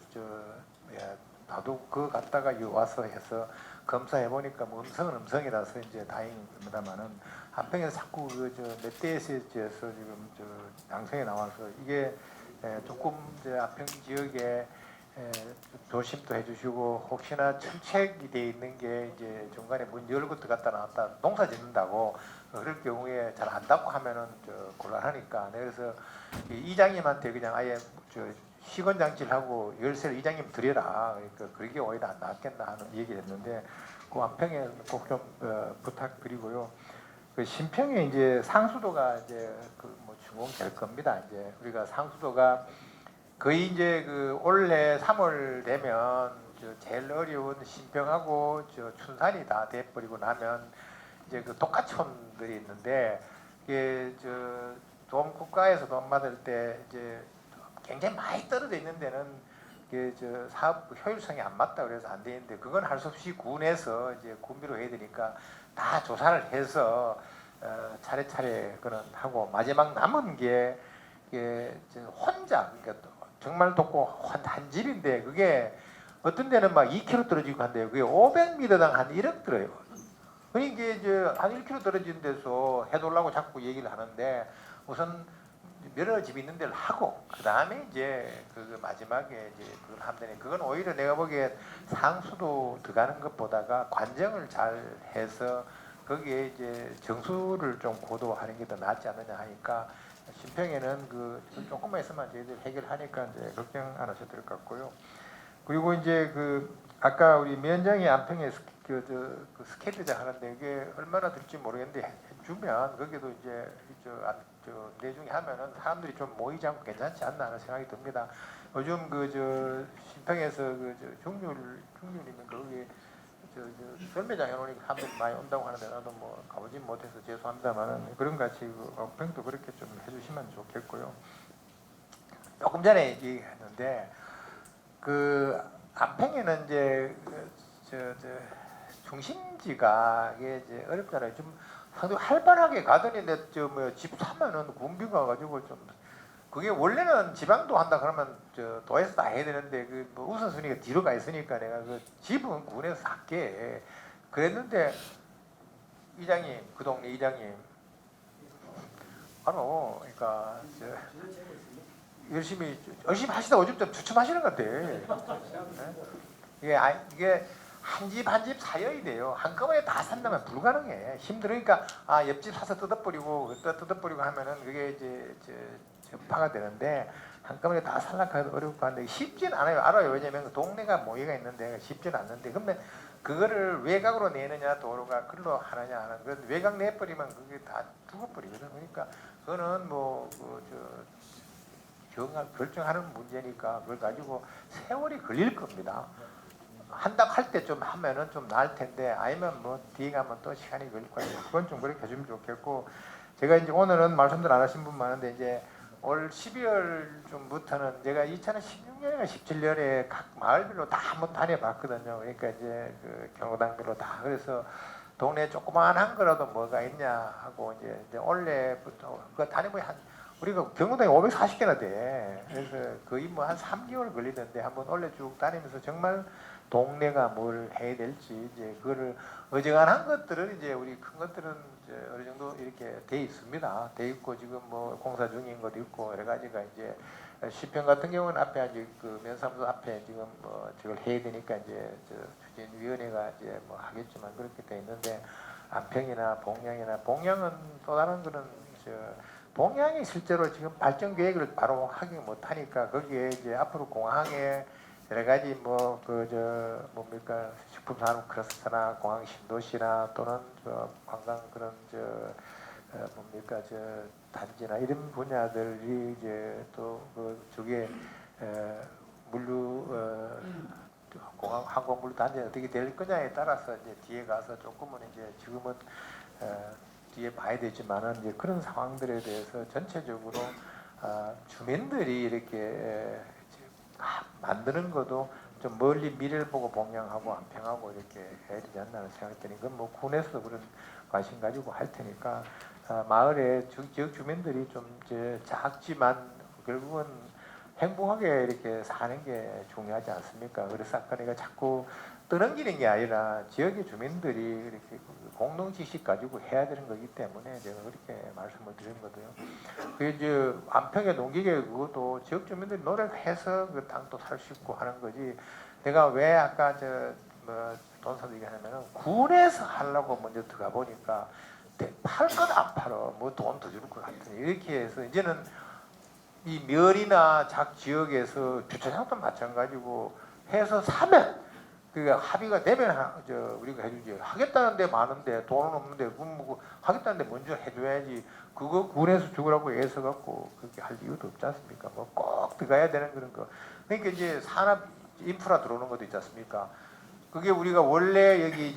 나도 그거 갖다가 와서 해서 검사해 보니까 음성은 음성이라서 이제 다행입니다만은 한평에서 자꾸 멧돼지에서 지금 양성이 나와서 이게 조금 안평 지역에 좀 조심도 해주시고 혹시나 침체기 돼 있는 게 이제 중간에 문 열고 들어갔다 나왔다 농사 짓는다고 그럴 경우에 잘 안 닫고 하면은 곤란하니까 그래서 이장님한테 그냥 아예 시건 장치를 하고 열쇠를 이장님 드려라. 그러니까 그게 오히려 안 낫겠나 하는 얘기를 했는데 그 안평에 꼭 좀 부탁드리고요. 그 신평에 이제 상수도가 이제 그 뭐 준공될 겁니다. 이제 우리가 상수도가 거의 이제 그 올해 3월 되면 제일 어려운 신평하고 춘산이 다 돼버리고 나면 이제 그 독가촌들이 있는데 이게 돈 국가에서 돈 받을 때 이제 굉장히 많이 떨어져 있는 데는 이게 사업 효율성이 안 맞다 그래서 안 되는데 그건 할 수 없이 군에서 이제 군비로 해야 되니까 다 조사를 해서 차례차례 그는 하고 마지막 남은 게 이게 혼자 그러니까 정말 돕고 한 집인데 그게 어떤 데는 막 2km 떨어지고 한대요. 그게 500m당 한 1억 들어요. 그러니까 이제 한 1km 떨어진 데서 해달라고 자꾸 얘기를 하는데 우선 여러 집 있는 데를 하고 그 다음에 이제 그 마지막에 이제 그걸 하면 되니 그건 오히려 내가 보기에 상수도 들어가는 것보다가 관정을 잘 해서 거기에 이제 정수를 좀 고도화하는 게 더 낫지 않느냐 하니까 신평에는 그 조금만 있으면 저희들 해결하니까 이제 걱정 안 하셔도 될 것 같고요. 그리고 이제 그 아까 우리 위원장이 안평에 그 스케이트장 하는데 이게 얼마나 될지 모르겠는데 해주면 거기도 이제 내중에 하면은 사람들이 좀 모이지 않고 괜찮지 않나 하는 생각이 듭니다. 요즘 신평에서 중률이면 거기 설매장 해놓으니까 사람들이 많이 온다고 하는데 나도 뭐 가보지 못해서 죄송합니다만은 그런 같이 평도 그렇게 좀 해주시면 좋겠고요. 조금 전에 얘기했는데 그 안평에는 이제 중심지가 이게 이제 어렵잖아요. 좀 상당히 활발하게 가더니 집 사면은 군비가 가지고 좀 그게 원래는 지방도 한다 그러면 도에서 다 해야 되는데 그 뭐 우선순위가 뒤로 가 있으니까 내가 그 집은 군에서 살게 그랬는데 이장님 그 동네 이장님 바로 그러니까 열심히 하시다 오줌 좀 주춤하시는 것 같아. 이게 한 집 한 집 사여야 돼요. 한꺼번에 다 산다면 불가능해. 힘들으니까 옆집 사서 뜯어버리고 하면은 그게 이제 전파가 되는데 한꺼번에 다 살락하기도 어렵고 한데 쉽진 않아요. 알아요. 왜냐면 그 동네가 모여가 있는데 쉽진 않는데 그러면 그거를 외곽으로 내느냐 도로가 글로 하느냐 하는 그 외곽 내버리면 그게 다 죽어버리거든. 그러니까 그거는 결정하는 문제니까 그걸 가지고 세월이 걸릴 겁니다. 한다 할 때 좀 하면은 좀 나을 텐데 아니면 뭐 뒤에 가면 또 시간이 걸릴 거예요. 그건 좀 그렇게 해주면 좋겠고 제가 이제 오늘은 말씀들 안 하신 분 많은데 이제 올 12월 쯤부터는 제가 2016년이나 17년에 각 마을별로 다 한번 다녀봤거든요. 그러니까 이제 그 경로당별로 다 그래서 동네 조그만한 거라도 뭐가 있냐 하고 이제 올해부터 그 다니면 우리가 경로당이 540개나 돼. 그래서 거의 뭐 한 3개월 걸리는데 한번 올해 쭉 다니면서 정말 동네가 뭘 해야 될지 이제 그거를 어지간한 것들은 이제 우리 큰 것들은 이제 어느 정도 이렇게 돼 있습니다. 돼 있고 지금 뭐 공사 중인 것도 있고 여러 가지가 이제 시평 같은 경우는 앞에 이제 그 면사무소 앞에 지금 뭐 저걸 해야 되니까 이제 추진위원회가 이제 뭐 하겠지만 그렇게 돼 있는데 안평이나 봉양은 또 다른 거는 봉양이 실제로 지금 발전 계획을 바로 하기 못하니까 거기에 이제 앞으로 공항에 여러 가지 뭡니까 식품산업 클러스터나 공항 신도시나 또는 관광 그런 뭡니까 단지나 이런 분야들이 이제 또 그쪽에 물류 공항 항공물류 단지 어떻게 될 거냐에 따라서 이제 뒤에 가서 조금은 이제 지금은 뒤에 봐야 되지만은 이제 그런 상황들에 대해서 전체적으로 주민들이 이렇게 만드는 것도 좀 멀리 미래를 보고 봉양하고 안평하고 이렇게 해야 되지 않나 하는 생각이 드니 그건 뭐 군에서 그런 관심 가지고 할 테니까 마을의 지역 주민들이 좀 작지만 결국은 행복하게 이렇게 사는 게 중요하지 않습니까? 그래서 아까 내가 자꾸 떠넘기는 게 아니라 지역의 주민들이 이렇게 공동지식 가지고 해야 되는 거기 때문에 제가 그렇게 말씀을 드린 거고요. 그 이제 안평의 농기계 그것도 지역 주민들이 노력해서 그 땅도 살 수 있고 하는 거지. 내가 왜 아까 돈사도 얘기하냐면은 군에서 하려고 먼저 들어가 보니까 팔 것 안 팔어. 뭐 돈 더 줄 것 같으니 이렇게 해서 이제는 이 면이나 작 지역에서 주차장도 마찬가지고 해서 사면 그 합의가 되면 우리가 해주지. 하겠다는데 많은데 돈은 없는데 뭐 하겠다는데 먼저 해줘야지. 그거 군에서 주라고 애써 갖고 그렇게 할 이유도 없지 않습니까? 뭐 꼭 들어가야 되는 그런 거. 그러니까 이제 산업 인프라 들어오는 것도 있지 않습니까? 그게 우리가 원래 여기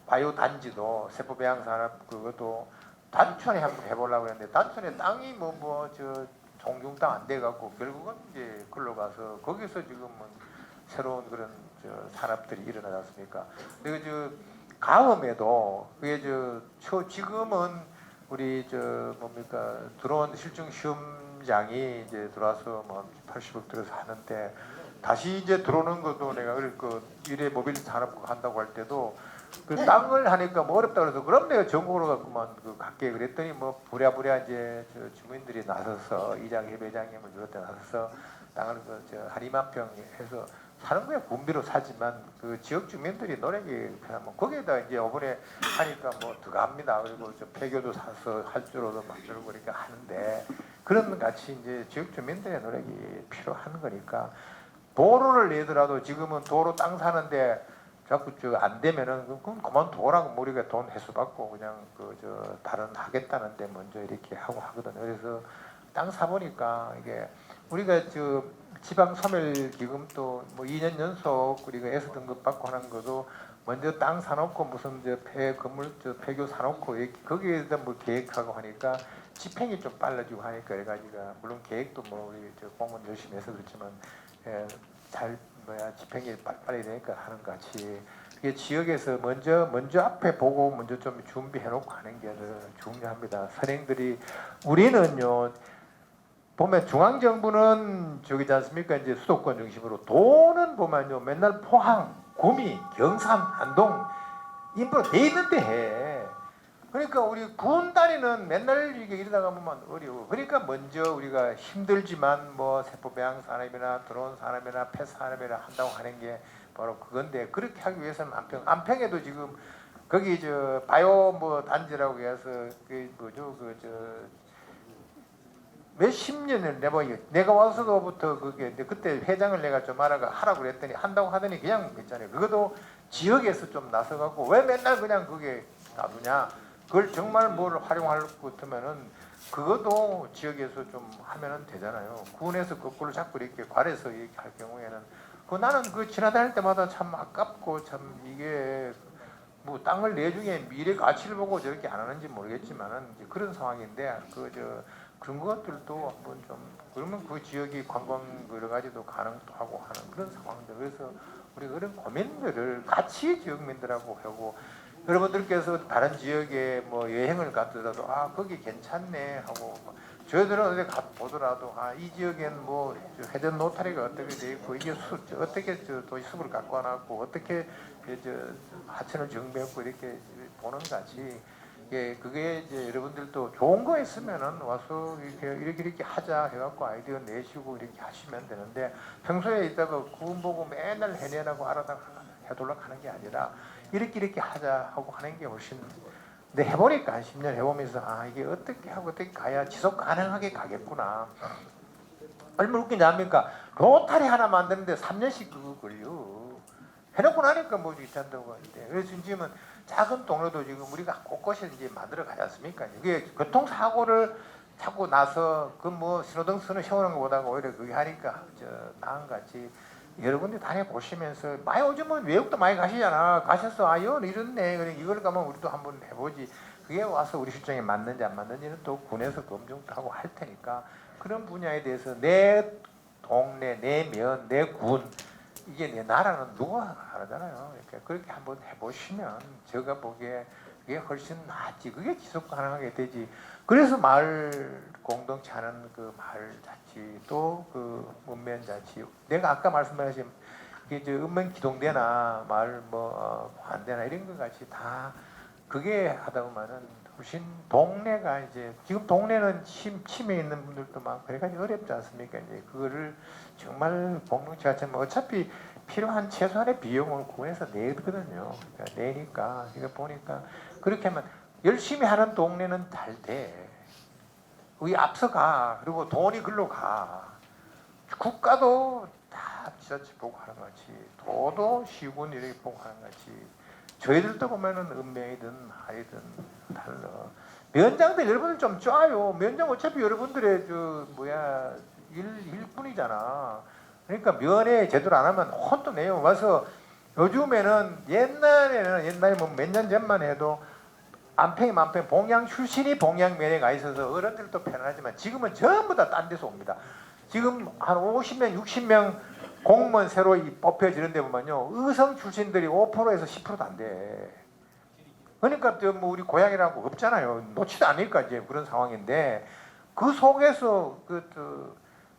바이오 단지도 세포 배양 산업 그것도 단촌에 한번 해보려고 했는데 단촌에 땅이 종중 땅 안 돼 갖고 결국은 이제 글로 가서 거기서 지금은 새로운 그런 산업들이 일어나지 않습니까? 그리고 가음에도 그게 지금은 우리 들어온 실증 시험장이 이제 들어와서 뭐 80억 들어서 하는데 다시 이제 들어오는 것도 내가 그 미래 모빌 산업 한다고 할 때도 그 땅을 하니까 뭐 어렵다 그래서 그럼 내가 전국으로 갖고만 갈게 그랬더니 뭐 부랴부랴 이제 주민들이 나서서 이장 회장님을 비롯해 나서서 땅을 한2만 평 해서 사는 거야. 군비로 사지만 그 지역 주민들이 노력이 그냥 뭐 거기에다 이제 이번에 하니까 뭐 들어갑니다. 그리고 폐교도 사서 할 줄로도 만들고 그렇게 하는데 그런 같이 이제 지역 주민들의 노력이 필요한 거니까 도로를 내더라도 지금은 도로 땅 사는데 자꾸 안 되면은 그럼 그만둬라고 우리가 돈 회수 받고 그냥 다른 하겠다는데 먼저 이렇게 하고 하거든요. 그래서 땅 사보니까 이게 우리가 지방 소멸 기금도 뭐 2년 연속 우리가 에서 등급 받고 하는 것도 먼저 땅 사놓고 무슨 건물 폐교 사놓고 거기에다 뭐 계획하고 하니까 집행이 좀 빨라지고 하니까 그래가지고 물론 계획도 뭐 우리 공무원 열심히 해서 그렇지만 잘 집행이 빨리 되니까 하는 것 같이 이게 지역에서 먼저 앞에 보고 먼저 좀 준비해 놓고 하는 게 중요합니다. 선행들이 우리는요 보면 중앙 정부는 저기지 않습니까? 이제 수도권 중심으로 돈은 보면요 맨날 포항, 구미, 경산, 안동 인프라 돼 있는데 해. 그러니까 우리 군 단위는 맨날 이러다가 보면 어려워. 그러니까 먼저 우리가 힘들지만 뭐 세포 배양 산업이나 드론 산업이나 펫 산업이나 한다고 하는 게 바로 그건데 그렇게 하기 위해서는 안평에도 지금 거기 바이오 뭐 단지라고 해서 몇십 년을 내가 와서부터 그게 그때 회장을 내가 좀 하라고 그랬더니 한다고 하더니 그냥 있잖아요. 그것도 지역에서 좀 나서갖고 왜 맨날 그냥 그게 놔두냐. 그걸 정말 뭘 활용할 것 같으면은 그것도 지역에서 좀 하면은 되잖아요. 군에서 거꾸로 자꾸 이렇게 관해서 이렇게 할 경우에는 나는 지나다닐 때마다 참 아깝고 참 이게 뭐 땅을 내중에 미래 가치를 보고 저렇게 안 하는지 모르겠지만은 이제 그런 상황인데 그런 것들도 한번 좀 그러면 그 지역이 관광 여러 가지도 가능도 하고 하는 그런 상황들. 그래서 우리 그런 고민들을 같이 지역민들하고 하고 여러분들께서 다른 지역에 뭐 여행을 갔더라도 거기 괜찮네 하고 저희들은 어디 가 보더라도 이 지역엔 뭐 회전 노타리가 어떻게 돼 있고 이게 어떻게 도시숲을 갖고 와놨고 어떻게 하천을 정비했고 이렇게 보는 같이 그게 이제 여러분들도 좋은 거 있으면은 와서 이렇게 하자 해갖고 아이디어 내시고 이렇게 하시면 되는데 평소에 있다가 구분 보고 맨날 해내라고 알아다 해돌라 하는 게 아니라 이렇게 하자 하고 하는 게 훨씬. 근데 해보니까 한 10년 해보면서 이게 어떻게 하고 어떻게 가야 지속 가능하게 가겠구나. 얼마나 웃기냐 합니까? 로타리 하나 만드는데 3년씩 그거 걸려. 해놓고 나니까 뭐 괜찮다고 하는데. 그래서 지금은 작은 동네도 지금 우리가 곳곳에 이제 만들어 가지 않습니까? 이게 교통사고를 자꾸 나서 뭐 신호등 세우는 것보다는 오히려 그게 하니까 나은 같이 여러분들 다녀보시면서 많이 요즘은 외국도 많이 가시잖아. 가셔서 이렇네. 그래 이걸 가면 우리도 한번 해보지. 그게 와서 우리 실정에 맞는지 안 맞는지는 또 군에서 검증도 하고 할 테니까 그런 분야에 대해서 내 동네, 내 면, 내 군 이게 내 나라는 누가 알잖아요. 그렇게 한번 해보시면 제가 보기에 그게 훨씬 낫지. 그게 지속 가능하게 되지. 그래서 마을 공동체 하는 그 마을 자치 또 그 문면 자치. 내가 아까 말씀하신 이게 저 음면 기동대나 마을 관대나 이런 것 같이 다 그게 하다 보면은 훨씬 동네가 이제 지금 동네는 침해 있는 분들도 많고 그래가지고 어렵지 않습니까? 이제 그거를 정말 공동체가 어차피 필요한 최소한의 비용을 구해서 내거든요. 그러니까 내니까 이거 보니까 그렇게 하면 열심히 하는 동네는 잘 돼. 우리 앞서가. 그리고 돈이 글로 가. 국가도 다 지자체 보고 하는 거지. 도도 시군 이렇게 보고 하는 거지. 저희들도 보면은 읍면이든 하이든 달라. 면장들 여러분들 좀 쪄요. 면장 어차피 여러분들의 일뿐이잖아. 그러니까 면회 제대로 안 하면 혼도 내요. 와서 요즘에는 옛날에 뭐 몇 년 전만 해도 안평이 만평 봉양 출신이 봉양면에 가 있어서 어른들도 편하지만 지금은 전부 다 딴 데서 옵니다. 지금 한 50명, 60명 공무원 새로 뽑혀지는 데 보면요. 의성 출신들이 5%에서 10%도 안 돼. 그러니까 뭐 우리 고향이라고 없잖아요. 놓지도 않으니까 이제 그런 상황인데 그 속에서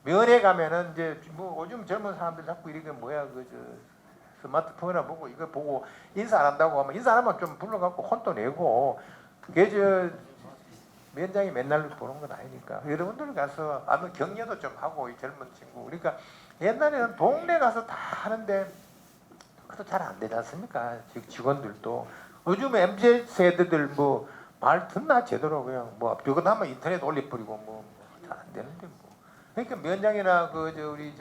면회 가면은 이제 뭐 요즘 젊은 사람들 자꾸 이렇게 스마트폰이나 보고 이거 보고 인사 안 한다고 하면 인사 안 하면 좀 불러갖고 혼도 내고 그게 면장이 맨날 보는 건 아니니까 여러분들 가서 아무 격려도 좀 하고 이 젊은 친구 그러니까 옛날에는 동네 가서 다 하는데 그것도 잘 안 되지 않습니까? 직원들도 요즘 MZ 세대들 뭐 말 듣나 제대로 그냥 뭐 그거 하면 인터넷 올려버리고 잘 안 되는데 그러니까 면장이나 우리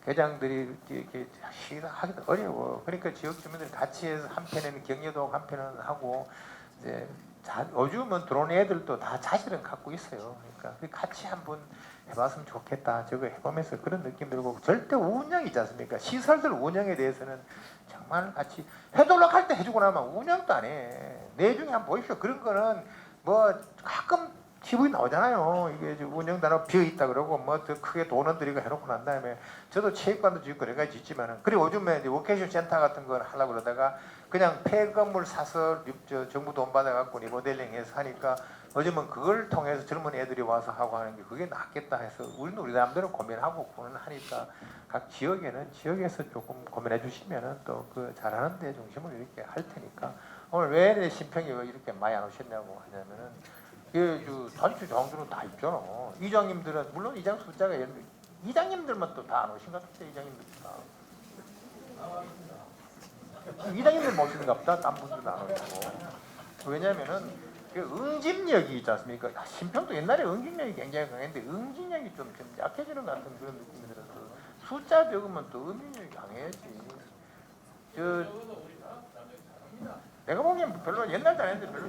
계장들이 이렇게 하기도 어려워. 그러니까 지역 주민들이 같이 해서 한편에는 격려도 한편은 하고 이제 요즘은 들어온 애들도 다 자질은 갖고 있어요. 그러니까 같이 한번 해봤으면 좋겠다. 저거 해보면서 그런 느낌 들고 절대 운영이지 않습니까? 시설들 운영에 대해서는 정말 같이 해달라고 할 때 해주고 나면 운영도 안 해. 내중에 한번 보십시오. 그런 거는 뭐 가끔 TV에 나오잖아요. 이게 운영단어 비어 있다 그러고 뭐 더 크게 돈은 들이고 해놓고 난 다음에 저도 체육관도 짓고 내가 짓지만은 그리고 요즘에 이제 워케이션 센터 같은 걸 하려고 그러다가 그냥 폐건물 사서 정부 돈 받아갖고 리모델링해서 하니까 요즘은 그걸 통해서 젊은 애들이 와서 하고 하는 게 그게 낫겠다 해서 우리는 우리 나름대로 고민하고 고민하니까 각 지역에는 지역에서 조금 고민해 주시면은 또 그 잘하는 데 중심으로 이렇게 할 테니까 오늘 왜 내 심평이 이렇게 많이 안 오셨냐고 하냐면은 단체 장들은 다 있잖아. 이장님들은 물론 이장 숫자가 이장님들만 또 다 안 오신 것 같아. 이장님들 다. 이장님들 못 오시는가 보다. 딴 분들은 안 오시고. 왜냐면은 그 응집력이 있지 않습니까? 심평도 옛날에 응집력이 굉장히 강했는데 응집력이 좀 약해지는 것 같은 그런 느낌이 들어서 숫자 적으면 또 응집력이 강해야지. 내가 보기엔 별로 옛날도 안 했는데 별로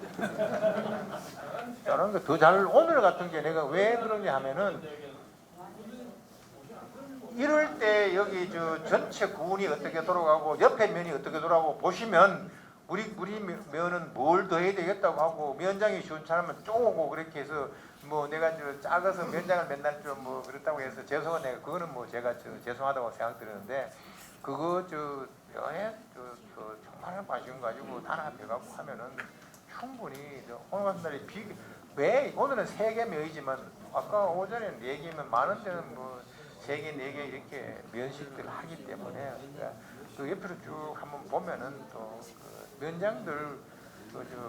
저런 거 더 잘 오늘 같은 게 내가 왜 그러냐 하면은 이럴 때 여기 전체 구운이 어떻게 돌아가고 옆에 면이 어떻게 돌아가고 보시면 우리 면은 뭘 더 해야 되겠다고 하고 면장이 시원찮으면 쪼고 그렇게 해서 뭐 내가 작아서 면장을 맨날 좀 뭐 그렇다고 해서 죄송한 내가 그거는 뭐 제가 죄송하다고 생각드리는데 그거 면에 정말 관심 가지고 하나 배갖고 하면은 충분히 오늘 같은 날에 왜 오늘은 3개 면이지만 아까 오전에 4개면 많은 데는 뭐 3개, 4개 이렇게 면식들을 하기 때문에 그러니까 그 옆으로 쭉 한번 보면은 또 그 면장들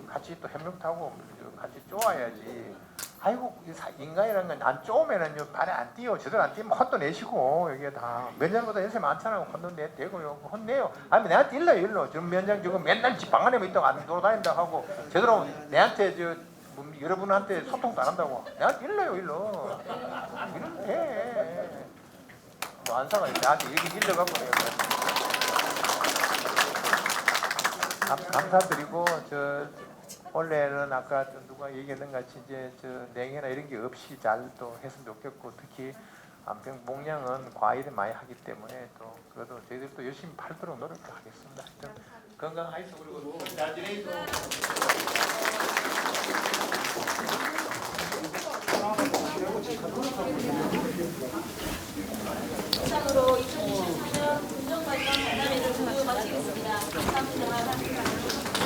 같이 또 협력하고 같이 쪼아야지. 아이고 인간이라는 건 안 쪼으면은요 발에 안 뛰어. 제대로 안 뛰면 혼도 내시고 이게 다 면장보다 연세 많잖아요. 혼도 내고요. 혼내요. 아니면 내한테 일로 지금 면장 지금 맨날 집 방 안에만 있다고 안 돌아다닌다고 하고 제대로 내한테 여러분한테 소통도 안 한다고 내한테 일로 이러면 돼. 뭐 안사가 나한테 얘기 일러갖고 내가 감사드리고 원래는 아까 누가 얘기했는 같이 이제 냉해나 이런 게 없이 잘 또 했으면 좋겠고 특히 안평 봉양은 과일을 많이 하기 때문에 또 그래도 저희들도 열심히 팔도록 노력하겠습니다. 건강하시고 그리고 잘 지내시고